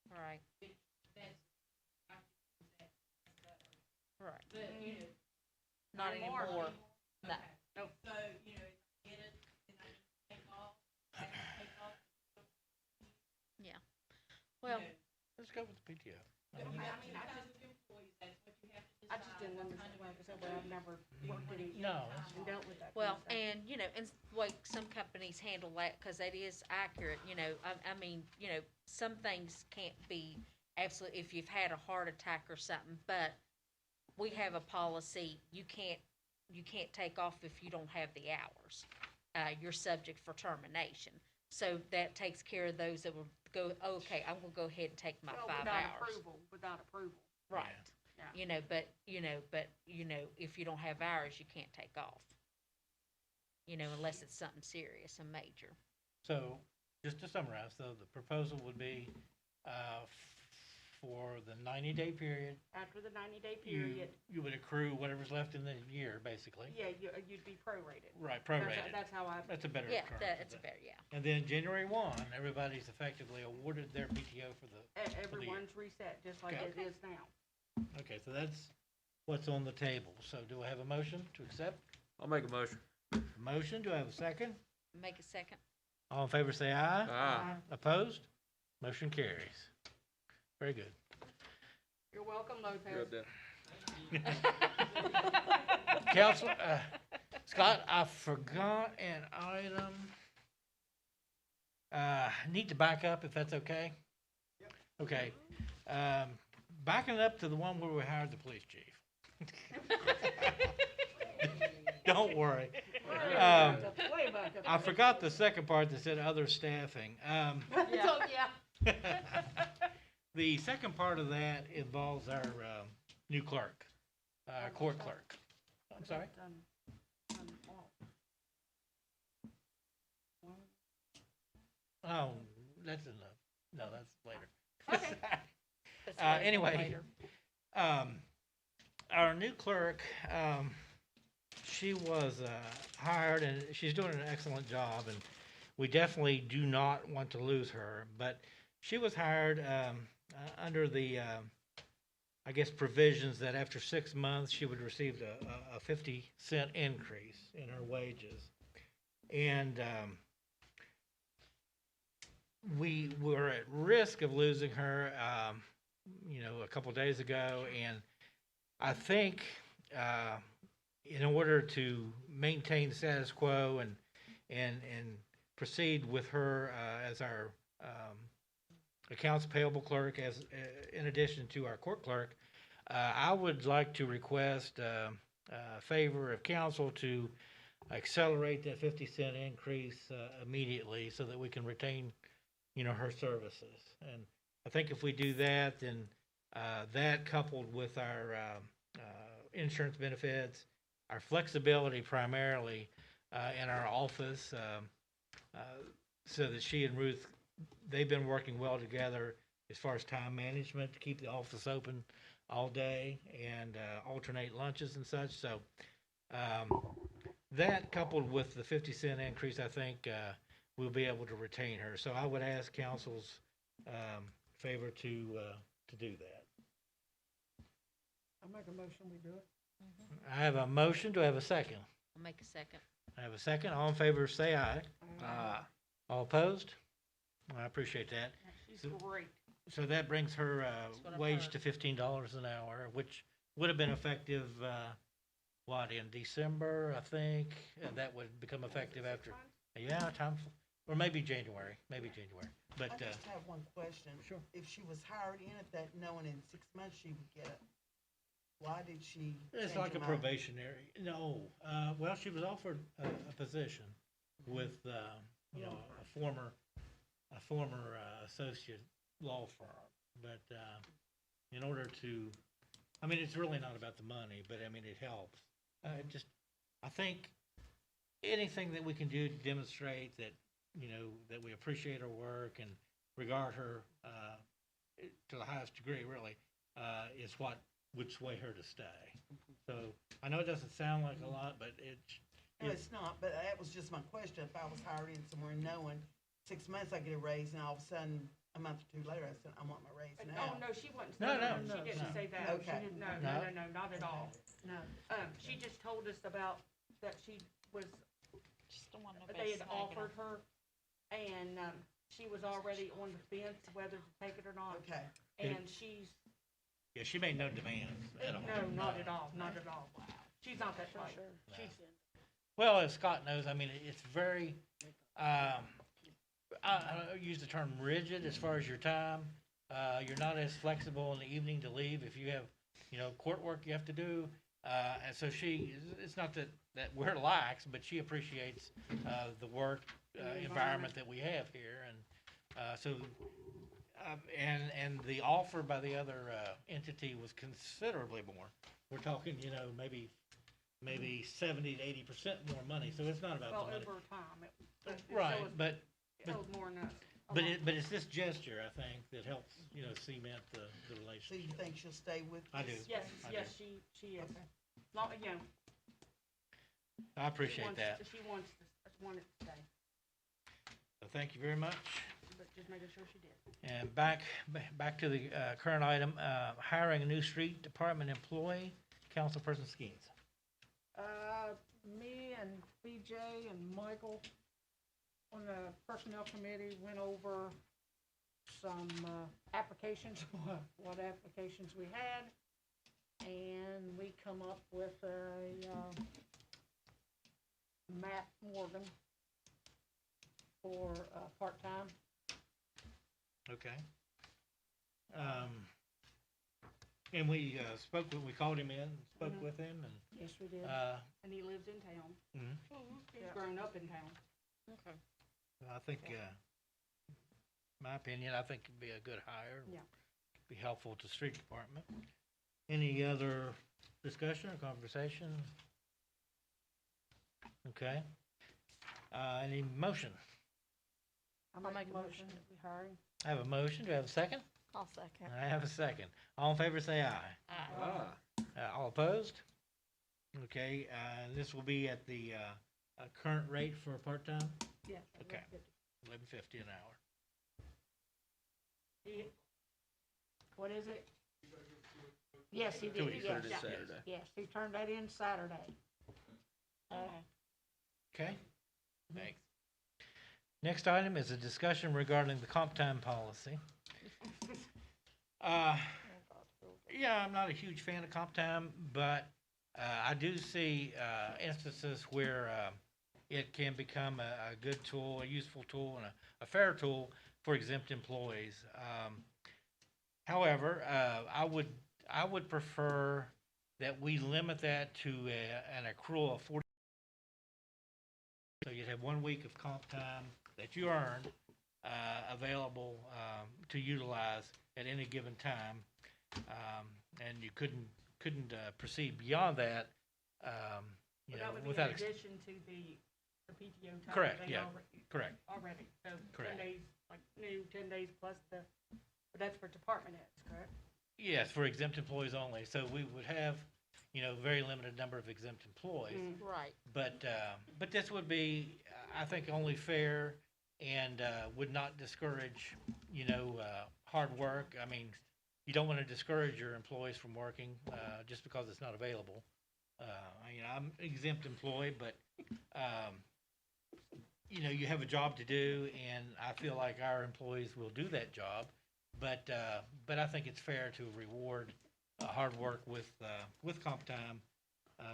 B: Right,
J: That's, I think that's better.
B: right.
J: But, you know.
B: Not anymore. No.
J: Okay.
D: Nope.
J: So, you know, if I get it, then I just take off, I have to take off.
B: Well,
A: Let's go with the PTO.
J: But you have two kinds of employees, that's what you have to
D: I
J: decide.
D: just didn't
J: what
D: understand,
J: kind of
D: like I said, but I've never worked in it
A: No.
D: and dealt with that.
B: well,
D: kind of stuff.
B: and, you know, and like some companies handle that, cause that is accurate, you know, I mean, you know, some things can't be absolutely, if you've had a heart attack or something, but we have a policy, you can't take off if you don't have the hours. You're subject for termination. So that takes care of those that will go, okay, I'm gonna go ahead and take my
D: Well,
B: 5
D: without
B: hours.
D: without approval.
B: Right.
D: Yeah.
B: You know, if you don't have hours, you can't take off. You know, unless it's something serious and major.
A: So, just to summarize, so the proposal would be, for the 90-day period,
D: After the 90-day period,
A: you would accrue whatever's left in the year, basically.
D: yeah, you'd be prorated.
A: Right, prorated.
D: That's how I,
A: That's a better
B: Yeah,
A: term.
B: that's a better, yeah.
A: And then January 1, everybody's effectively awarded their PTO for the,
D: everyone's reset, just like it
A: Okay.
D: is now.
A: okay, so that's what's on the table. So do I have a motion to accept?
K: I'll make a motion.
A: Motion, do I have a second?
B: Make a second.
A: All in favor say aye.
K: Ah,
A: Opposed? Motion carries. Very good.
D: You're welcome, Lopez.
K: good then.
A: Council, Scott, I forgot an item. Need to back up if that's okay?
E: Yep.
A: Okay. Backing up to the one where we hired the police chief. Don't worry.
D: Way back up.
A: I forgot the second part that said other staffing.
D: So, yeah.
A: The second part of that involves our, new clerk, court clerk. I'm sorry? Oh, that's enough. No, that's later.
D: Okay.
A: Anyway, our new clerk, she was, hired and she's doing an excellent job and we definitely do not want to lose her, but she was hired, under the, I guess provisions that after 6 months, she would receive a 50-cent increase in her wages. And, we were at risk of losing her, a couple days ago, and I think in order to maintain status quo and proceed with her as our accounts payable clerk, as in addition to our court clerk, I would like to request a favor of council to accelerate that 50-cent increase immediately so that we can retain her services. And I think if we do that, then that coupled with our insurance benefits, our flexibility primarily in our office, so that she and Ruth, they've been working well together as far as time management to keep the office open all day and alternate lunches and such. So that coupled with the 50-cent increase, I think we'll be able to retain her. So I would ask council's favor to do that.
E: I make a motion, we do it.
A: I have a motion. Do I have a second?
B: I'll make a second.
A: I have a second. All in favor, say aye.
K: Ah,
A: All opposed? I appreciate that.
D: She's great.
A: So that brings her
B: what I've
A: wage
B: heard.
A: to $15 an hour, which would have been effective, in December, I think? That would become effective after, or maybe January,
H: I
A: But,
H: just have one question.
A: Sure.
H: If she was hired in at that, knowing in 6 months she would get it, why did she
A: it's
H: change
A: like
H: her
A: a
H: mind?
A: probationary, no, well, she was offered a position with, a former associate law firm. But, in order to, it's really not about the money, but it helps. I think anything that we can do to demonstrate that, that we appreciate her work and regard her, to the highest degree, really, is what would sway her to stay. So, I know it doesn't sound like a lot, but
H: No, it's not, but that was just my question. If I was hired in somewhere knowing 6 months I get a raise and all of a sudden, a month or two later, I said, I want my raise
D: Oh,
H: now.
D: no, she wasn't.
A: No,
D: saying
A: no,
D: that. She didn't
A: no.
D: say that. She
H: Okay.
D: didn't,
A: No.
D: no, not at all.
H: No.
D: She just told us about that she was,
F: Just don't want
D: they had offered her, and, she was already on the fence whether to take it or not.
H: Okay.
D: And she's,
A: yeah, she made no demands at all.
D: no, not at all, not at all. She's not that type. She's,
A: Well, as Scott knows, it's very, I use the term rigid as far as your time. You're not as flexible in the evening to leave if you have, court work you have to do. And so it's not that we're lax, but she appreciates, the work, environment that we have here. And, and the offer by the other, entity was considerably more. We're talking, maybe 70 to 80% more money, so it's not about
D: well,
A: the money.
D: over time, it
A: Right,
D: was,
A: but
D: it was more than us.
A: but it's this gesture, I think, that helps, cement the
H: So you
A: relationship.
H: think she'll stay with us?
A: I do.
D: Yes,
A: I
D: yes, she is. Not,
A: I appreciate that.
D: She wants to stay,
A: So thank you very much.
D: but just making sure she did.
A: And back to the current item, hiring a new street department employee, Councilperson Skeens.
D: Me
M: and BJ and Michael on the personnel committee went over some applications, what applications we had, and we come up with a Matt Morgan for part-time.
A: Okay. And we spoke, we called him in, spoke
M: Mhm.
A: with him, and,
M: Yes, we did. And he lives in town.
A: mhm.
M: He's grown up in town.
F: Okay.
A: I think, my opinion, I think it'd be a good hire.
M: Yeah.
A: Be helpful to street department. Any other discussion or conversation? Okay. Any motion?
M: I'll make a motion that we hire him.
A: I have a motion. Do I have a second?
F: I'll second.
A: I have a second. All in favor, say aye. All opposed? Okay, and this will be at the, current rate for a part-time,
M: Yeah.
A: Okay. $11.50 an hour.
M: What is it? Yes, he
A: 2
M: did,
A: weeks.
M: yes,
K: Put it in Saturday.
M: yes, he turned that in Saturday.
A: Okay, thanks. Next item is a discussion regarding the comp time policy. Yeah, I'm not a huge fan of comp time, but I do see instances where it can become a good tool, a useful tool, and a fair tool for exempt employees. However, I would prefer that we limit that to an accrual of 40. So you'd have 1 week of comp time that you earned available to utilize at any given time, and you couldn't proceed beyond that. You
M: But
A: know,
M: that would be in
A: without
M: addition to the PTO time.
A: Correct,
M: they
A: yeah, correct.
M: Already, so
A: Correct.
M: 10 days, like new 10 days plus but that's for department heads, correct?
A: Yes, for exempt employees only. So we would have, very limited number of exempt employees.
F: Right.
A: But this would be, I think, only fair and would not discourage, hard work. I mean, you don't want to discourage your employees from working just because it's not available. I'm exempt employee, but, you have a job to do, and I feel like our employees will do that job. But I think it's fair to reward hard work with comp time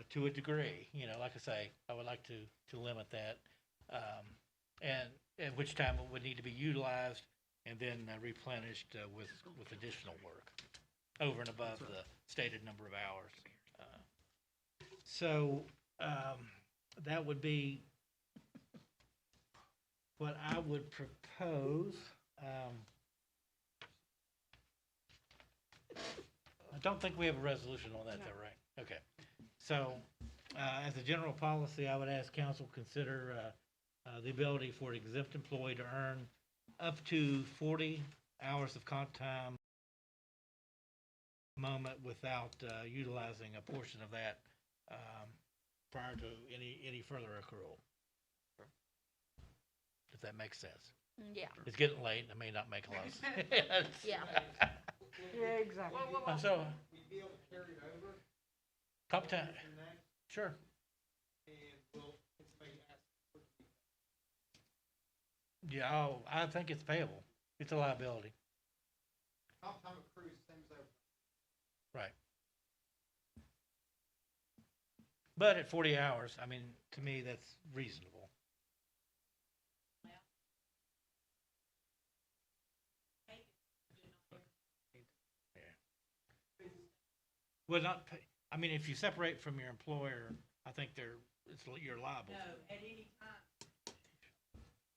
A: to a degree. Like I say, I would like to limit that, and at which time it would need to be utilized and then replenished with additional work over and above the stated number of hours. So that would be what I would propose. I don't think we have a resolution on that, though, right? Okay. So, as a general policy, I would ask council consider the ability for an exempt employee to earn up to 40 hours of comp time moment without utilizing a portion of that prior to any further accrual. If that makes sense.
F: Yeah.
A: It's getting late. I may not make a lot of sense.
F: Yeah.
M: Yeah, exactly.
A: So,
E: We'd be able to carry it over.
A: comp time,
E: to the next,
A: sure.
E: and we'll, if somebody asks for it to be
A: Yeah, I think it's payable. It's a liability.
E: comp time accrues, same as over.
A: Right. But at 40 hours, I mean, to me, that's reasonable. Well, not pay, I mean, if you separate from your employer, I think you're liable.
J: No, at any time.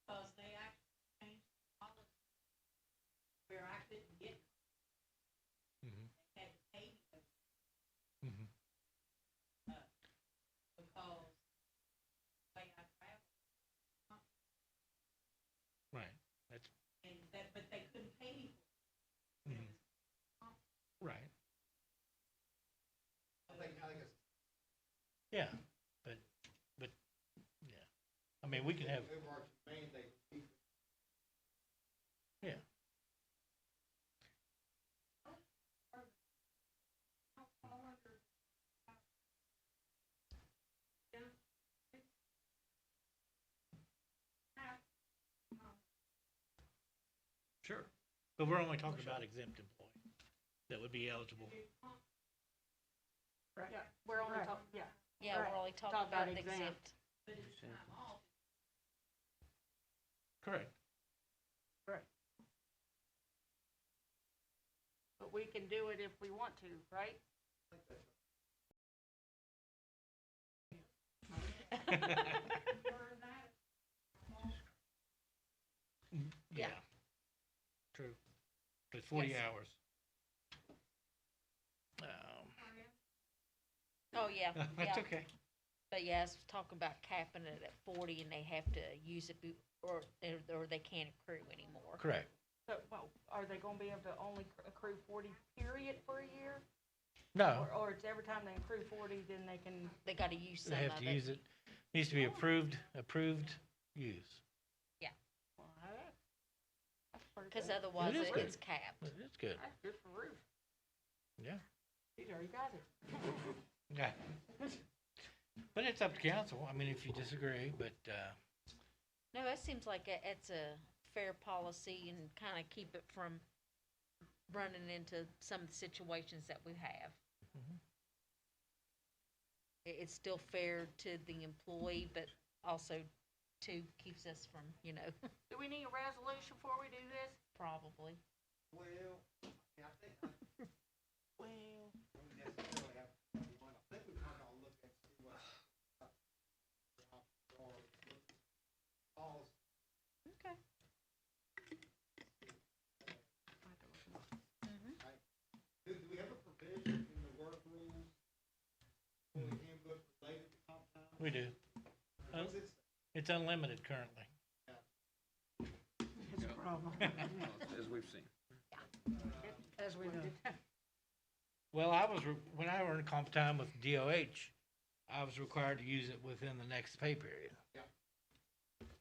J: Because they actually changed the policy where I couldn't get,
A: Mhm,
J: they had to pay me
A: mhm.
J: because the way I traveled.
A: Right, that's,
J: But they couldn't pay me for it.
A: mhm. Right,
E: I think it's.
A: yeah, but, yeah. I mean, we can have,
E: Overarching mandate.
A: yeah. But we're only talking about exempt employees that would be eligible.
D: Yeah, we're only
M: Right.
D: talking, yeah.
F: Yeah,
D: Right.
F: we're only talking
D: Talk about
F: about the
D: exempt.
F: exempt.
A: Correct.
D: But we can do it if we want to, right?
A: Yeah. True. It's 40
F: Yes.
A: hours.
F: Oh, yeah,
A: That's
F: yeah.
A: okay.
F: But yeah, it's talking about capping it at 40 and they have to use it, or they can't accrue anymore.
A: Correct.
D: So, well, are they gonna be able to only accrue 40 period for a year?
A: No,
D: Or it's every time they accrue 40, then they can,
F: They gotta use some
A: they
F: of
A: have
F: it.
A: to use it. Needs to be approved use.
D: well, that's pretty
F: Cause
D: good.
F: otherwise
A: is good.
F: it's capped.
A: It's good.
D: That's good for Ruth.
A: Yeah.
D: He's already got it.
A: Yeah. But it's up to council. I mean, if you disagree, but,
F: No, it seems like it's a fair policy and kinda keep it from running into some of the situations that we have.
A: Mhm.
F: It's still fair to the employee, but also too keeps us from,
D: Do we need a resolution before we do this?
F: probably.
E: Well, yeah, I think,
D: Well,
E: don't necessarily have to have one. I think we might all look and see what policy.
F: Okay.
E: Do we have a provision in the work rules for the handbook related to comp time?
A: we do.
E: What's it say?
A: It's unlimited currently.
M: It's a problem,
K: As we've seen.
M: as we know.
A: Well, when I earned comp time with DOH, I was required to use it within the next pay period.
E: Yeah.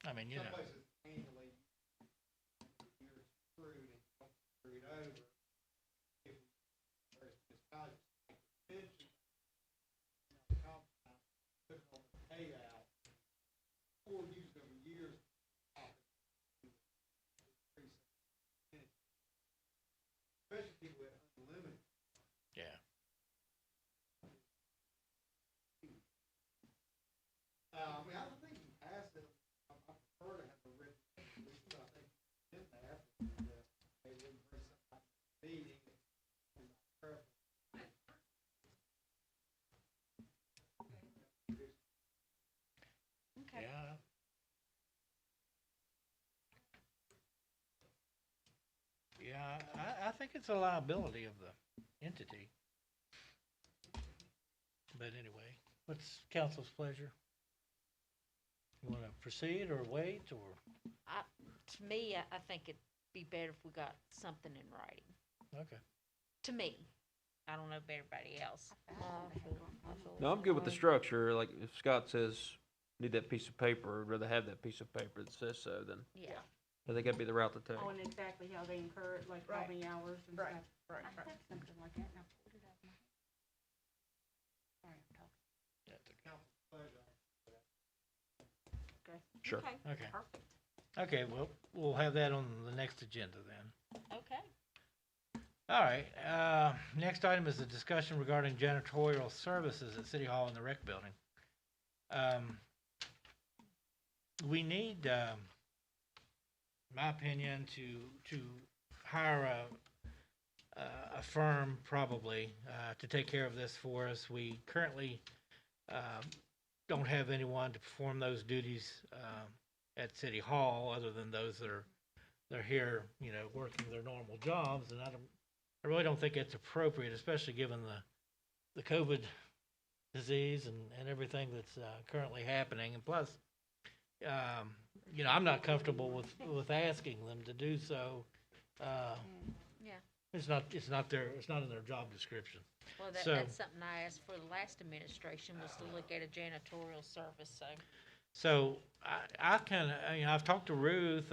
A: I mean, you
E: Some
A: know,
E: places annually, you're screwed and don't screw it over. If, whereas municipalities, like the pension, comp time, put it on the payout, or use it over years. Especially people with unlimited.
A: yeah.
E: I mean, I don't think you can pass it. I prefer to have a written, resolution, but I think you can pass it. And, they wouldn't bring something to the meeting. And preference.
F: Okay.
A: Yeah. Yeah, I think it's a liability of the entity. But anyway, what's council's pleasure? You wanna proceed or wait or,
F: To me, I think it'd be better if we got something in writing.
A: okay.
F: To me. I don't know about everybody else.
K: No, I'm good with the structure, like if Scott says, need that piece of paper, I'd rather have that piece of paper that says so than,
F: Yeah.
K: I think that'd be the route to take.
D: oh, and exactly how they incur it, like how
H: Right.
D: many hours and
H: Right.
D: stuff.
H: Right,
D: I had something like that, and I pulled it out of my head. Sorry, I'm talking.
A: That's okay.
E: Council's pleasure.
D: Okay.
K: Sure.
F: Okay,
A: Okay,
F: perfect.
A: okay, well, we'll have that on the next agenda then.
F: Okay.
A: All right, next item is a discussion regarding janitorial services at City Hall and the Rec Building. We need, in my opinion, to hire a firm probably, to take care of this for us. We currently, don't have anyone to perform those duties, at City Hall, other than those that they're here, working their normal jobs, and I really don't think it's appropriate, especially given the COVID disease and everything that's currently happening. And plus, I'm not comfortable with asking them to do so.
F: Yeah.
A: It's not in their job description.
F: Well,
A: So-
F: that's something I asked for the last administration, was to look at a janitorial service, so.
A: So I kind of, I've talked to Ruth.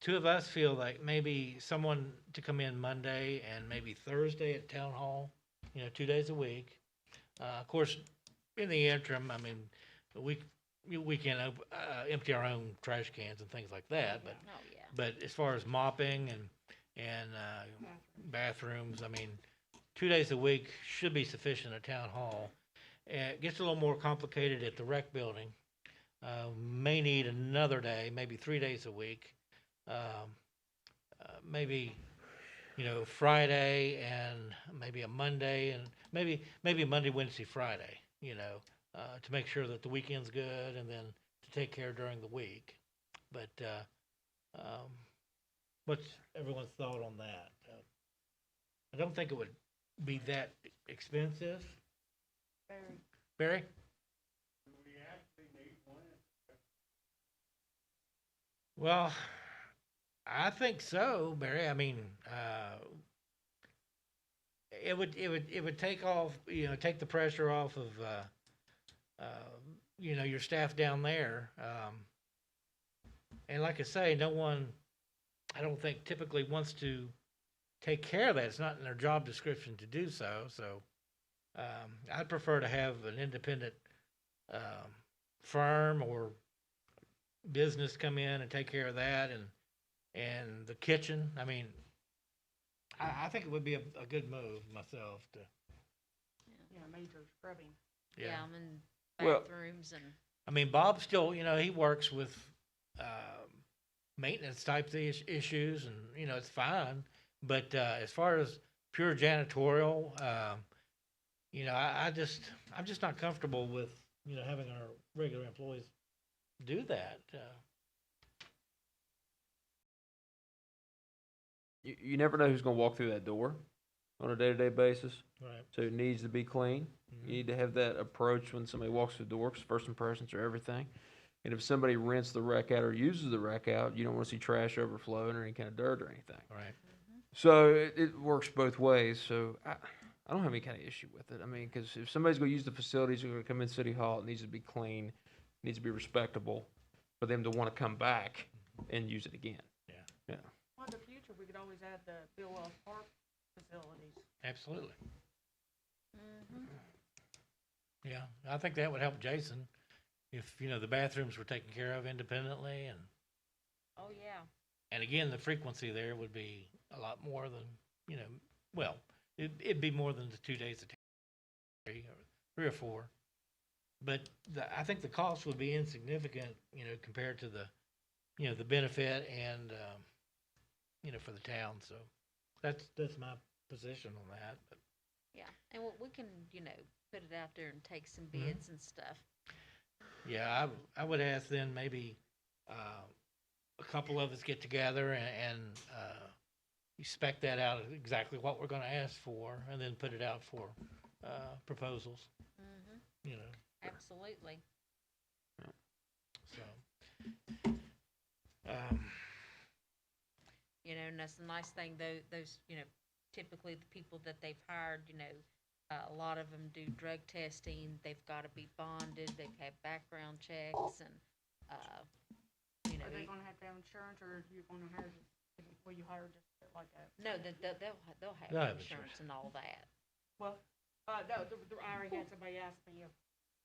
A: Two of us feel like maybe someone to come in Monday and maybe Thursday at Town Hall, 2 days a week. Of course, in the interim, I mean, we can empty our own trash cans and things like that.
F: Oh, yeah.
A: But as far as mopping and, bathrooms. I mean, 2 days a week should be sufficient at town hall. It gets a little more complicated at the rec building. May need another day, maybe 3 days a week. Maybe, Friday and maybe a Monday and maybe Monday, Wednesday, Friday, to make sure that the weekend's good and then to take care during the week. But, what's everyone's thought on that? I don't think it would be that expensive. Barry? Well, I think so, Barry. I mean, it would take off, take the pressure off of, your staff down there. And like I say, no one, I don't think typically wants to take care of that. It's not in their job description to do so. So, I'd prefer to have an independent, firm or business come in and take care of that and the kitchen. I mean, I think it would be a good move myself to,
D: Yeah, major scrubbing.
F: Yeah, and
K: Well-
F: bathrooms and,
A: I mean, Bob still, he works with, maintenance type issues and, it's fine. But, as far as pure janitorial, I'm just not comfortable with, having our regular employees do that.
K: You never know who's gonna walk through that door on a day-to-day basis,
A: Right.
K: so it needs to be clean. You need to have that approach when somebody walks through the door, 'cause first impressions are everything. And if somebody rents the wreck out or uses the wreck out, you don't wanna see trash overflowing or any kind of dirt or anything.
A: Right.
K: So it works both ways, so I don't have any kind of issue with it. I mean, 'cause if somebody's gonna use the facilities, they're gonna come in City Hall, it needs to be clean, it needs to be respectable for them to wanna come back and use it again.
D: Well, in the future, we could always add the Bill Wells Park facilities.
A: Absolutely.
F: mhm.
A: Yeah, I think that would help Jason if, the bathrooms were taken care of independently
F: Oh, yeah.
A: and again, the frequency there would be a lot more than, well, it'd be more than the 2 days a day, or 3 or 4. But I think the cost would be insignificant, compared to the, the benefit and, for the town. So that's my position on that. But
F: Yeah, and we can, put it out there and take some
A: Mhm.
F: bids and stuff.
A: yeah, I would ask then maybe, a couple of us get together and you spec that out exactly what we're gonna ask for and then put it out for, proposals,
F: Absolutely.
A: so.
F: And that's the nice thing, though, those, typically the people that they've hired, a lot of them do drug testing, they've gotta be bonded, they've had background checks and,
D: Are they gonna have to have insurance, or you're gonna hire, will you hire just like a?
F: no, they'll
A: They'll
F: have
A: have
F: insurance and all that.
D: Well, no, I already had somebody ask me if,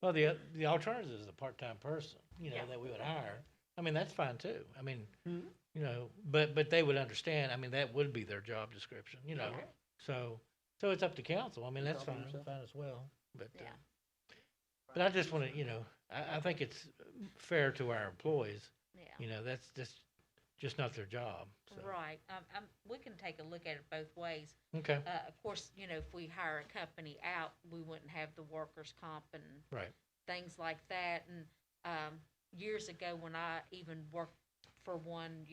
A: Well, the alternative is a part-time person,
D: Yeah.
A: that we would hire. I mean, that's fine too. I mean,
H: Mhm.
A: but they would understand. I mean, that would be their job description,
D: Yeah.
A: So it's up to council. I mean, that's fine as well. But,
F: Yeah.
A: but I just want to, I think it's fair to our employees.
F: Yeah.
A: That's just not their job. So.
F: Right, we can take a look at it both ways.
A: Okay.
F: Of course, if we hire a company out, we wouldn't have the workers' comp and
A: Right.
F: things like that. And, years ago, when I even worked for one,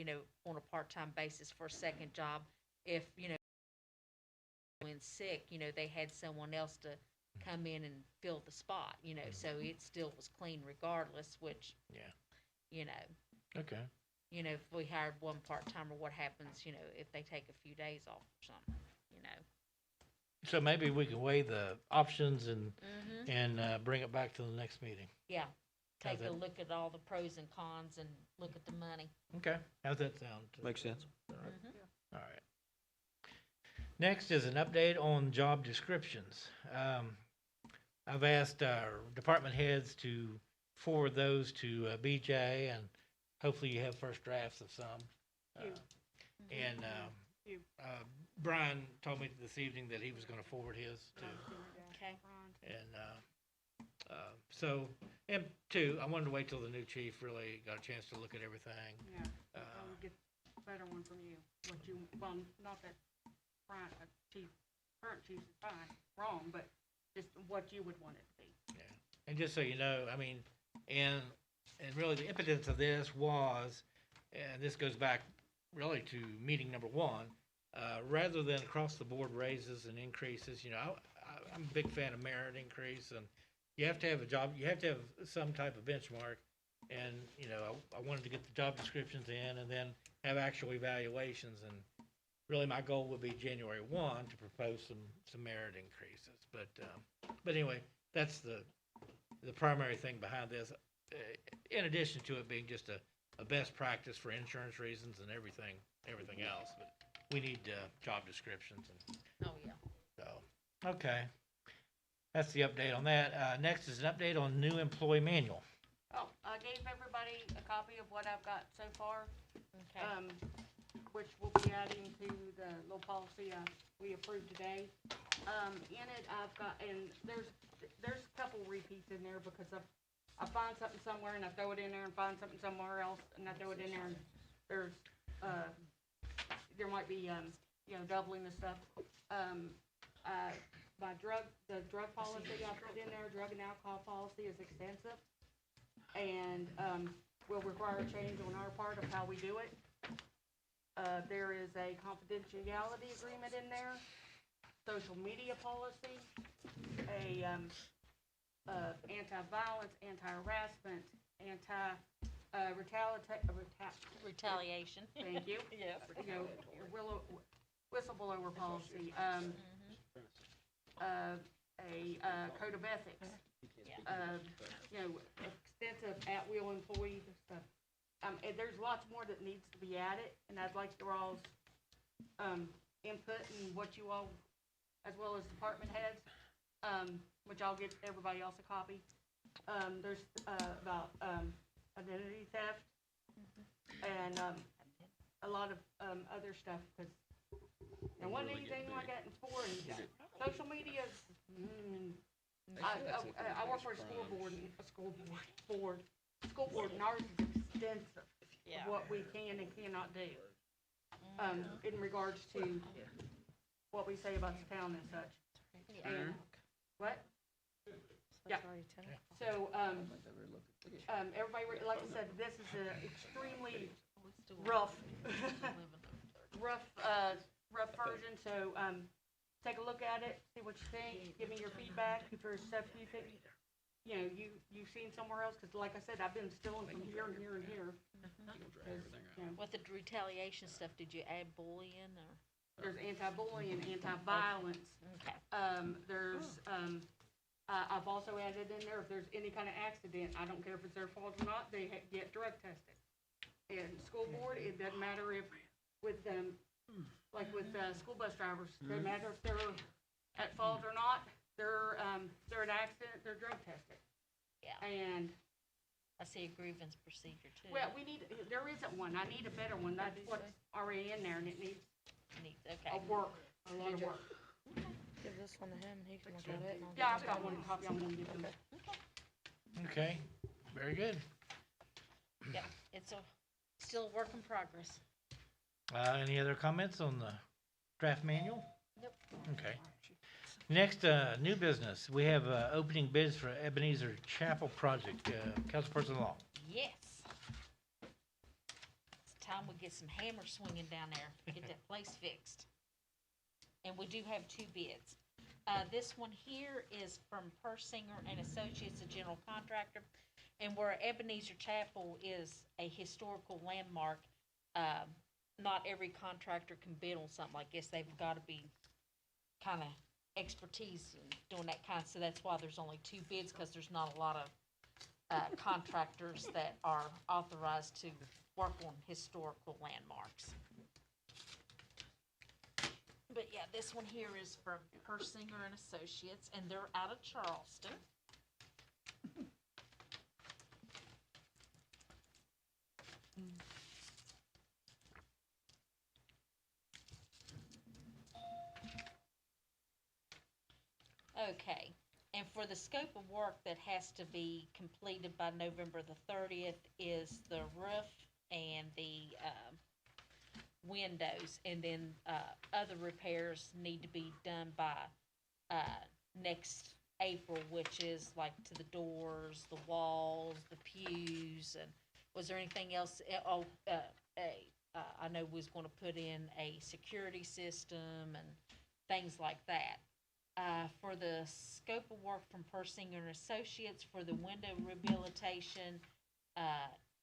F: on a part-time basis for a second job, if, when sick, they had someone else to come in and fill the spot, so it still was clean regardless, which,
A: Yeah.
F: you
A: Okay.
F: if we hired one part-timer, what happens, if they take a few days off or something,
A: So maybe we can weigh the options and
F: Mm-hmm.
A: bring it back to the next meeting.
F: Yeah,
A: How's
F: take a
A: that?
F: look at all the pros and cons and look at the money.
A: Okay. How's that sound?
K: Makes sense.
A: All right.
F: Mhm.
A: All right. Next is an update on job descriptions. I've asked our department heads to forward those to BJ, and hopefully you have first drafts of some.
D: You.
A: And
D: You.
A: Brian told me this evening that he was gonna forward his to,
F: Okay.
A: and, so, and two, I wanted to wait till the new chief really got a chance to look at everything.
D: Yeah, I would get a better one from you, what you, well, not that Brian, current chief is fine, wrong, but just what you would want it to be.
A: Yeah, and just so you know, I mean, and really the impetus of this was, and this goes back really to meeting number one, rather than across the board raises and increases, you know, I'm a big fan of merit increase, and you have to have a job, you have to have some type of benchmark, and, you know, I wanted to get the job descriptions in and then have actual evaluations, and really my goal would be January 1 to propose some merit increases, but anyway, that's the primary thing behind this, in addition to it being just a best practice for insurance reasons and everything else, but we need job descriptions, and
F: Oh, yeah.
A: so, okay. That's the update on that. Next is an update on new employee manual.
D: Oh, I gave everybody a copy of what I've got so far,
F: Okay.
D: which we'll be adding to the little policy we approved today. In it, I've got, and there's a couple repeats in there because I find something somewhere and I throw it in there and find something somewhere else and I throw it in there and there's, there might be, you know, doubling the stuff. The drug policy I put in there, drug and alcohol policy is extensive and, will require a change on our part of how we do it. There is a confidentiality agreement in there, social media policy, a, anti-violence, anti-harassment,
F: Retaliation.
D: thank you.
F: Yes.
D: You know, whistleblower policy, a code of ethics, you know, extensive at-will employee stuff. And there's lots more that needs to be added, and I'd like your all's, input and what you all, as well as department heads, which I'll give everybody else a copy. There's, about, identity theft, and, a lot of, other stuff, because there wasn't anything like that before, and social media is, I work for a school board, and ours is extensive,
F: Yeah.
D: of what we can and cannot do, in regards to what we say about the town and such. And, what? Yeah. So, everybody, like I said, this is an extremely rough, rough version, so, take a look at it, see what you think, give me your feedback, if there's stuff you think, you know, you've seen somewhere else, because like I said, I've been stealing from here and here and here. 'Cause, you know,
F: With the retaliation stuff, did you add bullying or?
D: there's anti-bullying, anti-violence,
F: Okay.
D: there's, I've also added in there, if there's any kind of accident, I don't care if it's their fault or not, they get drug tested. And school board, it doesn't matter if, with them, like with, school bus drivers, doesn't matter if they're at fault or not, they're an accident, they're drug tested.
F: Yeah.
D: And,
F: I see a grievance procedure too.
D: well, there isn't one, I need a better one, that's what's already in there, and it needs
F: Okay.
D: a lot of work.
F: Give this one to him and he can look at it. and I'll
D: Yeah,
F: get
D: I've got one copy, I'm gonna give them.
A: Okay, very good.
F: Yeah, it's still a work in progress.
A: Any other comments on the draft manual?
F: Nope.
A: Okay. Next, new business. We have, opening bids for Ebenezer Chapel project. Councilperson Long.
F: Yes. It's time we get some hammer swinging down there, get that place fixed. And we do have 2 bids. This one here is from Persinger and Associates, a general contractor. And where Ebenezer Chapel is a historical landmark, not every contractor can bid on something like this. They've got to be kind of expertise in doing that kind, so that's why there's only 2 bids, because there's not a lot of contractors that are authorized to work on historical landmarks. But yeah, this one here is from Persinger and Associates, and they're out of Charleston. Okay, and for the scope of work that has to be completed by November the 30th is the roof and the, windows, and then, other repairs need to be done by, next April, which is like to the doors, the walls, the pews, and was there anything else? I know we was gonna put in a security system and things like that. For the scope of work from Persinger and Associates for the window rehabilitation,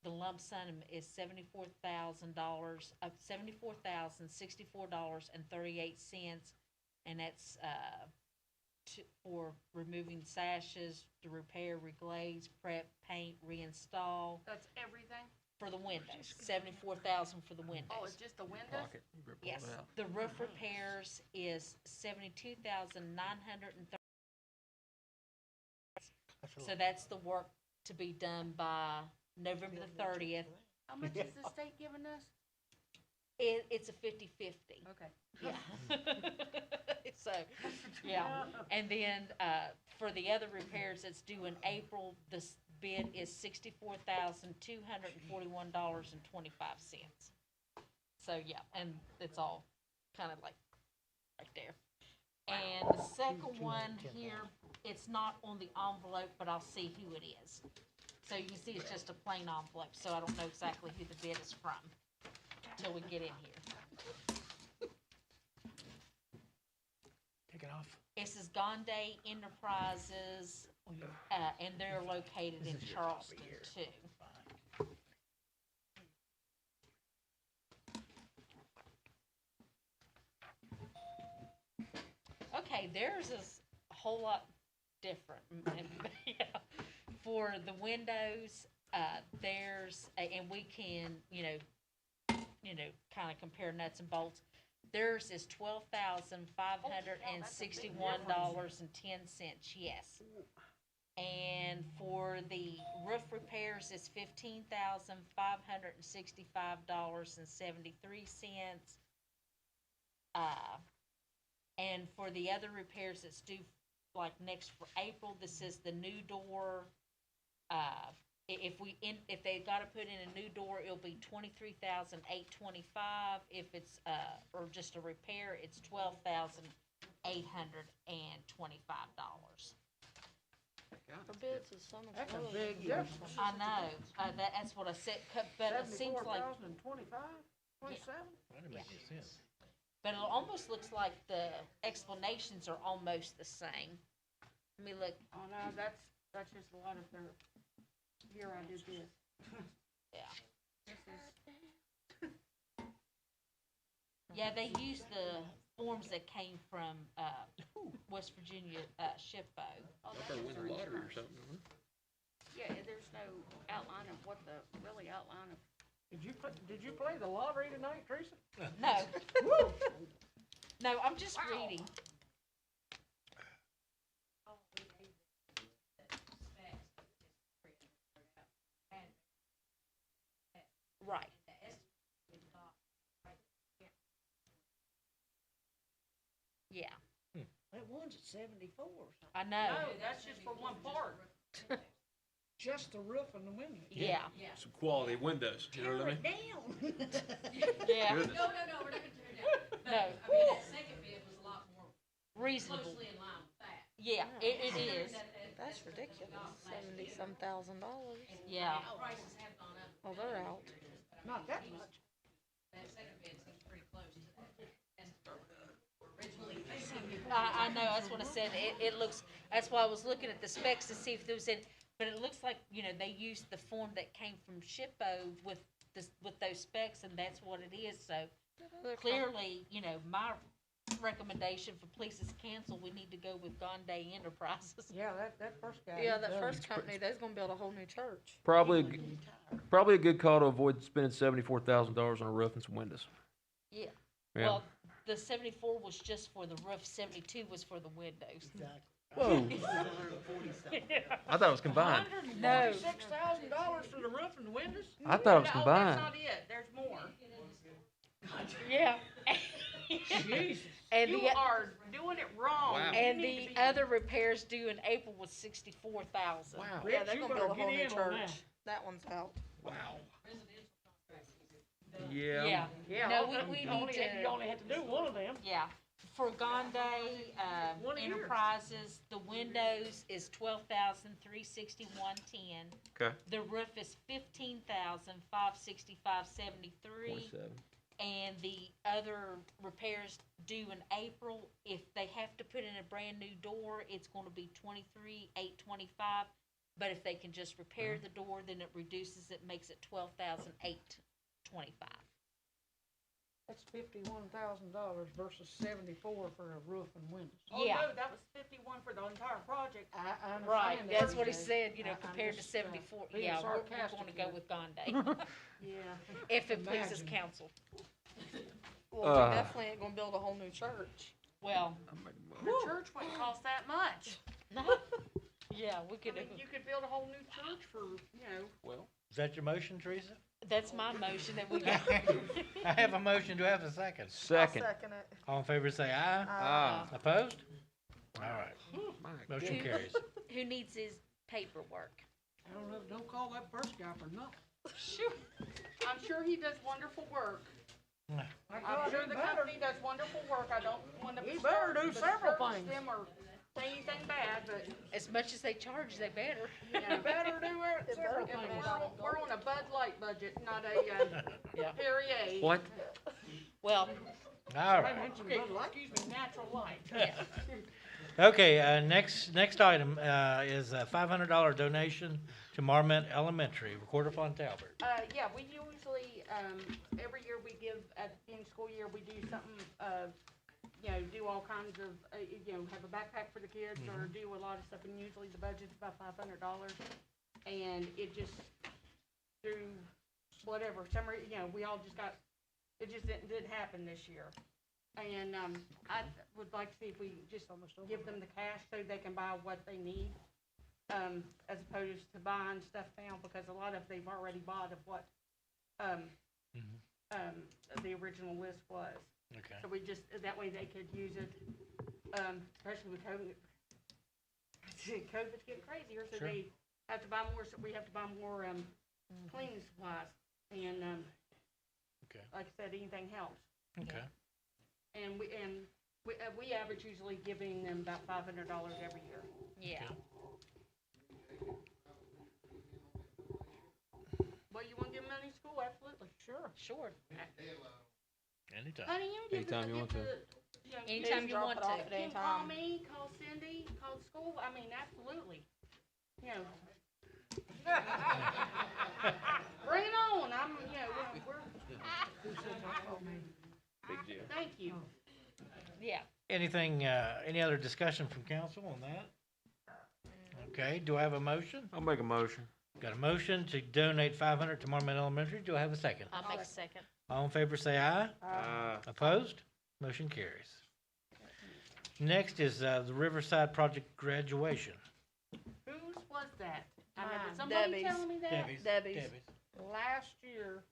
F: the lump sum is $74,000, $74,064.38, and that's, for removing sashes, to repair, reglaze, prep, paint, reinstall,
D: That's everything?
F: for the windows, 74,000 for the windows.
D: Oh, it's just the windows?
F: Yes, the roof repairs is 72,930. So that's the work to be done by November the 30th.
D: How much is the state giving us?
F: It's a 50-50.
D: Okay.
F: Yeah. So, yeah, and then, for the other repairs that's due in April, this bid is $64,241.25. So, yeah, and it's all kind of like right there. And the second one here, it's not on the envelope, but I'll see who it is. So you can see it's just a plain envelope, so I don't know exactly who the bid is from until we get in here.
A: Take it off.
F: This is Gonde Enterprises, and they're located in Charleston too. Okay, theirs is a whole lot different. Yeah. For the windows, and we can, kind of compare nuts and bolts. Theirs is $12,561.10, yes. And for the roof repairs, it's $15,565.73. And for the other repairs that's due, like next for April, this is the new door. If they gotta put in a new door, it'll be $23,825. If it's, or just a repair, it's $12,825.
D: For bids is so much
M: That's a
D: lower
M: big
D: than
M: difference.
F: I know, that's what I said, but it seems like,
M: 74,025, 27?
A: That doesn't make any sense.
F: but it almost looks like the explanations are almost the same. Let me look,
D: Oh, no, that's just a lot of their, here I did this.
F: yeah.
D: This is,
F: Yeah, they use the forms that came from, West Virginia, SHPO.
D: oh, that's just for insurance. Yeah, there's no outline of what the, really outline of.
M: Did you play the lottery tonight, Teresa?
F: No. No, I'm just reading. Right. Yeah,
M: That one's at 74 or something.
F: I know.
D: No, that's just for one part.
M: Just the roof and the windows.
F: Yeah,
K: Some quality windows, you know what I mean?
M: Down.
F: yeah,
K: Goodness.
J: No, we're not gonna tear it down. But,
F: No.
J: I mean, that second bid was a lot more
F: reasonable.
J: closely in line with that.
F: Yeah, it is.
D: That's ridiculous, $70-some thousand.
F: Yeah.
J: Prices have gone up.
D: Well, they're out.
M: Not that much.
J: That second bid seems pretty close to that. And originally,
F: I know, that's what I said, it looks, that's why I was looking at the specs to see if there was any, but it looks like, they used the form that came from SHPO with those specs, and that's what it is, so clearly, my recommendation for police is cancel, we need to go with Gonde Enterprises.
M: Yeah, that first guy.
D: Yeah,
M: he
D: that
M: done.
D: first company, they's gonna build a whole new church.
K: Probably a good call to avoid spending $74,000 on a roof and some windows.
F: Yeah,
K: Yeah.
F: well, the 74 was just for the roof, 72 was for the windows.
K: Whoa. I thought it was combined.
F: No.
M: $146,000 for the roof and the windows?
K: I thought it was
D: No,
K: combined.
D: that's not it, there's more.
F: Yeah.
M: Jesus.
F: And
D: You
F: the,
D: are doing it wrong.
K: Wow.
D: You
F: and
D: need
F: the
D: to be-
F: other repairs due in April was 64,000.
K: Wow.
M: Rich,
H: they're
M: you
H: gonna
M: better
H: build a
M: get
H: whole new
M: in on
H: church.
M: that.
H: That one's out.
K: Wow. Yeah.
F: Yeah,
M: Yeah,
F: No,
M: all-
F: we
M: you
F: need
M: only,
F: to-
M: you only have to do one of them.
F: yeah. For Gonde,
M: One a year.
F: Enterprises, the windows is 12,361.10.
K: Okay.
F: The roof is 15,565.73.
K: 27.
F: And the other repairs due in April, if they have to put in a brand new door, it's gonna be 23,825. But if they can just repair the door, then it reduces it, makes it 12,825.
M: That's $51,000 versus 74 for a roof and windows.
D: Oh,
F: Yeah.
D: no, that was 51 for the entire project.
M: I understand
F: Right,
M: that.
F: that's what he said,
M: I'm
F: compared to
M: just,
F: 74,
M: being
F: yeah, we're
M: sarcastic
F: gonna go
M: here.
F: with Gonde,
D: Yeah.
F: if it pleases
M: Imagine.
F: council.
H: Well,
K: Uh.
H: we definitely ain't gonna build a whole new church.
F: Well,
D: The church wouldn't cost that much.
F: yeah, we
D: I
F: could,
D: mean, you could build a whole new church for, you know,
A: Is that your motion, Teresa?
F: that's my motion that we got.
A: I have a motion. Do I have a second?
K: Second.
H: Second it.
A: All in favor say aye.
K: Ah.
A: Opposed? All right,
K: My
A: motion
F: Who-
A: carries.
F: Who needs his paperwork?
M: I don't know, don't call that first guy for nothing.
F: Sure.
D: I'm sure he does wonderful work.
M: My
D: I'm
M: God,
D: sure
M: he
D: the
M: better.
D: company does wonderful work. I don't want to.
M: He better do several things.
D: Them or say anything bad, but,
F: As much as they charge, they better.
D: you know.
M: Better do it, several
D: And
M: things.
D: we're on a Bud Light budget, not a,
F: Yeah.
D: Perrier.
K: What?
F: Well,
A: All
M: I
A: right.
M: mentioned Bud Light, excuse me, natural light.
A: Okay, next item, is a $500 donation to Marmont Elementary, Recorder Fund Talbert.
D: Yeah, we usually, every year we give, at the end of school year, we do something, do all kinds of, have a backpack for the kids or do a lot of stuff, and usually the budget's about $500. And it just, through whatever, we all just got, it just didn't happen this year. And, I would like to see if we just give them the cash so they can buy what they need, as opposed to buying stuff now, because a lot of they've already bought of what, the original list was.
A: Okay.
D: So we just, that way they could use it, especially with COVID. COVID's getting crazier, so
A: Sure.
D: they have to buy more, so we have to buy more, cleaning supplies. And,
A: Okay.
D: like I said, anything helps.
A: Okay.
D: And we average usually giving them about $500 every year.
F: yeah.
D: Well, you wanna give them money to school? Absolutely.
M: Sure.
F: Sure.
A: Anytime.
D: Honey, you can
K: Anytime you want to.
F: Anytime you
H: drop
F: want
H: it off
F: to.
H: at
D: You
H: any
D: can call
H: time.
D: me, call Cindy, call the school, I mean, absolutely. You know. Bring it on, we're,
M: Who said that? Oh, man.
K: Big deal.
D: thank you.
F: Yeah.
A: Anything, any other discussion from council on that? Okay, do I have a motion?
K: I'll make a motion.
A: Got a motion to donate 500 to Marmont Elementary. Do I have a second?
F: I'll make a second.
A: All in favor say aye. Opposed? Motion carries. Next is, the Riverside Project graduation.
D: Whose was that? I remember
M: Mine.
D: somebody
H: Debbie's.
D: telling me that.
H: Debbie's.
M: Last year,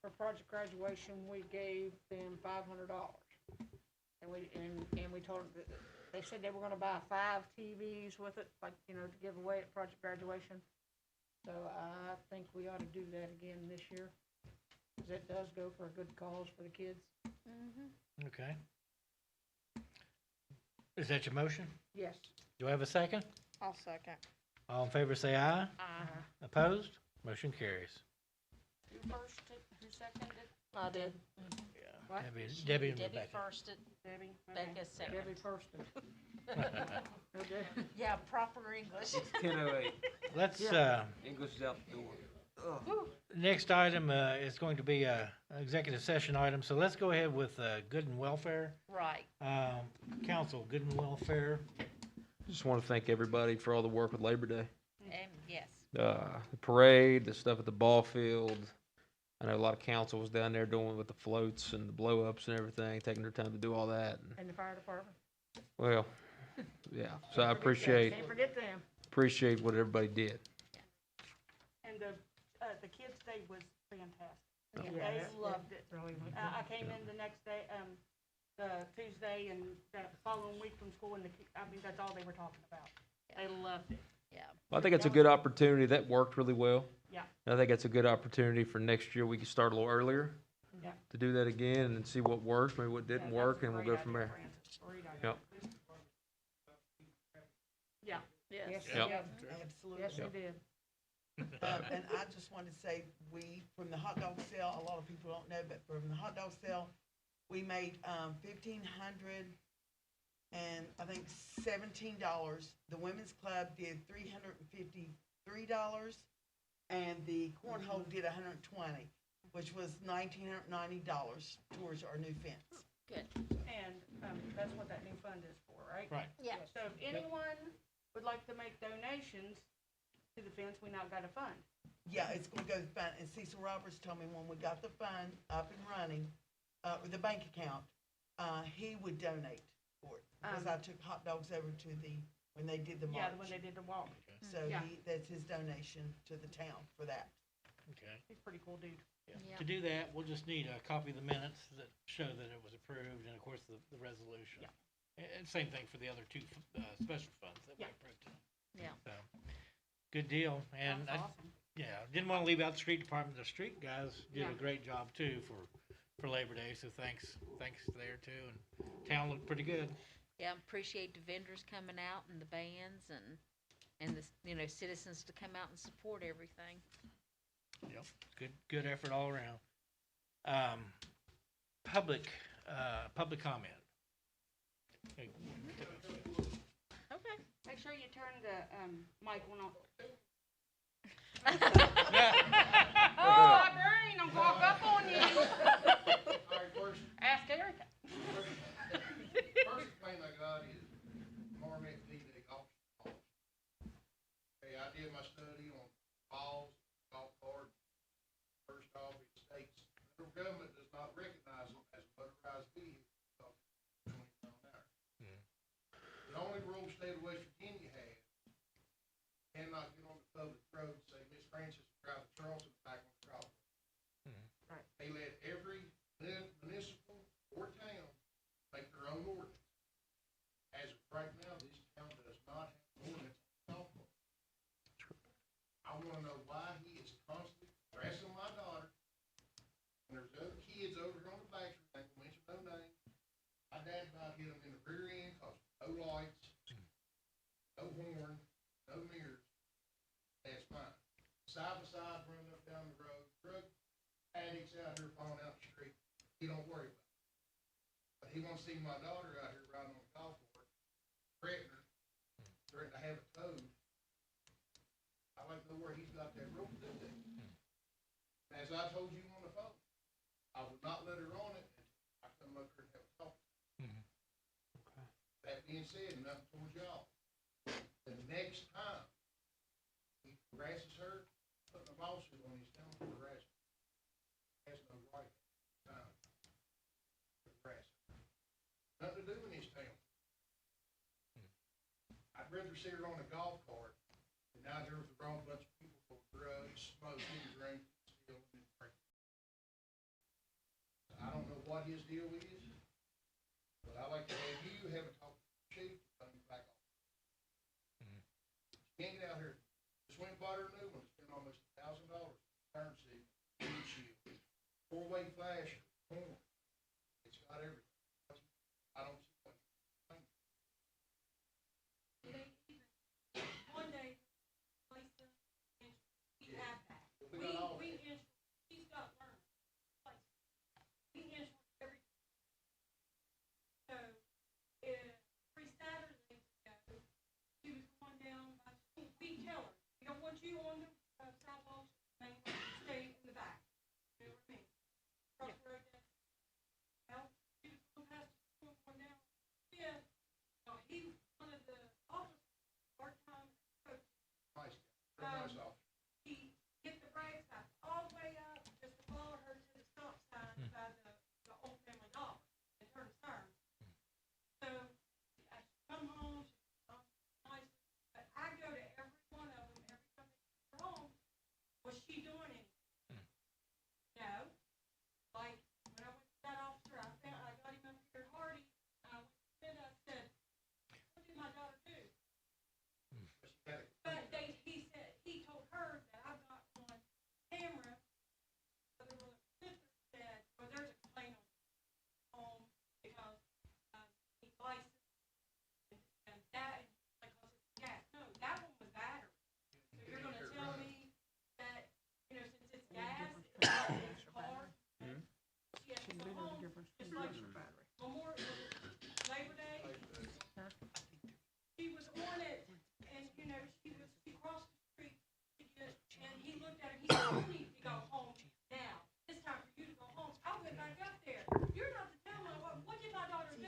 M: for project graduation, we gave them $500. And we told them, that they said they were gonna buy 5 TVs with it, like, to give away at project graduation. So I think we ought to do that again this year, 'cause it does go for a good cause for the kids.
A: Okay. Is that your motion?
M: Yes.
A: Do I have a second?
H: I'll second.
A: All in favor say aye. Opposed? Motion carries.
D: Who seconded?
H: I did.
M: What?
A: Debbie and
F: Debbie
A: Rebecca.
F: firsted,
D: Debbie? Okay.
F: Becca second.
M: Debbie first. Okay.
F: Yeah, proper English.
K: 10:08.
A: Let's,
K: English is out the door.
A: next item, is going to be a executive session item, so let's go ahead with, good and welfare.
F: Right.
A: Council, good and welfare.
K: Just want to thank everybody for all the work with Labor Day.
F: And yes.
K: The parade, the stuff at the ball field. I know a lot of council was down there doing with the floats and the blow ups and everything, taking their time to do all that. And,
M: And the fire department.
K: well, yeah. So I appreciate
M: Can't forget them.
K: what everybody did.
D: And the kids' day was fantastic.
M: Yeah,
D: They loved it.
M: Really went
D: I came in the next day, the Tuesday and the following week from school, and I mean, that's all they were talking about. They loved it.
F: Yeah.
K: Well, I think it's a good opportunity. That worked really well.
D: Yeah.
K: And I think it's a good opportunity for next year. We can start a little earlier.
D: Yeah.
K: To do that again and then see what works, maybe what didn't
D: Yeah,
K: work,
D: that's a
K: and we'll
D: great
K: go from
D: idea,
K: there.
D: Francis. Great idea.
K: Yep.
D: Yeah,
F: Yes.
D: yes,
K: Yep.
D: yeah,
H: Absolutely.
D: yes, they did.
H: And I just wanted to say, from the hot dog sale, a lot of people don't know, but from the hot dog sale, we made, $1,500 and I think $17. The women's club did $353, and the cornhole did 120, which was $1,990 towards our new fence.
F: Good.
D: And, that's what that new fund is for, right?
A: Right.
F: Yeah.
D: So if anyone would like to make donations to the fence, we now got a fund.
H: Yeah, it's gonna go to the fund, and Cecil Roberts told me when we got the fund up and running, with the bank account, he would donate for it. Because I took hot dogs over to when they did the march.
D: Yeah, when they did the walk.
H: So
D: Yeah.
H: that's his donation to the town for that.
A: Okay.
D: He's a pretty cool dude.
F: Yeah.
A: To do that, we'll just need a copy of the minutes that show that it was approved, and of course, the resolution.
D: Yeah.
A: And same thing for the other two, special funds that we
D: Yeah.
A: approved.
F: Yeah.
A: So, good deal, and
D: That's
A: I,
D: awesome.
A: yeah, didn't wanna leave out the street department. The street guys did
D: Yeah.
A: a great job too for Labor Day, so thanks there too, and town looked pretty good.
F: Yeah, appreciate the vendors coming out and the bands and the, citizens to come out and support everything.
A: Yep, good effort all around. Public comment. Okay.
F: Okay.
D: Make sure you turn the, mic on. Oh, my brain, I'm walk up on you.
C: All right, first,
D: Ask Erica.
C: first complaint I got is Marmot D-Day golf balls. Okay, I did my study on balls, golf carts. First off, it states, the federal government does not recognize them as motorized vehicles. Because they're 20 mile an hour. The only rule state of West Virginia has, cannot get on the public road, say Miss Francis drive the Charleston back on the golf.
D: Right.
C: They let every municipal or town make their own ordinance. As of right now, this town does not have an ordinance on golf cart. I wanna know why he is constantly harassing my daughter. And there's other kids over here on the back, I can mention no names. My dad about hit him in the rear end, cause no lights, no horn, no mirrors. That's fine. Side by side, running up down the road, drug addicts out here falling out the street, he don't worry about it. But he wants to see my daughter out here riding on a golf cart, threatening to have it towed. I like to know where he's got that rope to do that. As I told you on the phone, I would not let her on it until I come up here and have a talk. That being said, nothing towards y'all. The next time he harasses her, putting a lawsuit on his town for harassment. Has no right to harass her. Nothing to do in his town. I'd rather see her on a golf cart than out here with the wrong bunch of people for drugs, smoking, drinking, stealing, and drinking. I don't know what his deal is, but I like to have you have a talk to the chief, things back on. Can't get out here. Just went and bought her a new one. Spent almost $1,000. Turn signal, windshield, four-way flash, horn. It's got everything. I don't see what.
J: One day, Lisa, and we have that.
C: We got all
J: We
C: that.
J: insure, she's got learned. We insure everything. So, every Saturday ago, she was going down by school, we tell her, we don't want you on the sidewalk, stay in the back. You know what I mean? Across the road, well, she was But he said, he told her that I've got on camera, but the sister said, well, there's a complaint on home because, he licensed and that, because it's gas. No, that one was battery. So you're gonna tell me that, you know, since it's gas, it's not his car? She has to go home, just like Memorial, Labor Day. She was on it, and, you know, she crossed the street to get, and he looked at her, he said, you need to go home now. It's time for you to go home. I went back up there. You're not to tell my, what did my daughter do?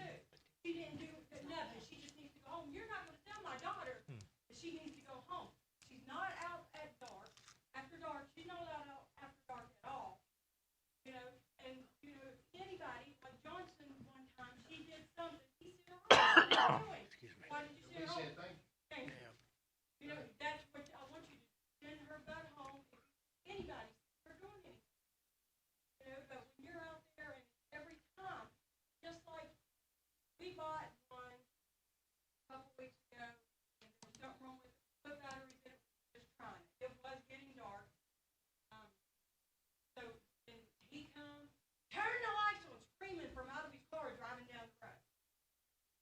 J: She didn't do nothing. She just needs to go home. You're not gonna tell my daughter that she needs to go home. She's not out at dark, after dark. She's not out after dark at all. You know, and, you know, anybody, like Johnson one time, she did something. He said, oh, what are you doing?
A: Excuse me.
J: Why did you send her home? Thank you. You know, that's what I want you to do. Send her butt home if anybody sees her doing anything. You know, but when you're out there and every time, just like we bought one a couple weeks ago, and there was something wrong with it, put batteries in it, just trying it. It was getting dark. So then he comes, turn the lights on, screaming from out of his car driving down the road.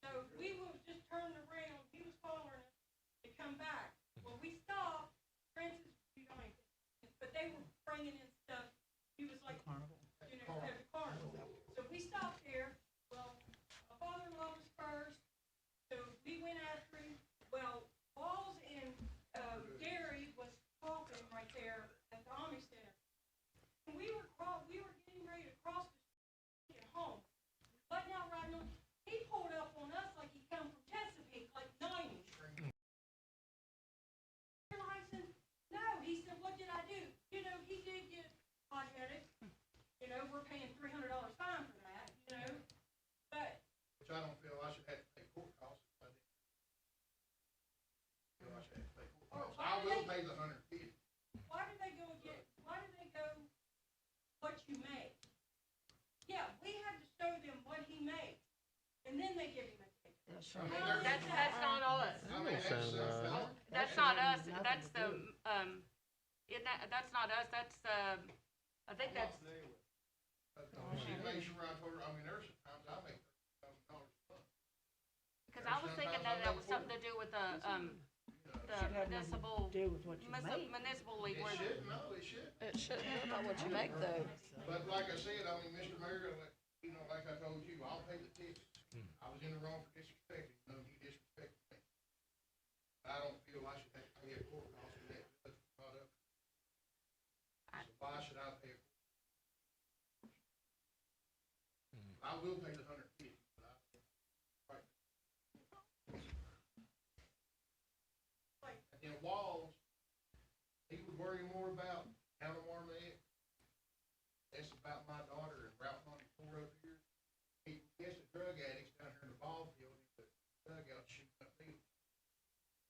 J: So we was just turning around, he was following us to come back. Well, we stopped, Francis, you know anything, but they were bringing in stuff. He was like, you know, there's a carnival. So we stopped there. Well, my father-in-law was first, so we went after him. Well, Walls and Gary was talking right there at the Army Center. And we were getting ready to cross the street at home. But now riding on, he pulled up on us like he come from Chesapeake, like 90. License? No, he said, what did I do? You know, he did get hot-headed. You know, we're paying $300 fine for that, you know, but.
C: Which I don't feel I should have to pay court costs if I did. I feel I should have to pay court costs. I will pay the $150.
J: Why do they go what you make? Yeah, we had to show them what he made, and then they give him a ticket.
D: That's not us. That's not us, that's the, that's not us, that's the, I think that's,
C: She made sure I told her, I mean, there's some times I make $30,000 a month.
D: because I was thinking that was something to do with the municipal,
M: Do with what you make.
D: municipal league.
C: It
D: where-
C: shouldn't, no, it shouldn't.
F: It shouldn't be about what you make, though.
C: But like I said, I mean, Mr. Mayor, like, you know, like I told you, I'll pay the tickets. I was in the wrong for disrespecting, you know, he disrespected me. I don't feel I should have to pay a court cost for that, that's not up. So why should I pay a court? I will pay the $150, but right. And then Walls, he would worry more about Town of Marmet. That's about my daughter and Route 94 up here. He gets the drug addicts down here in the ball field, he put drug out shooting up people.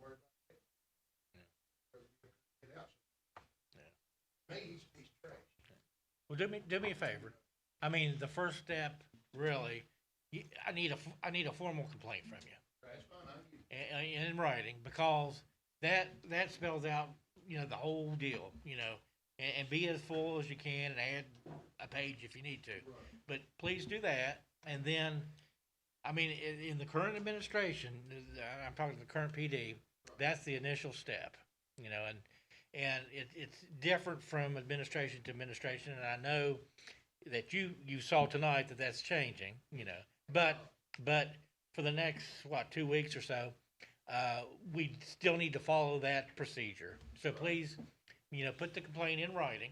C: Worry about that. Get out. Me, he's trash.
A: Well, do me a favor. I mean, the first step, really, I need a formal complaint from you.
C: That's fine, I get it.
A: In writing, because that spells out, you know, the whole deal, you know, and be as full as you can and add a page if you need to. But please do that, and then, I mean, in the current administration, I'm talking the current PD, that's the initial step, you know, and it's different from administration to administration, and I know that you saw tonight that that's changing, you know, but for the next, 2 weeks or so, we still need to follow that procedure. So please, you know, put the complaint in writing,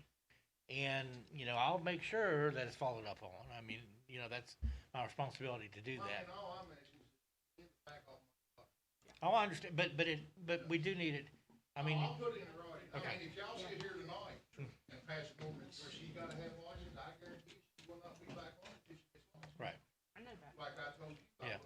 A: and, you know, I'll make sure that it's followed up on. I mean, you know, that's my responsibility to do that.
C: All I'm asking is get it back off my clock.
A: Oh, I understand, but we do need it. I mean,
C: I'll put it in writing. I
A: Okay.
C: mean, if y'all sit here tonight and pass an ordinance where she's gotta have license, I guarantee she will not be back on it till she gets licensed.
A: right.
D: I know that.
C: Like I told you.
A: Yeah.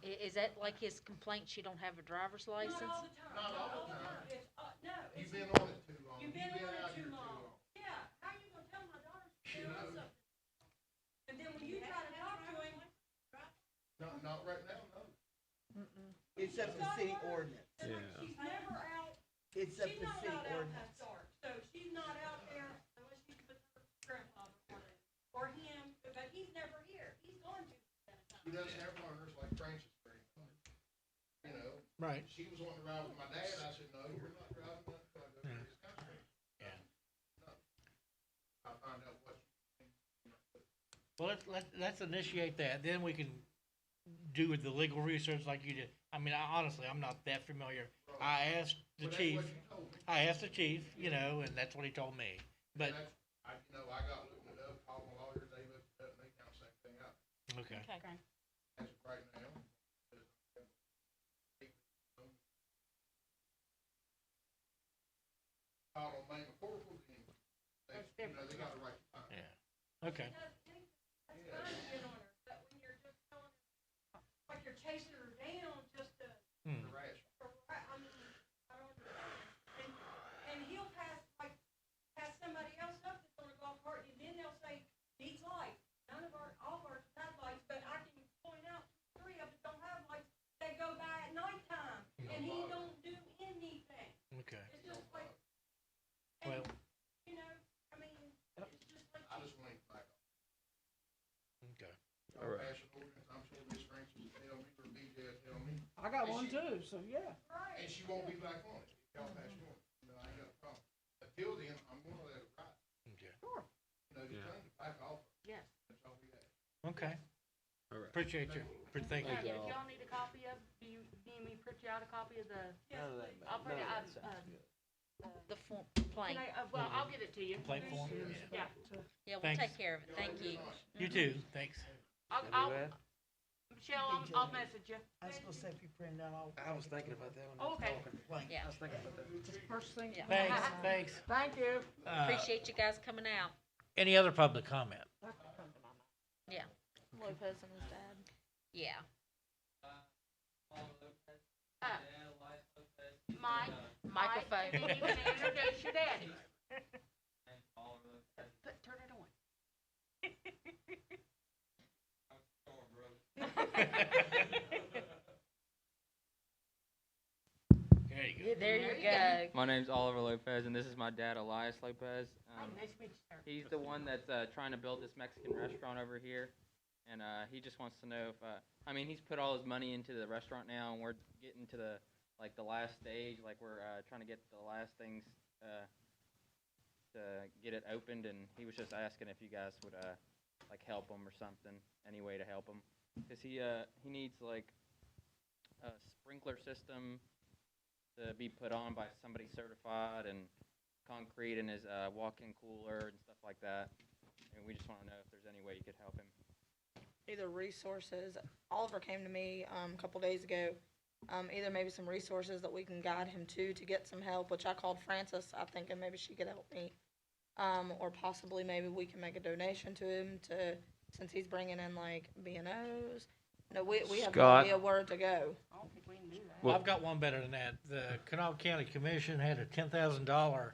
F: Is that like his complaint, she don't have a driver's license?
J: Not all the time,
C: Not all the
J: time.
C: time.
J: It's, no, it's.
C: You've been on it too long.
J: You've been on
C: out
J: it
C: here
J: too long. Yeah, how you gonna tell my daughter she
C: You
J: did
C: know.
J: something? And then when you try to talk to him,
C: Not right now, no.
H: It's up to city ordinance.
K: Yeah.
N: She's never out,
H: It's up
N: she's
H: to
N: not
H: city
N: out after
H: ordinance.
N: dark, so she's not out there unless she's with her grandfather or him, but he's never here, he's gone to.
C: She doesn't have learners like Francis Street. You know,
A: Right.
C: she was wanting to ride with my dad, I said, no, you're not driving that, until I go to this country.
A: Yeah.
C: No. I'll find out what.
A: Well, let's initiate that, then we can do the legal research like you did. I mean, honestly, I'm not that familiar. I asked the
C: But that's
A: chief,
C: what you told me.
A: I asked the chief, you know, and that's what he told me. But,
C: I got looking it up, called my lawyer, they looked it up, and they found the same thing out.
A: okay.
F: Okay.
C: As of right now. Called on May before, then, they, you know, they got the right to time.
A: Yeah, okay.
N: That's fine to get on her, but when you're just telling her, like you're chasing her down just to,
A: Hmm.
C: Harass.
N: I mean, I don't understand. And he'll pass somebody else up that's on a golf cart, and then they'll say, needs lights. All of ours have lights, but I can point out 3 of them don't have lights, they go by at nighttime, and he don't do anything.
A: Okay.
N: It's just like,
A: Well,
N: and, you know, I mean, it's just like.
C: I just went back.
A: okay.
K: All right.
C: Pass an ordinance, I'm sure Miss Francis will tell me, or BJ will tell me,
M: I got one too, so yeah.
N: Right.
C: and she won't be back on it, if y'all pass one, you know, I ain't got a problem. Until then, I'm gonna let it ride,
A: Okay.
C: you know, just
K: Yeah.
C: turn it back off,
F: Yes.
C: that's all we ask.
A: Okay.
K: All right.
A: Appreciate you. Thank
D: Yeah,
A: you.
D: if y'all need a copy of, do you need me to print you out a copy of the,
K: None of that
D: I'll print it,
K: matters. None of that sounds good.
F: The form,
D: can
F: plain.
D: well, I'll get it to you.
A: Complaint form?
D: Yeah,
F: Yeah, we'll
A: Thanks.
F: take care of it. Thank you.
A: You too, thanks.
D: I'll, Michelle, I'll message you.
H: I was gonna say if you print it out,
K: I was thinking about that when
D: Oh, okay.
H: blank.
F: Yeah.
K: I was thinking about that.
M: First thing.
F: Yeah.
A: Thanks.
D: Thank you.
F: Appreciate you guys coming out.
A: Any other public comment?
F: Yeah.
B: Lopez and his dad.
F: Yeah.
D: Mike,
F: Microphone.
D: you didn't even introduce your daddy. Turn it on.
A: There you go.
F: There you go.
O: My name's Oliver Lopez, and this is my dad, Elias Lopez.
D: Nice to meet you, sir.
O: He's the one that's trying to build this Mexican restaurant over here, and he just wants to know if I mean, he's put all his money into the restaurant now, and we're getting to the last stage, like we're trying to get the last things to get it opened, and he was just asking if you guys would like help him or something, any way to help him, because he needs like a sprinkler system to be put on by somebody certified, and concrete in his walk-in cooler and stuff like that. And we just want to know if there's any way you could help him.
P: Either resources. Oliver came to me a couple days ago. Either maybe some resources that we can guide him to get some help, which I called Frances, I think, and maybe she could help me. Or possibly maybe we can make a donation to him since he's bringing in like B&Os. No, we have no
K: Scott.
P: idea where to go.
D: I don't think we can do that.
A: Well, I've got one better than that. The Kanawha County Commission had a $10,000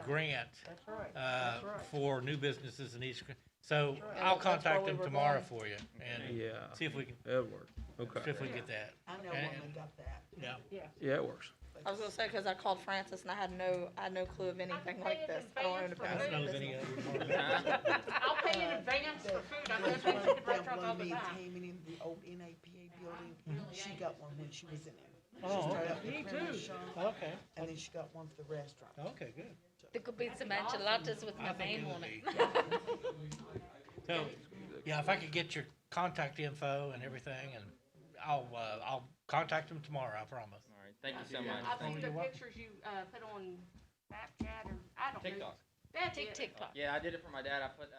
A: grant
M: That's right, that's right.
A: for new businesses in East. So
P: right.
A: I'll
P: That's where
A: contact
P: we
A: them
P: were
A: tomorrow
P: going.
A: for you and
K: Yeah,
A: see if we can
K: that'd work. Okay.
A: see if we can get that.
H: I know
A: And-
H: one that got that.
A: Yeah.
K: Yeah, it works.
P: I was gonna say, cause I called Frances and I had no clue of anything like this. I don't own a
A: I don't know of any
P: business.
A: other.
D: I'll pay in advance for food. I go to the
H: That
D: restaurant all
H: one
D: the
H: being
D: time.
H: Taming in the old NAPA building, she got one when she was in there. She
A: Oh,
H: started
A: okay.
H: out with
M: Me
H: the criminal
M: too.
H: shop,
A: Okay.
H: and then she got one for the restaurant.
A: Okay, good.
F: There could be some enchiladas with
A: I
F: my
A: think
F: name
A: it
F: on
A: would
F: it.
A: be. So, yeah, if I could get your contact info and everything, and I'll contact them tomorrow, I promise.
O: All right, thank you so much.
D: I
O: Thank
D: think
O: you.
D: the pictures you, put on Snapchat or, I don't know.
O: TikTok.
D: That's it.
F: TikTok.
O: Yeah, I did it for my dad. I put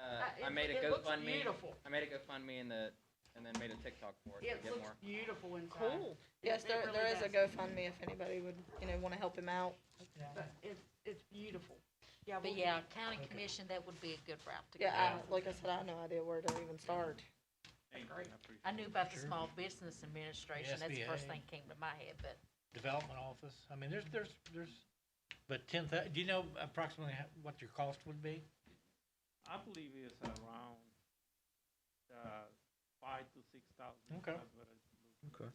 O: I made a
D: It looks
O: GoFundMe.
D: beautiful.
O: I made a GoFundMe and then made a TikTok for it to
D: It
O: get
D: looks
O: more.
D: beautiful inside.
F: Cool.
P: Yes,
D: It
P: there
D: really
P: is a
D: does.
P: GoFundMe if anybody would, wanna help him out.
D: But it's beautiful. Yeah,
F: But
D: we'll-
F: yeah, county commission, that would be a good route to go.
P: Yeah, like I said, I had no idea where to even start.
F: I knew about the
A: Sure.
F: Small Business Administration. That's the first
A: SBA.
F: thing came to my head, but
A: Development office. I mean, there's, but 10,000, do you know approximately what your cost would be?
Q: I believe it's around 5,000 to 6,000.
A: Okay.
Q: That's what I believe.
K: Okay.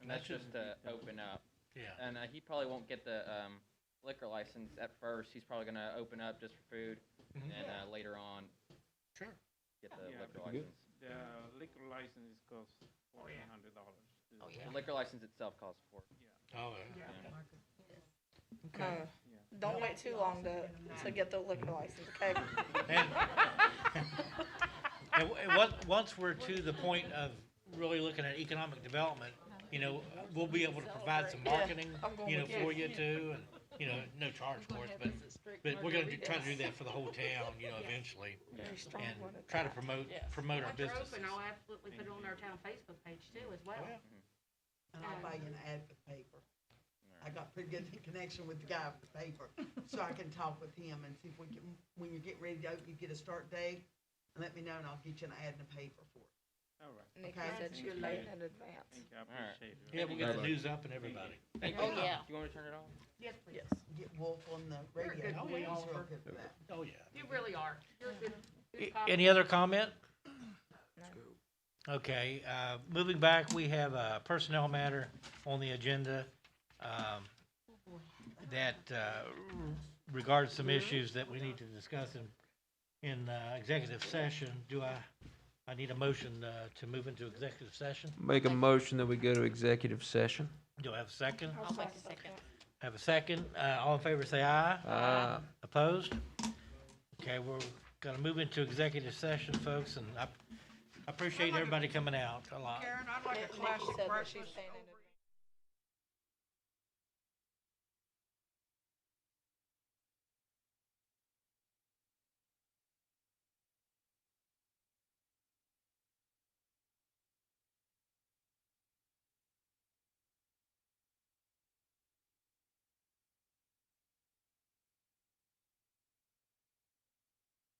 O: And that's just to open up.
A: Yeah.
O: And he probably won't get the liquor license at first. He's probably gonna open up just for food,
A: Mhm.
O: and later on
A: Sure.
O: get the
Q: Yeah,
O: liquor
Q: because
O: license.
Q: the liquor license costs $1,400.
B: Oh,
O: The liquor license itself costs $4.
A: Oh,
O: Yeah.
P: No, don't wait too long to get the liquor license, okay?
A: And, once we're to the point of really looking at economic development, you know, we'll be able to provide some marketing,
P: I'm going
A: you know,
P: with you.
A: for you too, and, you know, no charge, of course, but we're gonna try to do that for the whole town, you know, eventually.
P: Very strong
A: And
P: one at
A: try to
P: that.
A: promote
D: Yes.
A: our
D: Once you're
A: businesses.
D: open, I'll absolutely put it on our town Facebook page too as well.
A: Oh, yeah.
H: And I'll buy you an ad for the paper. I got pretty good connection with the guy for the paper, so I can talk with him and see if we can, when you get ready to open, you get a start date, and let me know, and I'll get you an ad in the paper for it.
Q: All right.
P: Nikki
H: Okay.
P: said she's paying in advance.
Q: Thank you, I
O: Alright.
Q: appreciate it.
A: Yeah, we'll get the news up and everybody.
O: Thank
D: Oh,
O: you.
D: yeah.
O: You want me to turn it off?
D: Yes, please.
P: Yes.
H: Get Wolf on the
D: You're a
H: radio.
D: good boy,
H: He's real
D: Oliver.
H: good for that.
A: Oh, yeah.
D: You really are. You're a good.
A: Any other comment? Okay, moving back, we have a personnel matter on the agenda, that, regards some issues that we need to discuss in executive session. I need a motion, to move into executive session?
K: Make a motion that we go to executive session.
A: Do I have a second?
D: I'll make a second.
A: Have a second? All in favor, say aye.
K: Aye.
A: Opposed? Okay, we're gonna move into executive session, folks, and I appreciate everybody coming out a lot.
M: Karen, I'd like a
P: Nikki
M: classic
P: said that
M: breakfast
P: she's paying in
M: over